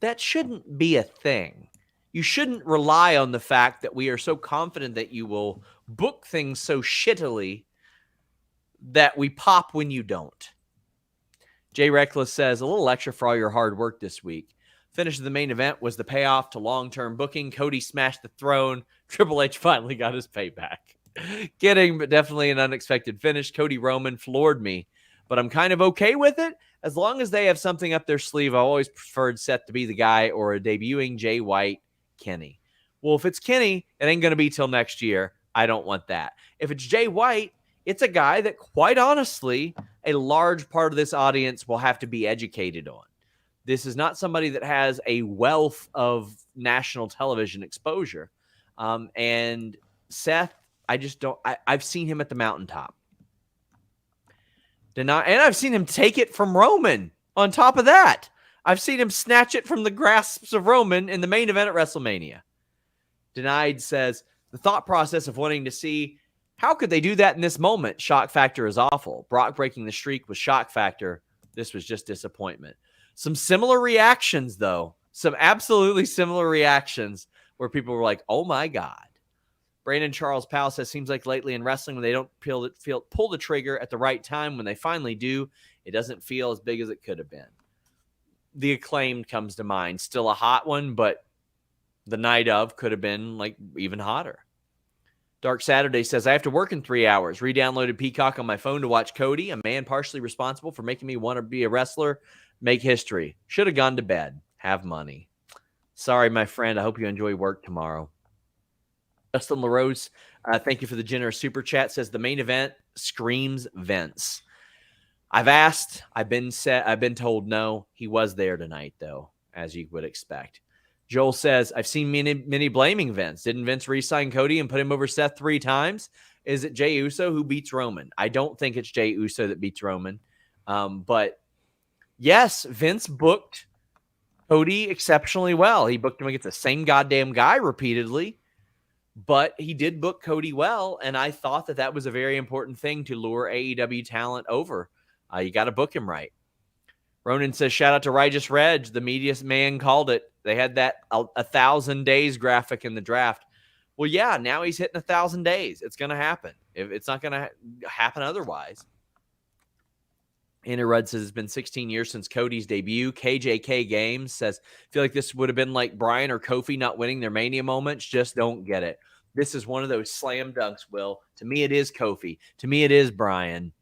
That shouldn't be a thing. You shouldn't rely on the fact that we are so confident that you will book things so shittily that we pop when you don't. Jay Reckless says, a little extra for all your hard work this week. Finish of the main event was the payoff to long-term booking. Cody smashed the throne. Triple H finally got his payback. Kidding, but definitely an unexpected finish. Cody Roman floored me, but I'm kind of okay with it. As long as they have something up their sleeve, I always preferred Seth to be the guy or a debuting Jay White, Kenny. Well, if it's Kenny, it ain't going to be till next year. I don't want that. If it's Jay White, it's a guy that, quite honestly, a large part of this audience will have to be educated on. This is not somebody that has a wealth of national television exposure. And Seth, I just don't. I've seen him at the mountaintop. And I've seen him take it from Roman. On top of that, I've seen him snatch it from the grasps of Roman in the main event at WrestleMania. Denied says, the thought process of wanting to see, how could they do that in this moment? Shock factor is awful. Brock breaking the streak was shock factor. This was just disappointment. Some similar reactions, though. Some absolutely similar reactions where people were like, oh my God. Brandon Charles Powell says, seems like lately in wrestling, when they don't pull the trigger at the right time, when they finally do, it doesn't feel as big as it could have been. The Acclaimed comes to mind. Still a hot one, but the night of could have been like even hotter. Dark Saturday says, I have to work in 3 hours. Re-downloaded Peacock on my phone to watch Cody, a man partially responsible for making me want to be a wrestler, make history. Should have gone to bed. Have money. Sorry, my friend. I hope you enjoy work tomorrow. Justin LaRose, thank you for the generous super chat, says the main event screams Vince. I've asked, I've been told no. He was there tonight, though, as you would expect. Joel says, I've seen many blaming Vince. Didn't Vince re-sign Cody and put him over Seth 3 times? Is it Jey Uso who beats Roman? I don't think it's Jey Uso that beats Roman. But yes, Vince booked Cody exceptionally well. He booked him against the same goddamn guy repeatedly. But he did book Cody well, and I thought that was a very important thing to lure AEW talent over. You got to book him right. Ronan says, shout out to Righteous Reg. The media man called it. They had that 1,000 days graphic in the draft. Well, yeah, now he's hitting 1,000 days. It's going to happen. It's not going to happen otherwise. Anna Rudd says, it's been 16 years since Cody's debut. KJK Games says, I feel like this would have been like Bryan or Kofi not winning their Mania moments. Just don't get it. This is one of those slam dunks, Will. To me, it is Kofi. To me, it is Bryan.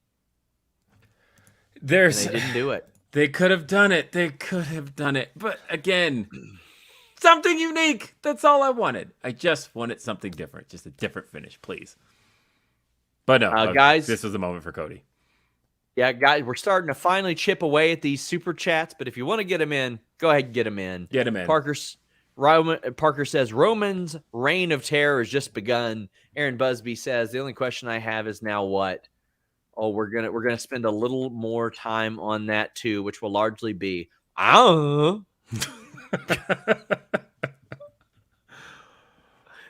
They didn't do it. They could have done it. But again, something unique. That's all I wanted. I just wanted something different. Just a different finish, please. But no, guys, this was a moment for Cody. Yeah, guys, we're starting to finally chip away at these super chats. But if you want to get them in, go ahead and get them in. Get them in. Parker says, Roman's reign of terror has just begun. Aaron Busby says, the only question I have is now what? Oh, we're gonna spend a little more time on that too, which will largely be,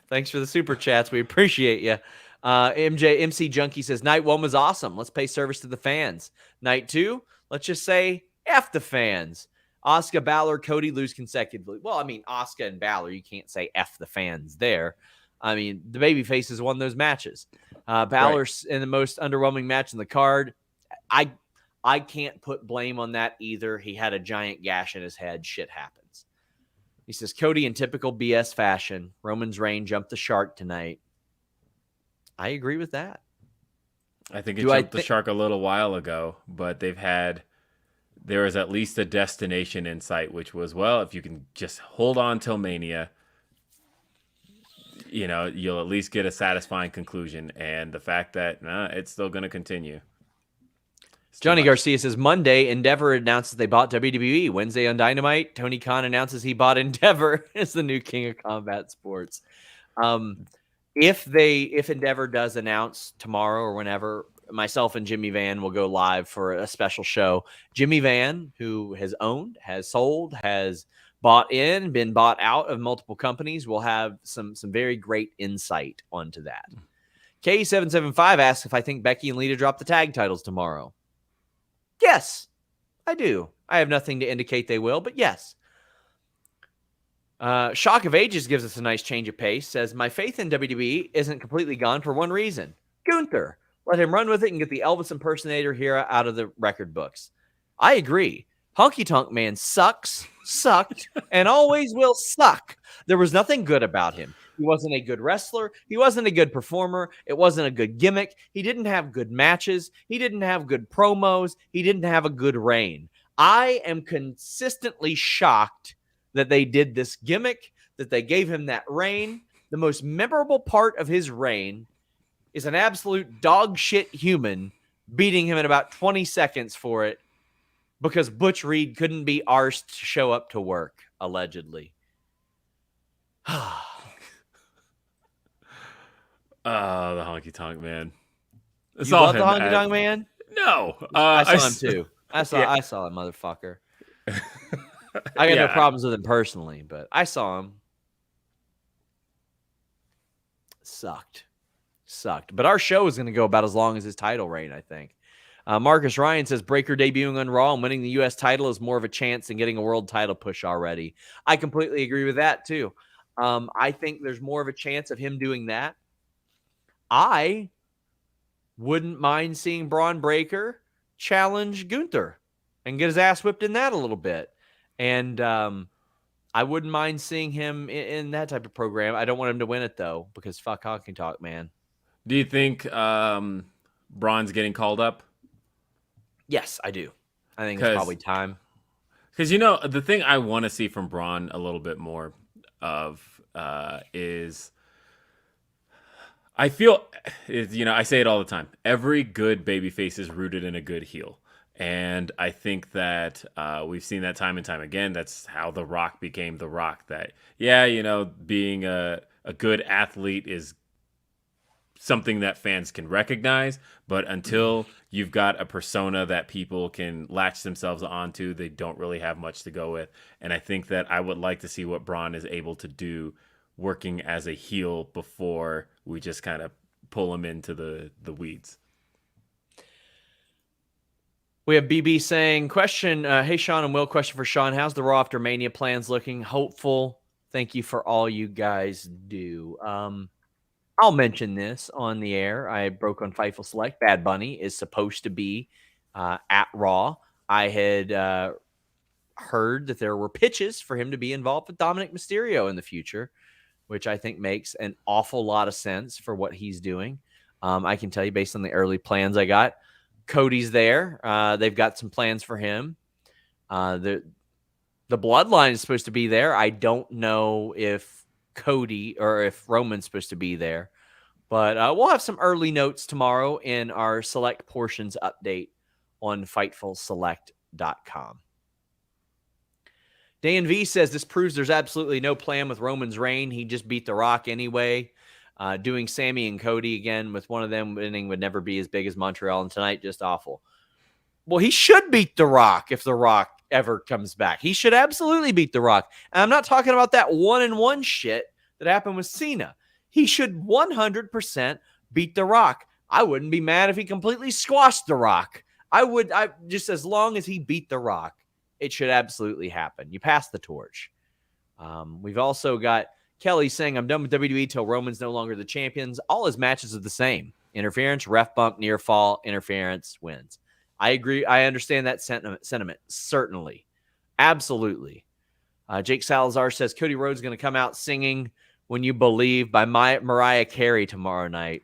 Thanks for the super chats. We appreciate you. MC Junkie says, Night 1 was awesome. Let's pay service to the fans. Night 2, let's just say F the fans. Asuka, Balor, Cody lose consecutively. Well, I mean, Asuka and Balor, you can't say F the fans there. I mean, the babyfaces won those matches. Balor's in the most underwhelming match in the card. I can't put blame on that either. He had a giant gash in his head. Shit happens. He says, Cody in typical BS fashion. Roman's reign jumped the shark tonight. I agree with that. I think it jumped the shark a little while ago, but there was at least a destination in sight, which was, well, if you can just hold on till Mania, you'll at least get a satisfying conclusion. And the fact that it's still going to continue. Johnny Garcia says, Monday, Endeavor announces they bought WWE. Wednesday on Dynamite, Tony Khan announces he bought Endeavor as the new king of combat sports. If Endeavor does announce tomorrow or whenever, myself and Jimmy Van will go live for a special show. Jimmy Van, who has owned, has sold, has bought in, been bought out of multiple companies, will have some very great insight onto that. K775 asks if I think Becky and Lita drop the tag titles tomorrow. Yes, I do. I have nothing to indicate they will, but yes. Shock of Ages gives us a nice change of pace. Says, my faith in WWE isn't completely gone for one reason. Gunther. Let him run with it and get the Elvis impersonator here out of the record books. I agree. Honky Tonk Man sucked, and always will suck. There was nothing good about him. He wasn't a good wrestler. He wasn't a good performer. It wasn't a good gimmick. He didn't have good matches. He didn't have good promos. He didn't have a good reign. I am consistently shocked that they did this gimmick, that they gave him that reign. The most memorable part of his reign is an absolute dog shit human beating him in about 20 seconds for it because Butch Reed couldn't be arsed to show up to work, allegedly. Oh, the honky tonk man. It's You all love the him. honky tonk man? No, I saw him too. I saw yeah. that motherfucker. I got no problems with him personally, but I saw him. Sucked. But our show is going to go about as long as his title reign, I think. Marcus Ryan says Breaker debuting on Raw and winning the U.S. title is more of a chance than getting a world title push already. I completely agree with that, too. I think there's more of a chance of him doing that. I wouldn't mind seeing Braun Breaker challenge Gunther and get his ass whipped in that a little bit. And I wouldn't mind seeing him in that type of program. I don't want him to win it, though, because fuck honky tonk, man. Do you think Braun's getting called up? Yes, I do. I think it's probably time. Because, you know, the thing I want to see from Braun a little bit more of is I feel, you know, I say it all the time. Every good babyface is rooted in a good heel. And I think that we've seen that time and time again. That's how The Rock became The Rock. That, yeah, you know, being a good athlete is something that fans can recognize, but until you've got a persona that people can latch themselves onto, they don't really have much to go with. And I think that I would like to see what Braun is able to do working as a heel before we just kind of pull him into the weeds. We have BB saying, question, hey, Sean and Will, question for Sean. How's the Raw after Mania plans looking? Hopeful. Thank you for all you guys do. I'll mention this on the air. I broke on Fightful Select. Bad Bunny is supposed to be at Raw. I had heard that there were pitches for him to be involved with Dominic Mysterio in the future, which I think makes an awful lot of sense for what he's doing. I can tell you based on the early plans I got, Cody's there. They've got some plans for him. The bloodline is supposed to be there. I don't know if Cody or if Roman's supposed to be there, but we'll have some early notes tomorrow in our select portions update on FightfulSelect.com. Dan V says this proves there's absolutely no plan with Roman's reign. He just beat The Rock anyway. Doing Sammy and Cody again with one of them winning would never be as big as Montreal, and tonight just awful. Well, he should beat The Rock if The Rock ever comes back. He should absolutely beat The Rock. And I'm not talking about that 1-1 shit that happened with Cena. He should 100% beat The Rock. I wouldn't be mad if he completely squashed The Rock. I just as long as he beat The Rock, it should absolutely happen. You pass the torch. We've also got Kelly saying, I'm done with WWE till Roman's no longer the champions. All his matches are the same. Interference, ref bump, near fall, interference, wins. I agree. I understand that sentiment. Certainly. Absolutely. Jake Salazar says, Cody Rhodes is going to come out singing When You Believe by Mariah Carey tomorrow night.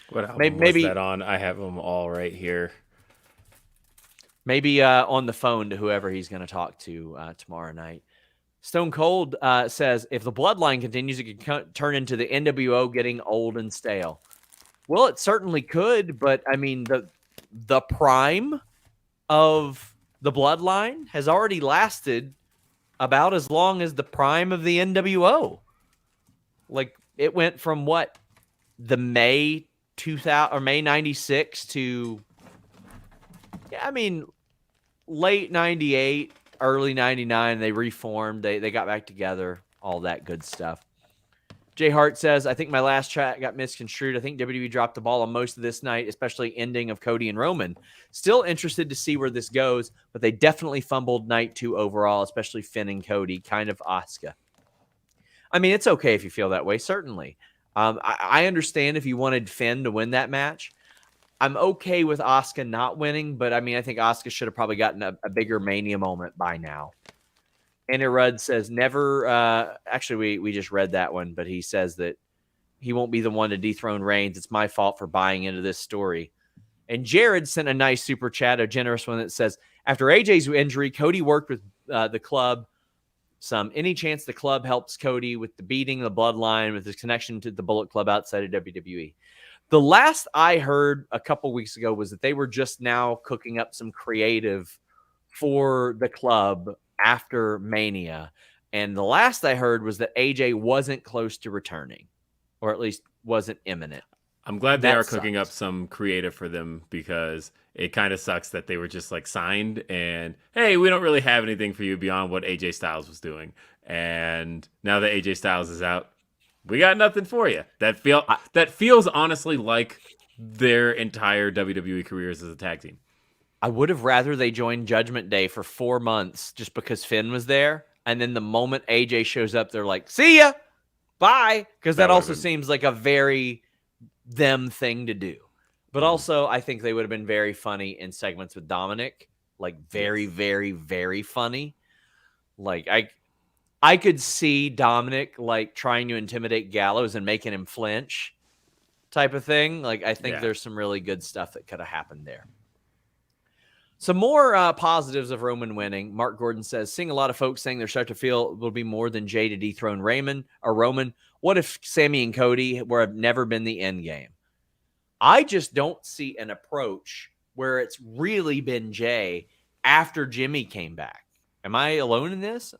What album was that on? I have them all right here. Maybe on the phone to whoever he's going to talk to tomorrow night. Stone Cold says, if the bloodline continues, it could turn into the NWO getting old and stale. Well, it certainly could, but I mean, the prime of the bloodline has already lasted about as long as the prime of the NWO. Like, it went from what? The May 2000 or May 96 to, yeah, I mean, late 98, early 99, they reformed. They got back together, all that good stuff. Jay Hart says, I think my last chat got misconstrued. I think WWE dropped the ball on most of this night, especially ending of Cody and Roman. Still interested to see where this goes, but they definitely fumbled night 2 overall, especially Finn and Cody, kind of Asuka. I mean, it's okay if you feel that way, certainly. I understand if you wanted Finn to win that match. I'm okay with Asuka not winning, but I mean, I think Asuka should have probably gotten a bigger Mania moment by now. Andy Rudd says never. Actually, we just read that one, but he says that he won't be the one to dethrone Reigns. It's my fault for buying into this story. And Jared sent a nice super chat, a generous one that says, after AJ's injury, Cody worked with the club. Any chance the club helps Cody with the beating, the bloodline, with his connection to the Bullet Club outside of WWE. The last I heard a couple weeks ago was that they were just now cooking up some creative for the club after Mania. And the last I heard was that AJ wasn't close to returning. or at least wasn't imminent. I'm glad they That are cooking up sucks. some creative for them, because it kind of sucks that they were just like signed and, hey, we don't really have anything for you beyond what AJ Styles was doing. And now that AJ Styles is out, we got nothing for you. That feels honestly like their entire WWE careers as a tag team. I would have rather they joined Judgment Day for 4 months just because Finn was there. And then the moment AJ shows up, they're like, see ya, bye. Because that also seems like a very them thing to do. But also, I think they would have been very funny in segments with Dominic. Like, very, very, very funny. Like, I could see Dominic, like, trying to intimidate Gallows and making him flinch type of thing. Like, I think there's some really good stuff that could have happened there. Some more positives of Roman winning. Mark Gordon says, seeing a lot of folks saying they're starting to feel it will be more than Jay to dethrone Roman. What if Sammy and Cody have never been the end game? I just don't see an approach where it's really been Jay after Jimmy came back. Am I alone in this?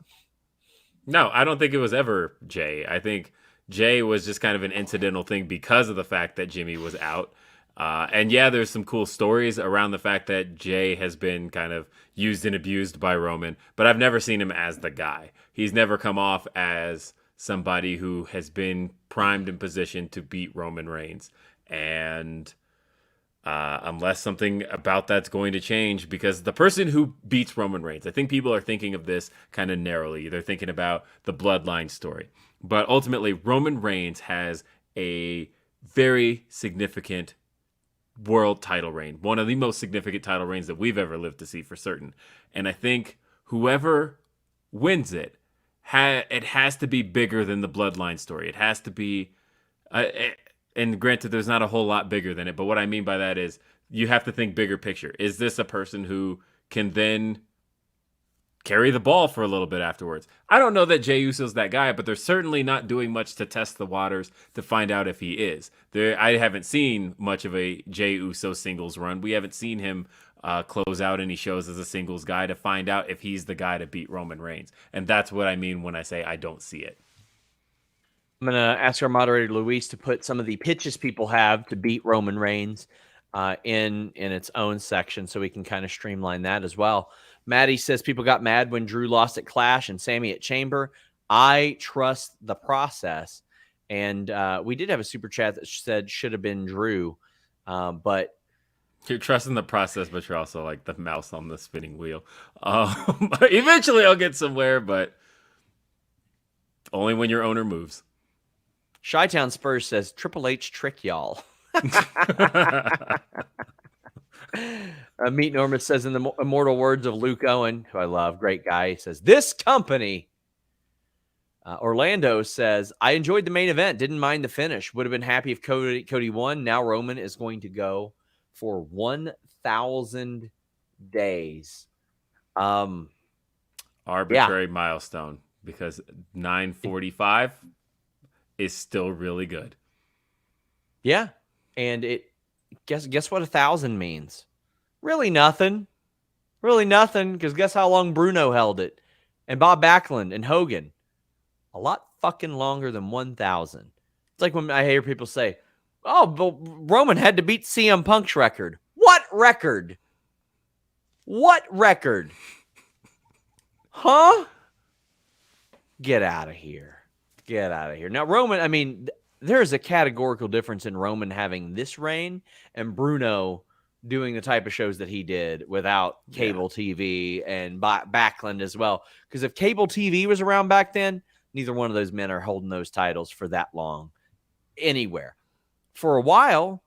No, I don't think it was ever Jay. I think Jay was just kind of an incidental thing because of the fact that Jimmy was out. And yeah, there's some cool stories around the fact that Jay has been kind of used and abused by Roman, but I've never seen him as the guy. He's never come off as somebody who has been primed and positioned to beat Roman Reigns. And unless something about that's going to change, because the person who beats Roman Reigns, I think people are thinking of this kind of narrowly. They're thinking about the bloodline story. But ultimately, Roman Reigns has a very significant world title reign, one of the most significant title reigns that we've ever lived to see for certain. And I think whoever wins it, it has to be bigger than the bloodline story. It has to be, and granted, there's not a whole lot bigger than it, but what I mean by that is you have to think bigger picture. Is this a person who can then carry the ball for a little bit afterwards? I don't know that Jey Uso's that guy, but they're certainly not doing much to test the waters to find out if he is. I haven't seen much of a Jey Uso singles run. We haven't seen him close out any shows as a singles guy to find out if he's the guy to beat Roman Reigns. And that's what I mean when I say I don't see it. I'm going to ask our moderator, Luis, to put some of the pitches people have to beat Roman Reigns in its own section so we can kind of streamline that as well. Maddie says people got mad when Drew lost at Clash and Sammy at Chamber. I trust the process. And we did have a super chat that said should have been Drew. But you're trusting the process, but you're also like the mouse on the spinning wheel. Eventually I'll get somewhere, but only when your owner moves. Chi-Town Spurs says Triple H trick y'all. Meet Norma says, in the immortal words of Luke Owen, who I love, great guy, he says, this company. Orlando says, I enjoyed the main event, didn't mind the finish, would have been happy if Cody won. Now Roman is going to go for 1,000 days. Arbitrary milestone, because 9:45 is still really good. Yeah, and guess what 1,000 means? Really nothing. Really nothing, because guess how long Bruno held it? And Bob Backlund and Hogan. A lot fucking longer than 1,000. It's like when I hear people say, oh, but Roman had to beat CM Punk's record. What record? What record? Huh? Get out of here. Get out of here. Now, Roman, I mean, there's a categorical difference in Roman having this reign and Bruno doing the type of shows that he did without cable TV and Backlund as well. Because if cable TV was around back then, neither one of those men are holding those titles for that long anywhere. For a while,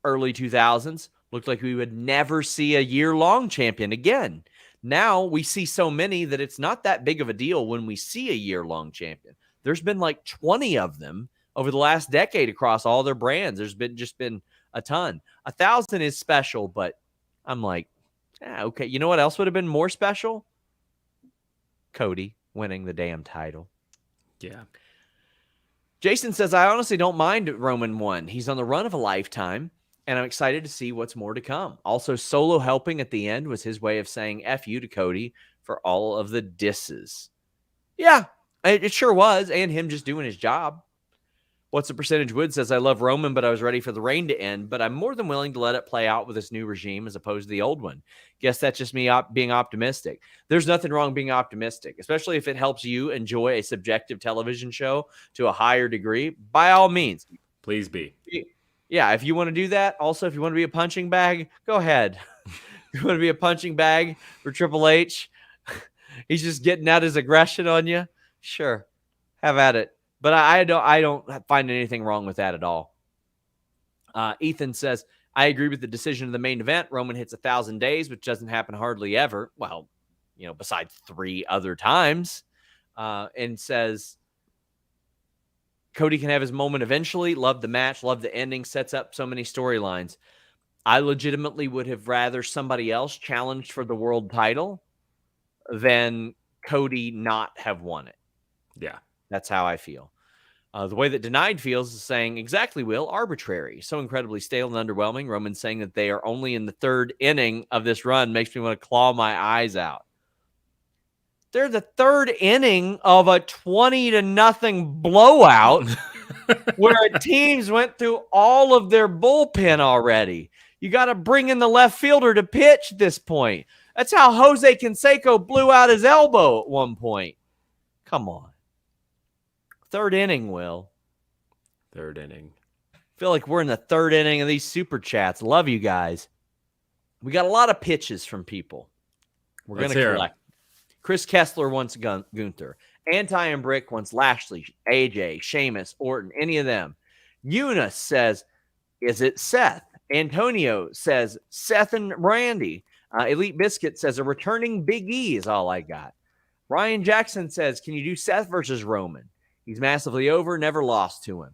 early 2000s, looked like we would never see a year-long champion again. Now we see so many that it's not that big of a deal when we see a year-long champion. There's been like 20 of them over the last decade across all their brands. There's been a ton. 1,000 is special, but I'm like, okay. You know what else would have been more special? Cody winning the damn title. Yeah. Jason says, I honestly don't mind Roman won. He's on the run of a lifetime, and I'm excited to see what's more to come. Also, Solo helping at the end was his way of saying F you to Cody for all of the disses. Yeah, it sure was, and him just doing his job. What's the percentage? Wood says, I love Roman, but I was ready for the reign to end, but I'm more than willing to let it play out with this new regime as opposed to the old one. Guess that's just me being optimistic. There's nothing wrong being optimistic, especially if it helps you enjoy a subjective television show to a higher degree. By all means. Please be. Yeah, if you want to do that. Also, if you want to be a punching bag, go ahead. If you want to be a punching bag for Triple H, he's just getting out his aggression on you. Sure, have at it. But I don't find anything wrong with that at all. Ethan says, I agree with the decision of the main event. Roman hits 1,000 days, which doesn't happen hardly ever. Well, besides 3 other times. And says, Cody can have his moment eventually. Love the match. Love the ending. Sets up so many storylines. I legitimately would have rather somebody else challenged for the world title than Cody not have won it. Yeah. That's how I feel. The way that Denied feels is saying, exactly, Will, arbitrary. So incredibly stale and underwhelming. Roman saying that they are only in the 3rd inning of this run makes me want to claw my eyes out. They're the 3rd inning of a 20-0 blowout where teams went through all of their bullpen already. You got to bring in the left fielder to pitch at this point. That's how Jose Canseco blew out his elbow at one point. Come on. 3rd inning, Will. 3rd inning. Feel like we're in the 3rd inning of these super chats. Love you guys. We got a lot of pitches from people. We're going to collect. Chris Kessler wants Gunther. Anti and Brick wants Lashley, AJ, Sheamus, Orton, any of them. Eunice says, is it Seth? Antonio says, Seth and Randy. Elite Biscuit says, a returning Big E is all I got. Ryan Jackson says, can you do Seth versus Roman? He's massively over, never lost to him.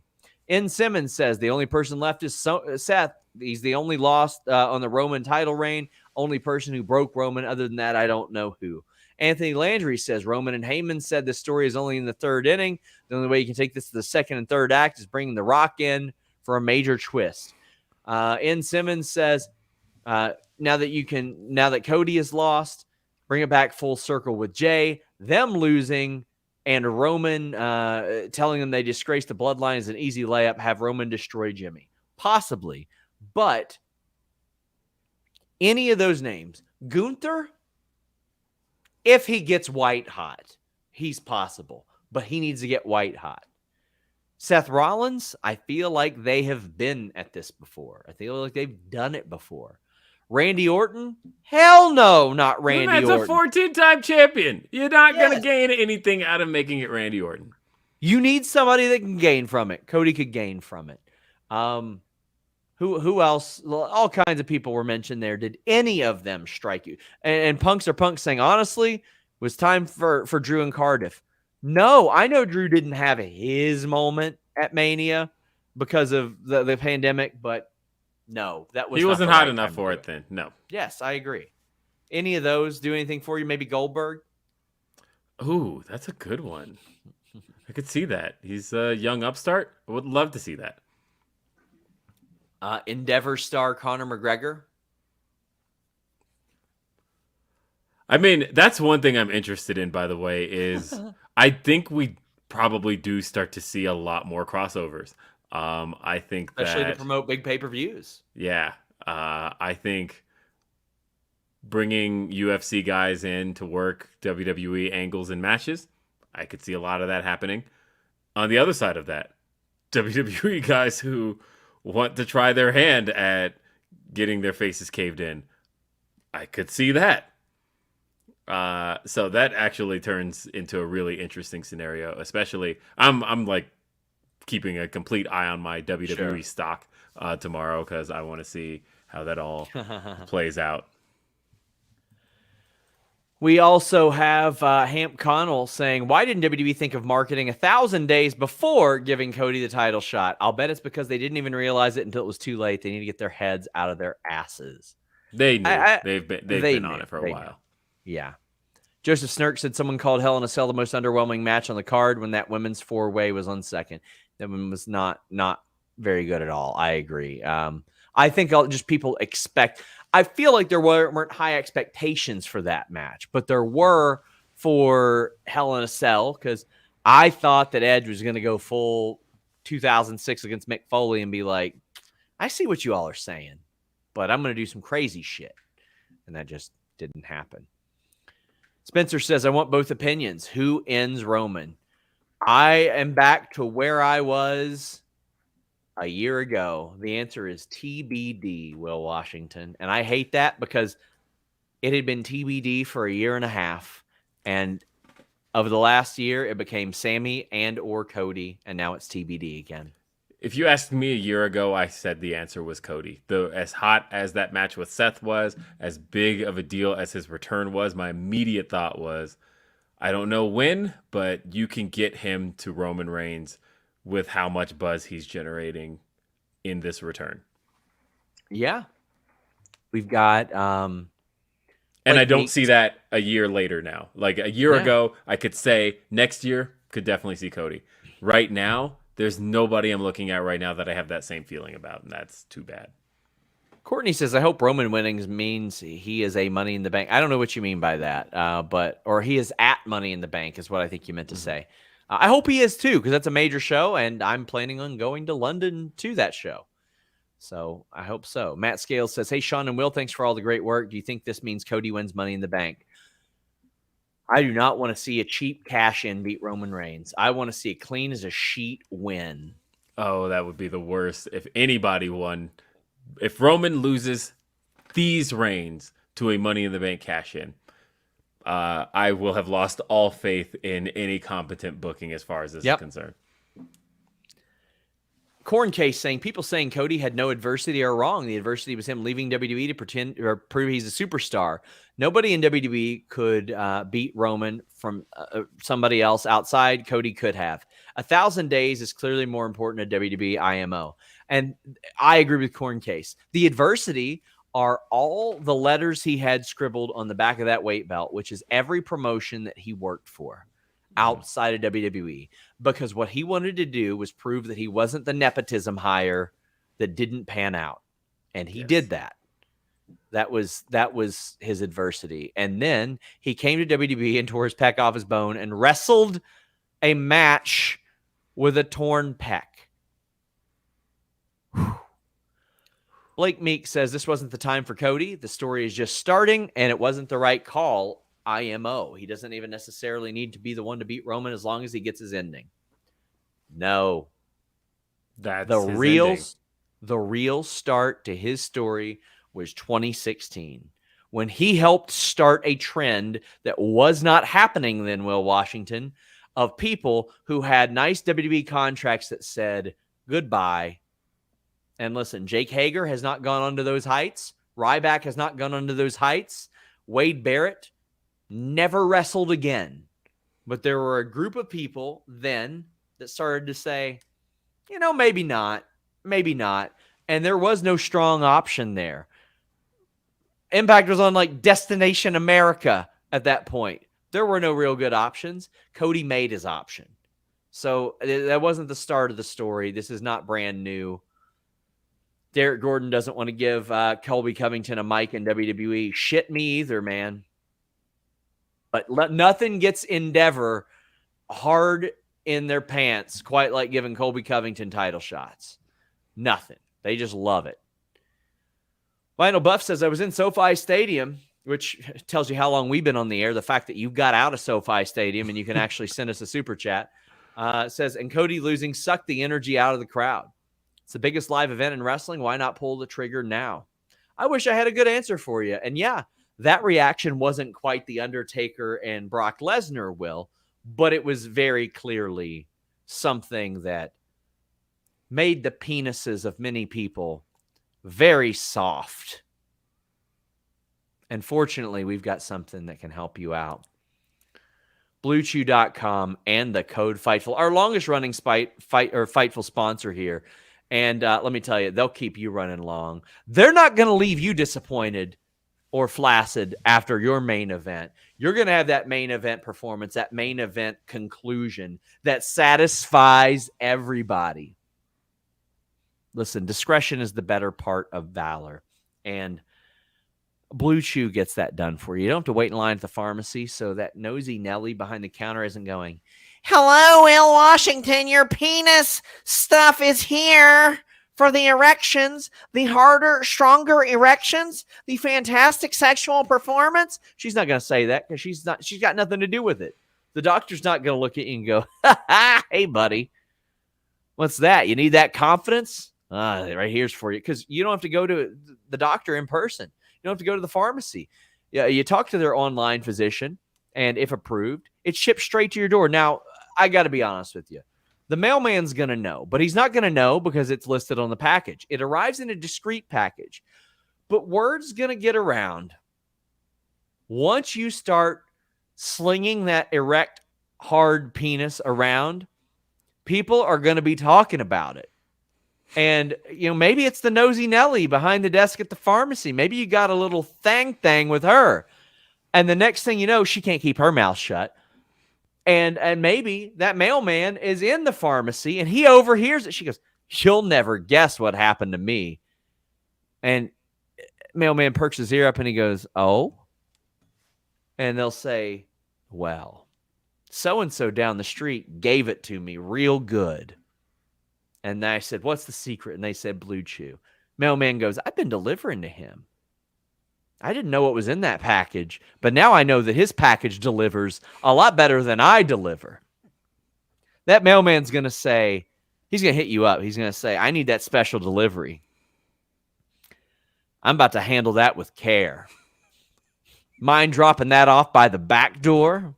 N. Simmons says the only person left is Seth. He's the only lost on the Roman title reign. Only person who broke Roman. Other than that, I don't know who. Anthony Landry says Roman and Heyman said the story is only in the 3rd inning. The only way you can take this to the 2nd and 3rd act is bringing The Rock in for a major twist. N. Simmons says now that Cody is lost, bring it back full circle with Jay. Them losing and Roman telling them they disgrace the bloodline is an easy layup. Have Roman destroy Jimmy. Possibly. But any of those names, Gunther, if he gets white hot, he's possible. But he needs to get white hot. Seth Rollins, I feel like they have been at this before. I feel like they've done it before. Randy Orton? Hell no, not Randy Orton. That's a 14-time champion. You're not going to gain anything out of making it Randy Orton. You need somebody that can gain from it. Cody could gain from it. Who else? All kinds of people were mentioned there. Did any of them strike you? And Punks saying, honestly, it was time for Drew and Cardiff. No, I know Drew didn't have his moment at Mania because of the pandemic, but no, that was he wasn't hot enough for it then. No. Yes, I agree. Any of those do anything for you? Maybe Goldberg? Ooh, that's a good one. I could see that. He's a young upstart. I would love to see that. Endeavor star Conor McGregor? I mean, that's one thing I'm interested in, by the way, is I think we probably do start to see a lot more crossovers. I think especially to promote big pay-per-views. Yeah. I think bringing UFC guys in to work WWE angles and matches, I could see a lot of that happening. On the other side of that, WWE guys who want to try their hand at getting their faces caved in, I could see that. So that actually turns into a really interesting scenario, especially I'm like keeping a complete eye on my WWE stock tomorrow because I want to see how that all plays out. We also have Hamp Connell saying, why didn't WWE think of marketing 1,000 days before giving Cody the title shot? I'll bet it's because they didn't even realize it until it was too late. They need to get their heads out of their asses. They knew. They've been on it for a while. Yeah. Joseph Snurk said someone called Hell in a Cell the most underwhelming match on the card when that women's 4-way was on second. That one was not very good at all. I agree. I think just people expect. I feel like there weren't high expectations for that match, but there were for Hell in a Cell because I thought that Edge was going to go full 2006 against Mick Foley and be like, I see what you all are saying, but I'm going to do some crazy shit. And that just didn't happen. Spencer says, I want both opinions. Who ends Roman? I am back to where I was a year ago. The answer is TBD, Will Washington. And I hate that because it had been TBD for a year and a half. And over the last year, it became Sammy and or Cody. And now it's TBD again. If you asked me a year ago, I said the answer was Cody. As hot as that match with Seth was, as big of a deal as his return was, my immediate thought was, I don't know when, but you can get him to Roman Reigns with how much buzz he's generating in this return. Yeah. We've got... and I don't see that a year later now. Like a year ago, I could say next year, could definitely see Cody. Right now, there's nobody I'm looking at right now that I have that same feeling about, and that's too bad. Courtney says, I hope Roman winning means he is a Money in the Bank. I don't know what you mean by that, or he is at Money in the Bank is what I think you meant to say. I hope he is too, because that's a major show, and I'm planning on going to London to that show. So I hope so. Matt Scales says, hey, Sean and Will, thanks for all the great work. Do you think this means Cody wins Money in the Bank? I do not want to see a cheap cash-in beat Roman Reigns. I want to see a clean as a sheet win. Oh, that would be the worst if anybody won. If Roman loses these reigns to a Money in the Bank cash-in, I will have lost all faith in any competent booking as far as this is concerned. Corn Case saying, people saying Cody had no adversity are wrong. The adversity was him leaving WWE to pretend or prove he's a superstar. Nobody in WWE could beat Roman from somebody else outside. Cody could have. 1,000 days is clearly more important to WWE IMO. And I agree with Corn Case. The adversity are all the letters he had scribbled on the back of that weight belt, which is every promotion that he worked for outside of WWE, because what he wanted to do was prove that he wasn't the nepotism hire that didn't pan out. And he did that. That was his adversity. And then he came to WWE and tore his pec off his bone and wrestled a match with a torn pec. Whew. Blake Meek says this wasn't the time for Cody. The story is just starting and it wasn't the right call. IMO. He doesn't even necessarily need to be the one to beat Roman as long as he gets his ending. No. That's the real start to his story was 2016 when he helped start a trend that was not happening then, Will Washington, of people who had nice WWE contracts that said goodbye. And listen, Jake Hager has not gone onto those heights. Ryback has not gone onto those heights. Wade Barrett never wrestled again. But there were a group of people then that started to say, maybe not. And there was no strong option there. Impact was on like Destination America at that point. There were no real good options. Cody made his option. So that wasn't the start of the story. This is not brand new. Derek Gordon doesn't want to give Colby Covington a mic in WWE. Shit me either, man. But nothing gets Endeavor hard in their pants quite like giving Colby Covington title shots. Nothing. They just love it. Lionel Buff says, I was in SoFi Stadium, which tells you how long we've been on the air. The fact that you got out of SoFi Stadium and you can actually send us a super chat. Says, and Cody losing sucked the energy out of the crowd. It's the biggest live event in wrestling. Why not pull the trigger now? I wish I had a good answer for you. And yeah, that reaction wasn't quite the Undertaker and Brock Lesnar, Will, but it was very clearly something that made the penises of many people very soft. And fortunately, we've got something that can help you out. BlueChew.com and the code FIGHTFUL, our longest running Fightful sponsor here. And let me tell you, they'll keep you running long. They're not going to leave you disappointed or flaccid after your main event. You're going to have that main event performance, that main event conclusion that satisfies everybody. Listen, discretion is the better part of valor. And Blue Chew gets that done for you. You don't have to wait in line at the pharmacy, so that nosy Nelly behind the counter isn't going, Hello, Will Washington. Your penis stuff is here for the erections, the harder, stronger erections, the fantastic sexual performance. She's not going to say that because she's got nothing to do with it. The doctor's not going to look at you and go, ha, ha, hey, buddy, what's that? You need that confidence? Right here's for you. Because you don't have to go to the doctor in person. You don't have to go to the pharmacy. Yeah, you talk to their online physician, and if approved, it's shipped straight to your door. Now, I got to be honest with you. The mailman's going to know, but he's not going to know because it's listed on the package. It arrives in a discreet package. But word's going to get around. Once you start slinging that erect, hard penis around, people are going to be talking about it. And, maybe it's the nosy Nelly behind the desk at the pharmacy. Maybe you got a little thing with her. And the next thing you know, she can't keep her mouth shut. And maybe that mailman is in the pharmacy and he overhears it. She goes, "You'll never guess what happened to me." And mailman perks his ear up and he goes, "Oh?" And they'll say, "Well, so-and-so down the street gave it to me real good." And I said, "What's the secret?" And they said, "Blue Chew." Mailman goes, "I've been delivering to him. I didn't know what was in that package, but now I know that his package delivers a lot better than I deliver." That mailman's going to say, he's going to hit you up. He's going to say, "I need that special delivery. I'm about to handle that with care. Mind dropping that off by the back door?"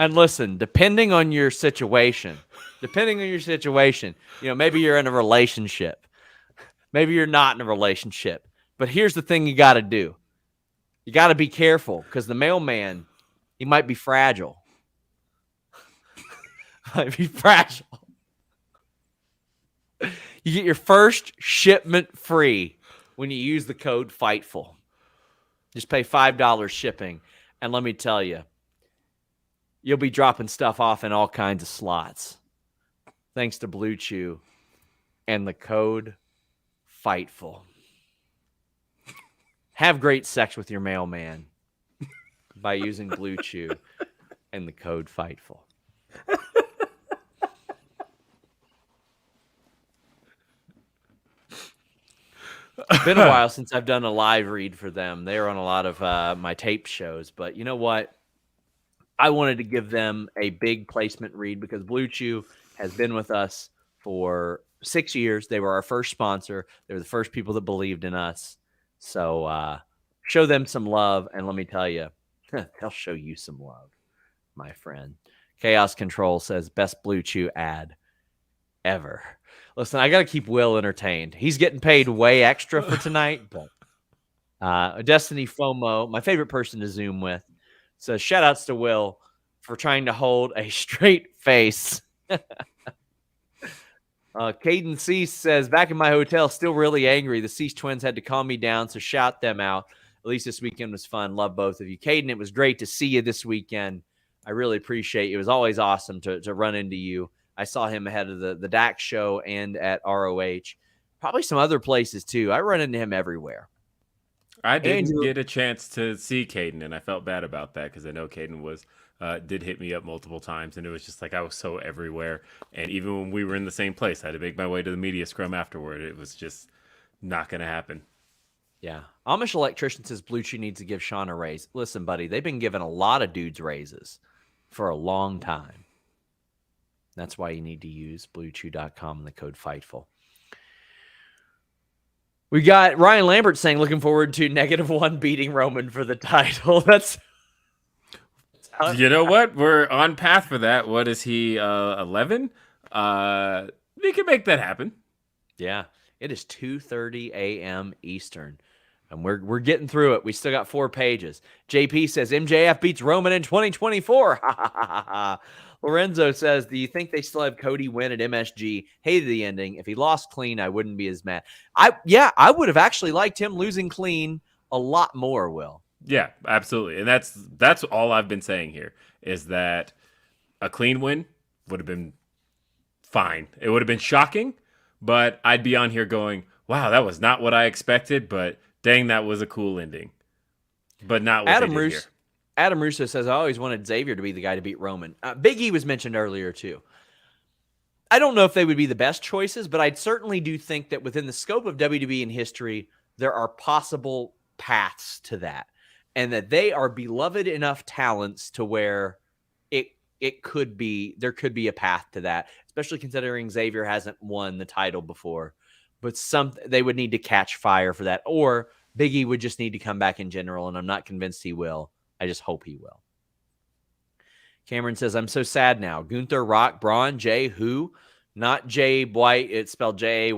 And listen, depending on your situation, maybe you're in a relationship. Maybe you're not in a relationship. But here's the thing you got to do. You got to be careful because the mailman, he might be fragile. You get your first shipment free when you use the code FIGHTFUL. Just pay $5 shipping. And let me tell you, you'll be dropping stuff off in all kinds of slots. Thanks to Blue Chew and the code FIGHTFUL. Have great sex with your mailman by using Blue Chew and the code FIGHTFUL. It's been a while since I've done a live read for them. They were on a lot of my tape shows, but you know what? I wanted to give them a big placement read because Blue Chew has been with us for 6 years. They were our first sponsor. They were the first people that believed in us. So show them some love, and let me tell you, they'll show you some love, my friend. Chaos Control says, "Best Blue Chew ad ever." Listen, I got to keep Will entertained. He's getting paid way extra for tonight, but Destiny FOMO, my favorite person to Zoom with, so shout outs to Will for trying to hold a straight face. Caden Cease says, "Back in my hotel, still really angry. The Cease twins had to calm me down, so shout them out. At least this weekend was fun. Love both of you." Caden, it was great to see you this weekend. I really appreciate it. It was always awesome to run into you. I saw him ahead of the DAX show and at ROH. Probably some other places too. I run into him everywhere. I didn't get a chance to see Caden, and I felt bad about that because I know Caden did hit me up multiple times, and it was just like I was so everywhere. And even when we were in the same place, I had to make my way to the media scrum afterward. It was just not going to happen. Yeah. Amish Electrician says Blue Chew needs to give Sean a raise. Listen, buddy, they've been giving a lot of dudes raises for a long time. That's why you need to use BlueChew.com and the code FIGHTFUL. We got Ryan Lambert saying, "Looking forward to -1 beating Roman for the title." That's you know what? We're on path for that. What is he? 11? We can make that happen. Yeah, it is 2:30 a.m. Eastern, and we're getting through it. We still got 4 pages. JP says MJF beats Roman in 2024. Lorenzo says, "Do you think they still have Cody win at MSG? Hated the ending. If he lost clean, I wouldn't be as mad." I would have actually liked him losing clean a lot more, Will. Yeah, absolutely. And that's all I've been saying here is that a clean win would have been fine. It would have been shocking, but I'd be on here going, wow, that was not what I expected, but dang, that was a cool ending. But not what Adam they did Russo, here. Adam Russo says, I always wanted Xavier to be the guy to beat Roman. Big E was mentioned earlier, too. I don't know if they would be the best choices, but I certainly do think that within the scope of WWE in history, there are possible paths to that, and that they are beloved enough talents to where there could be a path to that, especially considering Xavier hasn't won the title before. But they would need to catch fire for that, or Big E would just need to come back in general, and I'm not convinced he will. I just hope he will. Cameron says, I'm so sad now. Gunther, Rock, Braun, Jay, who? Not Jay White, it's spelled Jay,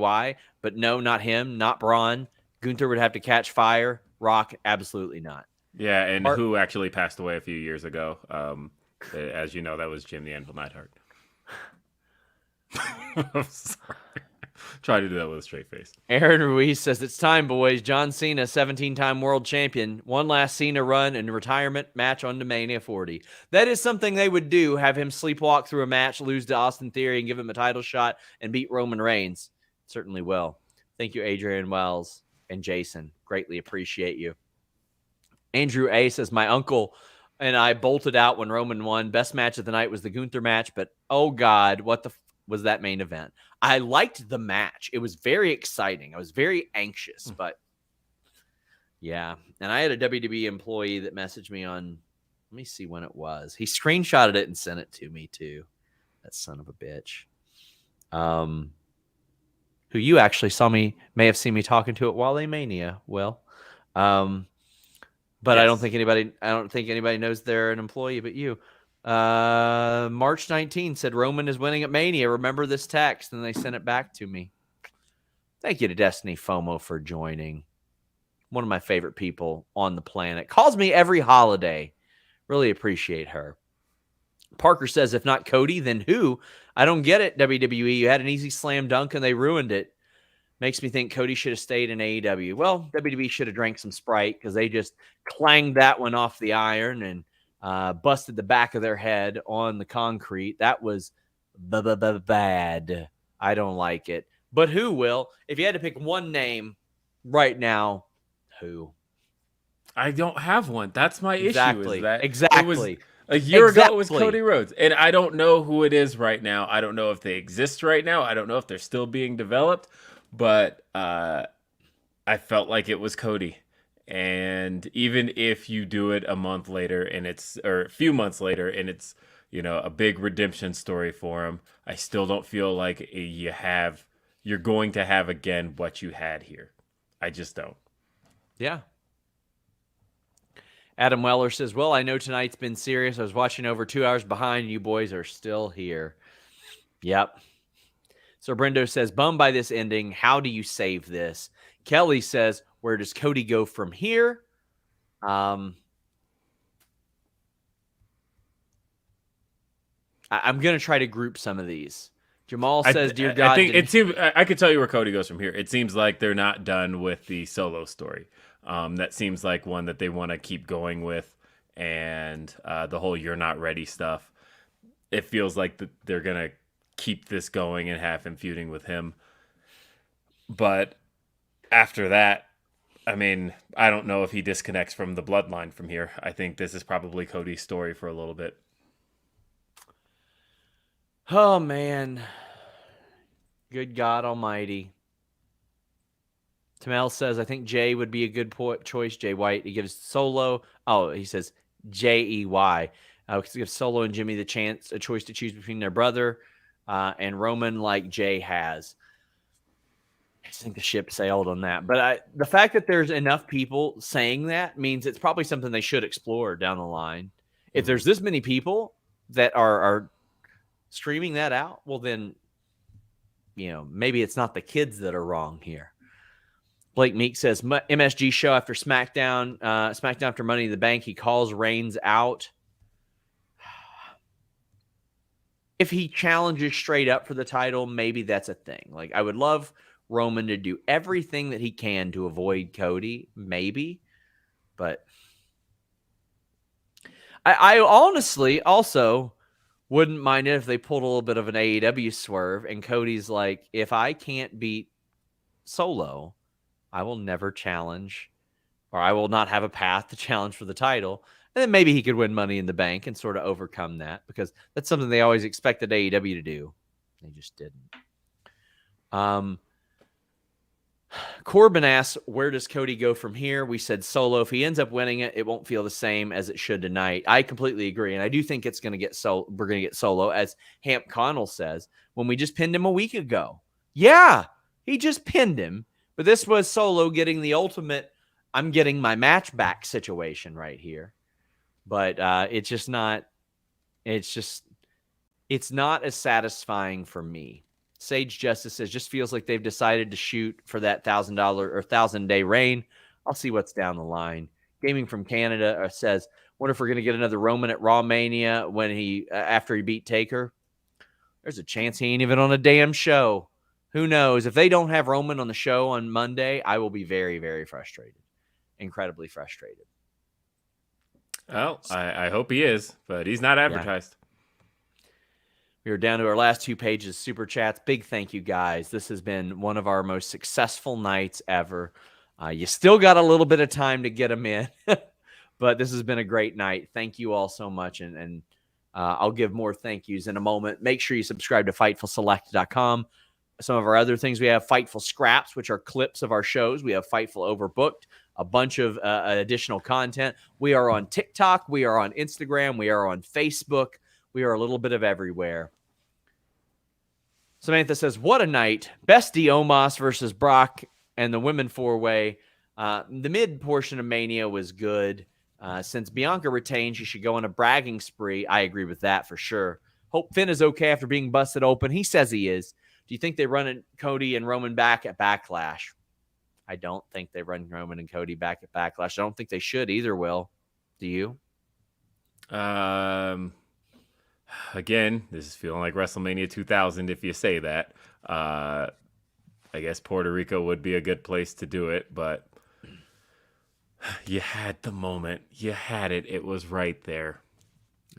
but no, not him, not Braun. Gunther would have to catch fire. Rock, absolutely not. Yeah, and who actually passed away a few years ago. As you know, that was Jim the Anvil Neidhart. I'm sorry. Try to do that with a straight face. Aaron Ruiz says, it's time, boys. John Cena, 17-time world champion. One last Cena run and retirement match on the Mania 40. That is something they would do, have him sleepwalk through a match, lose to Austin Theory, and give him a title shot and beat Roman Reigns. Certainly will. Thank you, Adrian Wells and Jason. Greatly appreciate you. Andrew A. says, my uncle and I bolted out when Roman won. Best match of the night was the Gunther match, but oh God, what the was that main event? I liked the match. It was very exciting. I was very anxious, but yeah. And I had a WWE employee that messaged me on, let me see when it was. He screenshotted it and sent it to me too. That son of a bitch. Who you actually may have seen me talking to at Wale Mania. Well, but yes. I don't think anybody knows they're an employee but you. March 19 said Roman is winning at Mania. Remember this text, and they sent it back to me. Thank you to Destiny FOMO for joining. One of my favorite people on the planet. Calls me every holiday. Really appreciate her. Parker says, if not Cody, then who? I don't get it, WWE. You had an easy slam dunk and they ruined it. Makes me think Cody should have stayed in AEW. Well, WWE should have drank some Sprite because they just clanged that one off the iron and busted the back of their head on the concrete. That was bad. I don't like it. But who will? If you had to pick one name right now, who? I don't have one. That's my issue. Exactly. A year ago, it was Cody Rhodes. And I don't know who it is right now. I don't know if they exist right now. I don't know if they're still being developed. But I felt like it was Cody. And even if you do it a month later or a few months later and it's, a big redemption story for him, I still don't feel like you're going to have again what you had here. I just don't. Yeah. Adam Weller says, well, I know tonight's been serious. I was watching over 2 hours behind. You boys are still here. Yep. So Brendo says, bummed by this ending. How do you save this? Kelly says, where does Cody go from here? I'm going to try to group some of these. Jamal says, dear God. I think it seems, I could tell you where Cody goes from here. It seems like they're not done with the solo story. That seems like one that they want to keep going with. And the whole you're not ready stuff. It feels like they're going to keep this going and have him feuding with him. But after that, I mean, I don't know if he disconnects from the bloodline from here. I think this is probably Cody's story for a little bit. Oh, man. Good God Almighty. Tamel says, I think Jay would be a good choice. Jay White. He gives Solo. Oh, he says Jey. He gives Solo and Jimmy a choice to choose between their brother and Roman like Jay has. I think the ship sailed on that. But the fact that there's enough people saying that means it's probably something they should explore down the line. If there's this many people that are streaming that out, well, then, maybe it's not the kids that are wrong here. Blake Meek says, MSG show after SmackDown after Money in the Bank, he calls Reigns out. If he challenges straight up for the title, maybe that's a thing. Like, I would love Roman to do everything that he can to avoid Cody, maybe. But I honestly also wouldn't mind it if they pulled a little bit of an AEW swerve and Cody's like, if I can't beat Solo, I will never challenge, or I will not have a path to challenge for the title. And then maybe he could win Money in the Bank and sort of overcome that, because that's something they always expected AEW to do. They just didn't. Corbin asks, where does Cody go from here? We said Solo. If he ends up winning it, it won't feel the same as it should tonight. I completely agree. And I do think it's going to get we're going to get Solo, as Hamp Connell says, when we just pinned him a week ago. Yeah, he just pinned him. But this was Solo getting the ultimate, I'm getting my match back situation right here. But it's not as satisfying for me. Sage Justice says, just feels like they've decided to shoot for that $1,000 or 1,000-day reign. I'll see what's down the line. Gaming from Canada says, wonder if we're going to get another Roman at Raw Mania when after he beat Taker. There's a chance he ain't even on a damn show. Who knows? If they don't have Roman on the show on Monday, I will be very, very frustrated. Incredibly frustrated. Well, I hope he is, but he's not advertised. Yeah. We are down to our last 2 pages, Super Chats. Big thank you, guys. This has been one of our most successful nights ever. You still got a little bit of time to get them in, but this has been a great night. Thank you all so much, and I'll give more thank yous in a moment. Make sure you subscribe to FightfulSelect.com. Some of our other things, we have Fightful Scraps, which are clips of our shows. We have Fightful Overbooked, a bunch of additional content. We are on TikTok. We are on Instagram. We are on Facebook. We are a little bit of everywhere. Samantha says, what a night. Bestie Omos versus Brock and the women 4-way. The mid portion of Mania was good. Since Bianca retained, she should go on a bragging spree. I agree with that for sure. Hope Finn is okay after being busted open. He says he is. Do you think they run Cody and Roman back at Backlash? I don't think they run Roman and Cody back at Backlash. I don't think they should either, Will. Do you? Again, this is feeling like WrestleMania 2000 if you say that. I guess Puerto Rico would be a good place to do it, but you had the moment. You had it. It was right there.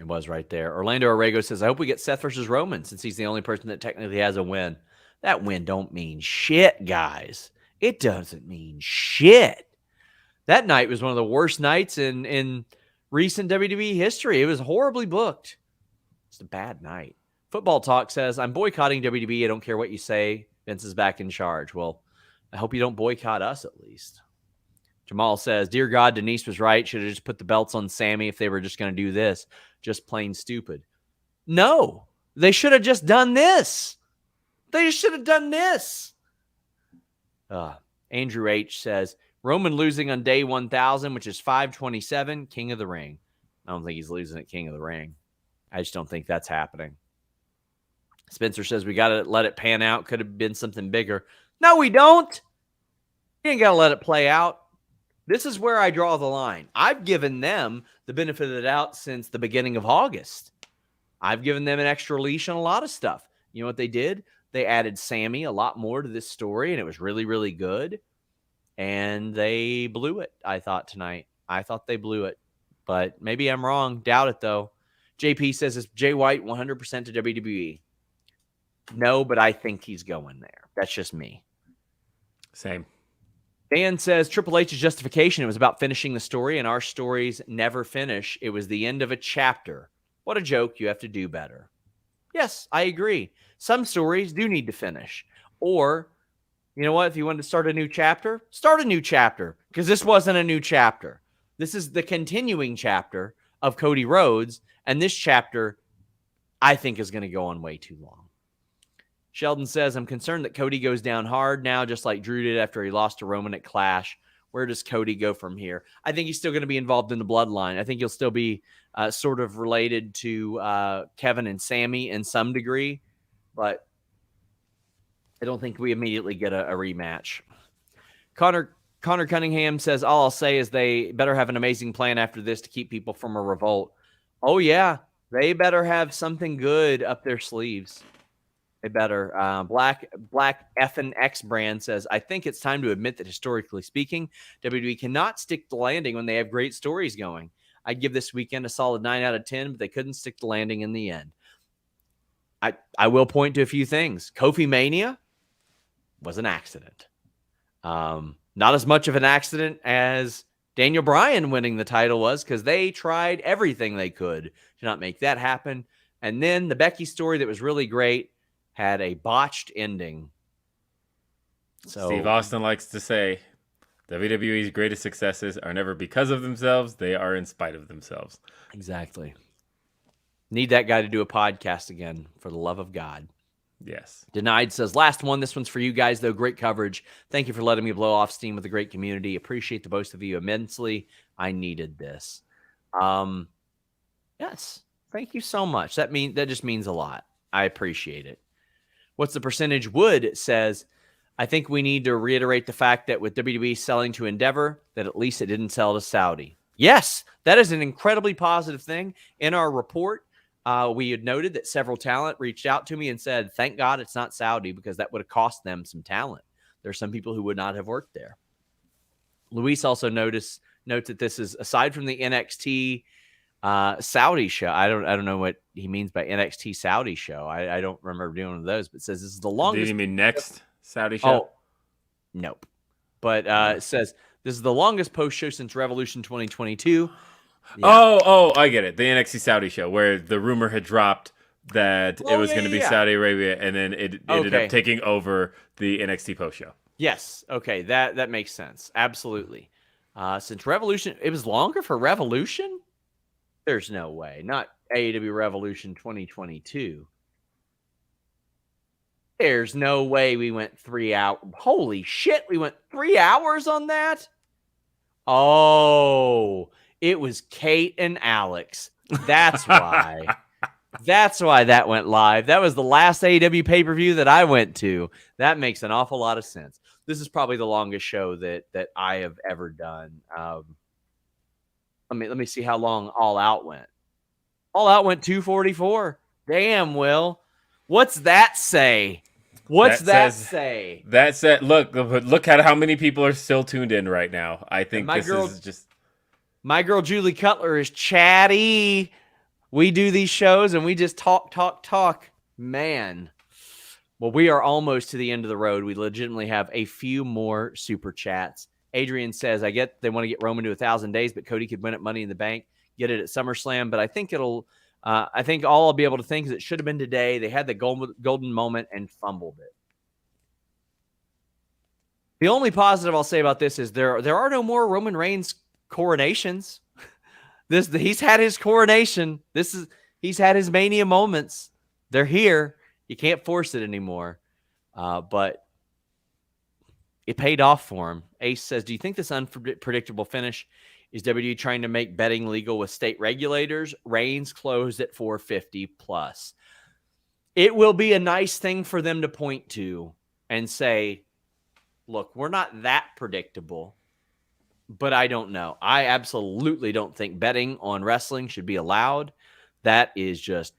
It was right there. Orlando Orrego says, I hope we get Seth versus Roman, since he's the only person that technically has a win. That win don't mean shit, guys. It doesn't mean shit. That night was one of the worst nights in recent WWE history. It was horribly booked. It's a bad night. Football Talk says, I'm boycotting WWE. I don't care what you say. Vince is back in charge. Well, I hope you don't boycott us at least. Jamal says, dear God, Denise was right. Should have just put the belts on Sammy if they were just going to do this. Just plain stupid. No, they should have just done this. They should have done this. Andrew H. says, Roman losing on day 1,000, which is 527, King of the Ring. I don't think he's losing at King of the Ring. I just don't think that's happening. Spencer says, we got to let it pan out. Could have been something bigger. No, we don't. You ain't got to let it play out. This is where I draw the line. I've given them the benefit of the doubt since the beginning of August. I've given them an extra leash on a lot of stuff. You know what they did? They added Sammy a lot more to this story, and it was really, really good. And they blew it, I thought, tonight. I thought they blew it. But maybe I'm wrong. Doubt it, though. JP says, is Jay White 100% to WWE? No, but I think he's going there. That's just me. Same. Dan says, Triple H's justification, it was about finishing the story, and our stories never finish. It was the end of a chapter. What a joke. You have to do better. Yes, I agree. Some stories do need to finish. Or, you know what? If you want to start a new chapter, because this wasn't a new chapter. This is the continuing chapter of Cody Rhodes, and this chapter, I think, is going to go on way too long. Sheldon says, I'm concerned that Cody goes down hard now, just like Drew did after he lost to Roman at Clash. Where does Cody go from here? I think he's still going to be involved in the bloodline. I think he'll still be sort of related to Kevin and Sammy in some degree, but I don't think we immediately get a rematch. Connor Cunningham says, all I'll say is they better have an amazing plan after this to keep people from a revolt. Oh, yeah. They better have something good up their sleeves. They better. Black effing X brand says, I think it's time to admit that historically speaking, WWE cannot stick the landing when they have great stories going. I'd give this weekend a solid 9 out of 10, but they couldn't stick the landing in the end. I will point to a few things. Kofi Mania was an accident. Not as much of an accident as Daniel Bryan winning the title was, because they tried everything they could to not make that happen. And then the Becky story that was really great had a botched ending. So Steve Austin likes to say, WWE's greatest successes are never because of themselves. They are in spite of themselves. Exactly. Need that guy to do a podcast again, for the love of God. Yes. Denied says, last one. This one's for you guys, though. Great coverage. Thank you for letting me blow off steam with a great community. Appreciate the both of you immensely. I needed this. Yes. Thank you so much. That just means a lot. I appreciate it. What's the percentage? Wood says, I think we need to reiterate the fact that with WWE selling to Endeavor, that at least it didn't sell to Saudi. Yes, that is an incredibly positive thing. In our report, we had noted that several talent reached out to me and said, thank God it's not Saudi, because that would have cost them some talent. There's some people who would not have worked there. Luis also notes that this is, aside from the NXT Saudi show, I don't know what he means by NXT Saudi show. I don't remember doing one of those, but it says this is the longest. Did you mean next Saudi show? Oh, nope. But it says this is the longest post show since Revolution 2022. Yeah. Oh, I get it. The NXT Saudi show, where the rumor had dropped that it was going to be Saudi Arabia, and then it ended up taking over the NXT post show. Yes. Okay. That makes sense. Absolutely. Since Revolution, it was longer for Revolution? There's no way. Not AEW Revolution 2022. There's no way we went 3 hours. Holy shit, we went 3 hours on that? Oh, it was Kate and Alex. That's why. That's why that went live. That was the last AEW pay-per-view that I went to. That makes an awful lot of sense. This is probably the longest show that I have ever done. Let me see how long All Out went. All Out went 244. Damn, Will. What's that say? What's that say? That said, look at how many people are still tuned in right now. I think is just... My girl Julie Cutler is chatty. We do these shows and we just talk. Man. Well, we are almost to the end of the road. We legitimately have a few more super chats. Adrian says, I get they want to get Roman to 1,000 days, but Cody could win at Money in the Bank, get it at SummerSlam. But I think I think all I'll be able to think is it should have been today. They had the golden moment and fumbled it. The only positive I'll say about this is there are no more Roman Reigns coronations. He's had his coronation. He's had his Mania moments. They're here. You can't force it anymore. But it paid off for him. Ace says, do you think this unpredictable finish is WWE trying to make betting legal with state regulators? Reigns closed at 450 plus. It will be a nice thing for them to point to and say, look, we're not that predictable, but I don't know. I absolutely don't think betting on wrestling should be allowed. That is just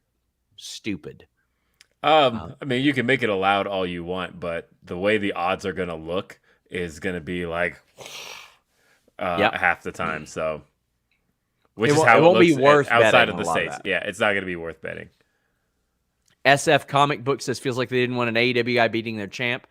stupid. I mean, you can make it allowed all you want, but the way the odds are going to look is going to be like half the time. So, which is how it won't be worth outside of the States. Yeah, it's not going to be worth betting. SF Comic Book says, feels like they didn't want an AEW guy beating their champ.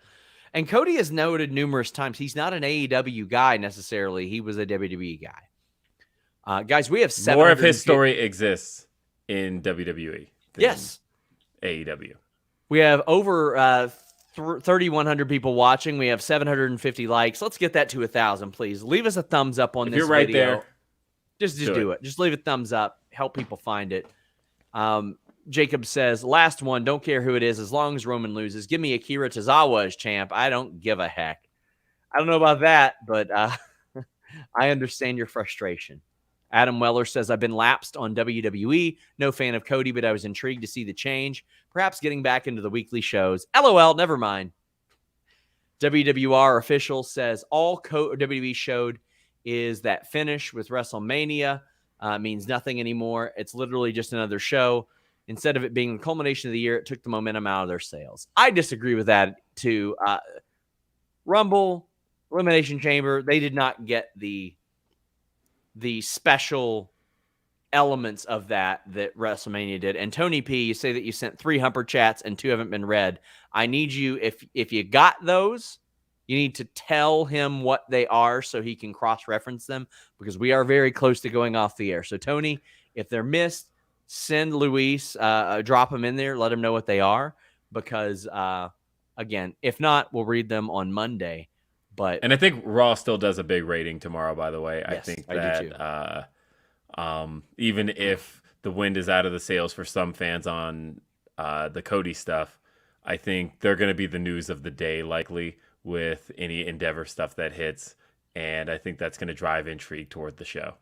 And Cody has noted numerous times he's not an AEW guy necessarily. He was a WWE guy. Guys, we have more of his story exists in WWE. Yes. AEW. We have over 3,100 people watching. We have 750 likes. Let's get that to 1,000, please. Leave us a thumbs up on this video. You're right there. Just do it. Just leave a thumbs up. Help people find it. Jacob says, last one, don't care who it is, as long as Roman loses. Give me Akira Tozawa as champ. I don't give a heck. I don't know about that, but I understand your frustration. Adam Weller says, I've been lapsed on WWE. No fan of Cody, but I was intrigued to see the change. Perhaps getting back into the weekly shows. LOL, never mind. WWR official says, all WWE showed is that finish with WrestleMania means nothing anymore. It's literally just another show. Instead of it being the culmination of the year, it took the momentum out of their sales. I disagree with that too. Rumble, Elimination Chamber, they did not get the special elements of that WrestleMania did. And Tony P, you say that you sent 3 Humperchats and 2 haven't been read. I need you, if you got those, You need to tell him what they are so he can cross-reference them, because we are very close to going off the air. So, Tony, if they're missed, send Luis, drop them in there, let him know what they are, because, again, if not, we'll read them on Monday. And I think Raw still does a big rating tomorrow, by the way. Yes, I think I do that even if the wind is out of the sails for some fans on the Cody stuff, I think they're going to be the news of the day, likely, with any Endeavor stuff that hits. And I think that's going to drive intrigue toward the show.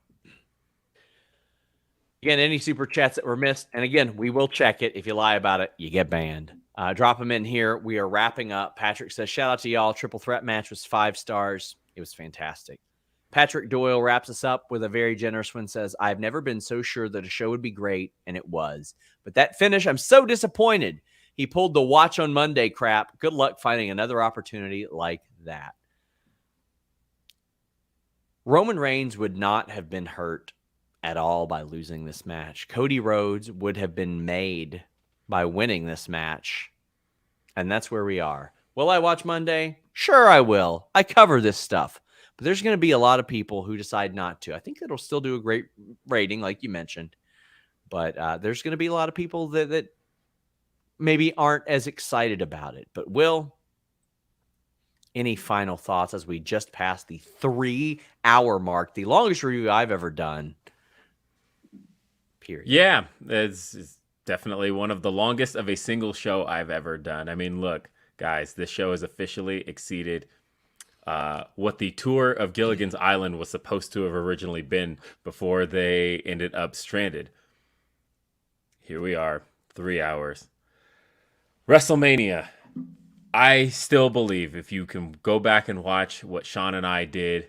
Again, any super chats that were missed, and again, we will check it. If you lie about it, you get banned. Drop them in here. We are wrapping up. Patrick says, shout out to y'all. Triple threat match was 5 stars. It was fantastic. Patrick Doyle wraps us up with a very generous one, says, I've never been so sure that a show would be great, and it was. But that finish, I'm so disappointed. He pulled the watch on Monday crap. Good luck finding another opportunity like that. Roman Reigns would not have been hurt at all by losing this match. Cody Rhodes would have been made by winning this match. And that's where we are. Will I watch Monday? Sure, I will. I cover this stuff. But there's going to be a lot of people who decide not to. I think it'll still do a great rating, like you mentioned. But there's going to be a lot of people that maybe aren't as excited about it. But Will, any final thoughts as we just passed the 3-hour mark, the longest review I've ever done? Period. Yeah, it's definitely one of the longest of a single show I've ever done. I mean, look, guys, this show has officially exceeded what the tour of Gilligan's Island was supposed to have originally been before they ended up stranded. Here we are, 3 hours. WrestleMania. I still believe if you can go back and watch what Sean and I did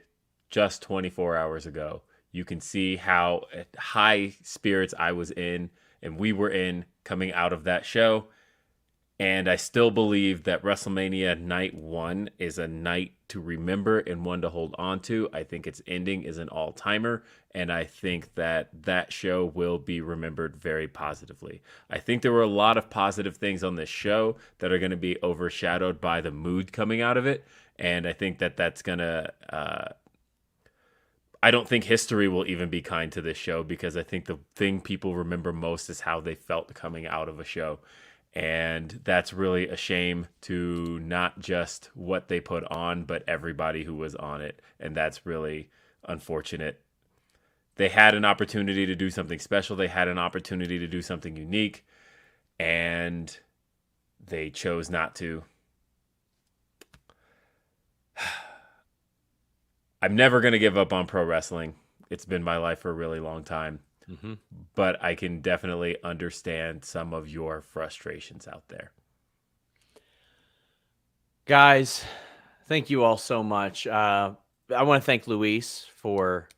just 24 hours ago, you can see how high spirits I was in and we were in coming out of that show. And I still believe that WrestleMania Night 1 is a night to remember and one to hold on to. I think its ending is an all-timer, and I think that that show will be remembered very positively. I think there were a lot of positive things on this show that are going to be overshadowed by the mood coming out of it, and I think that that's going to... I don't think history will even be kind to this show, because I think the thing people remember most is how they felt coming out of a show. And that's really a shame to not just what they put on, but everybody who was on it. And that's really unfortunate. They had an opportunity to do something special. They had an opportunity to do something unique, and they chose not to. I'm never going to give up on pro wrestling. It's been my life for a really long time. Mm-hmm. But I can definitely understand some of your frustrations out there. Guys, thank you all so much. I want to thank Luis for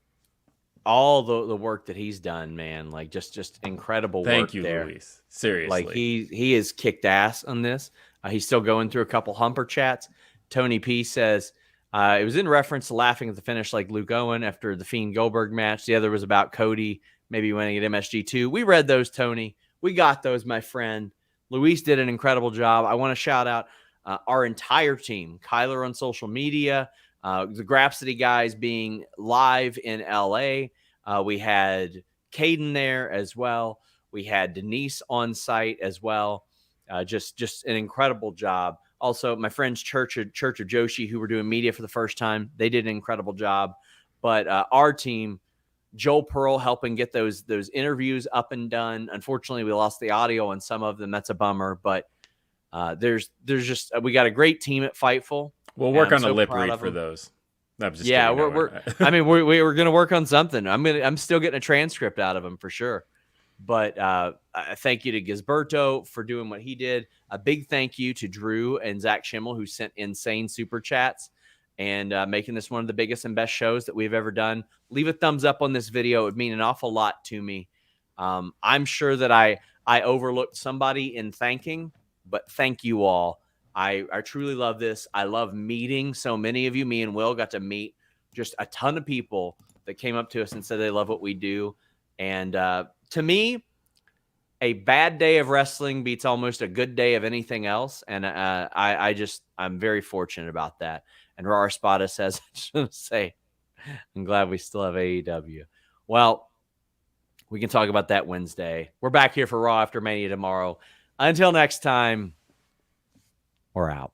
all the work that he's done, man. Like just incredible work there. Thank you, Luis. Seriously. Like he has kicked ass on this. He's still going through a couple Humperchats. Tony P says, it was in reference to laughing at the finish like Luke Owen after the Fiend Goldberg match. The other was about Cody maybe winning at MSG2. We read those, Tony. We got those, my friend. Luis did an incredible job. I want to shout out our entire team. Kyler on social media, the Grapsity guys being live in LA. We had Caden there as well. We had Denise on site as well. Just an incredible job. Also, my friends Church of Joshi, who were doing media for the first time, they did an incredible job. But our team, Joel Pearl helping get those interviews up and done. Unfortunately, we lost the audio on some of them. That's a bummer. But there's just we got a great team at Fightful. We'll work on a lip read for those. I'm just yeah, kidding. we're I mean, we're gonna work on something. I'm still getting a transcript out of them for sure. But thank you to Gisberto for doing what he did. A big thank you to Drew and Zach Schimmel, who sent insane super chats and making this one of the biggest and best shows that we've ever done. Leave a thumbs up on this video. It would mean an awful lot to me. I'm sure that I overlooked somebody in thanking, but thank you all. I truly love this. I love meeting so many of you. Me and Will got to meet just a ton of people that came up to us and said they love what we do. And to me, a bad day of wrestling beats almost a good day of anything else. And I'm very fortunate about that. And Raw Spada says, I just want to say, I'm glad we still have AEW. Well, we can talk about that Wednesday. We're back here for Raw After Mania tomorrow. Until next time, we're out.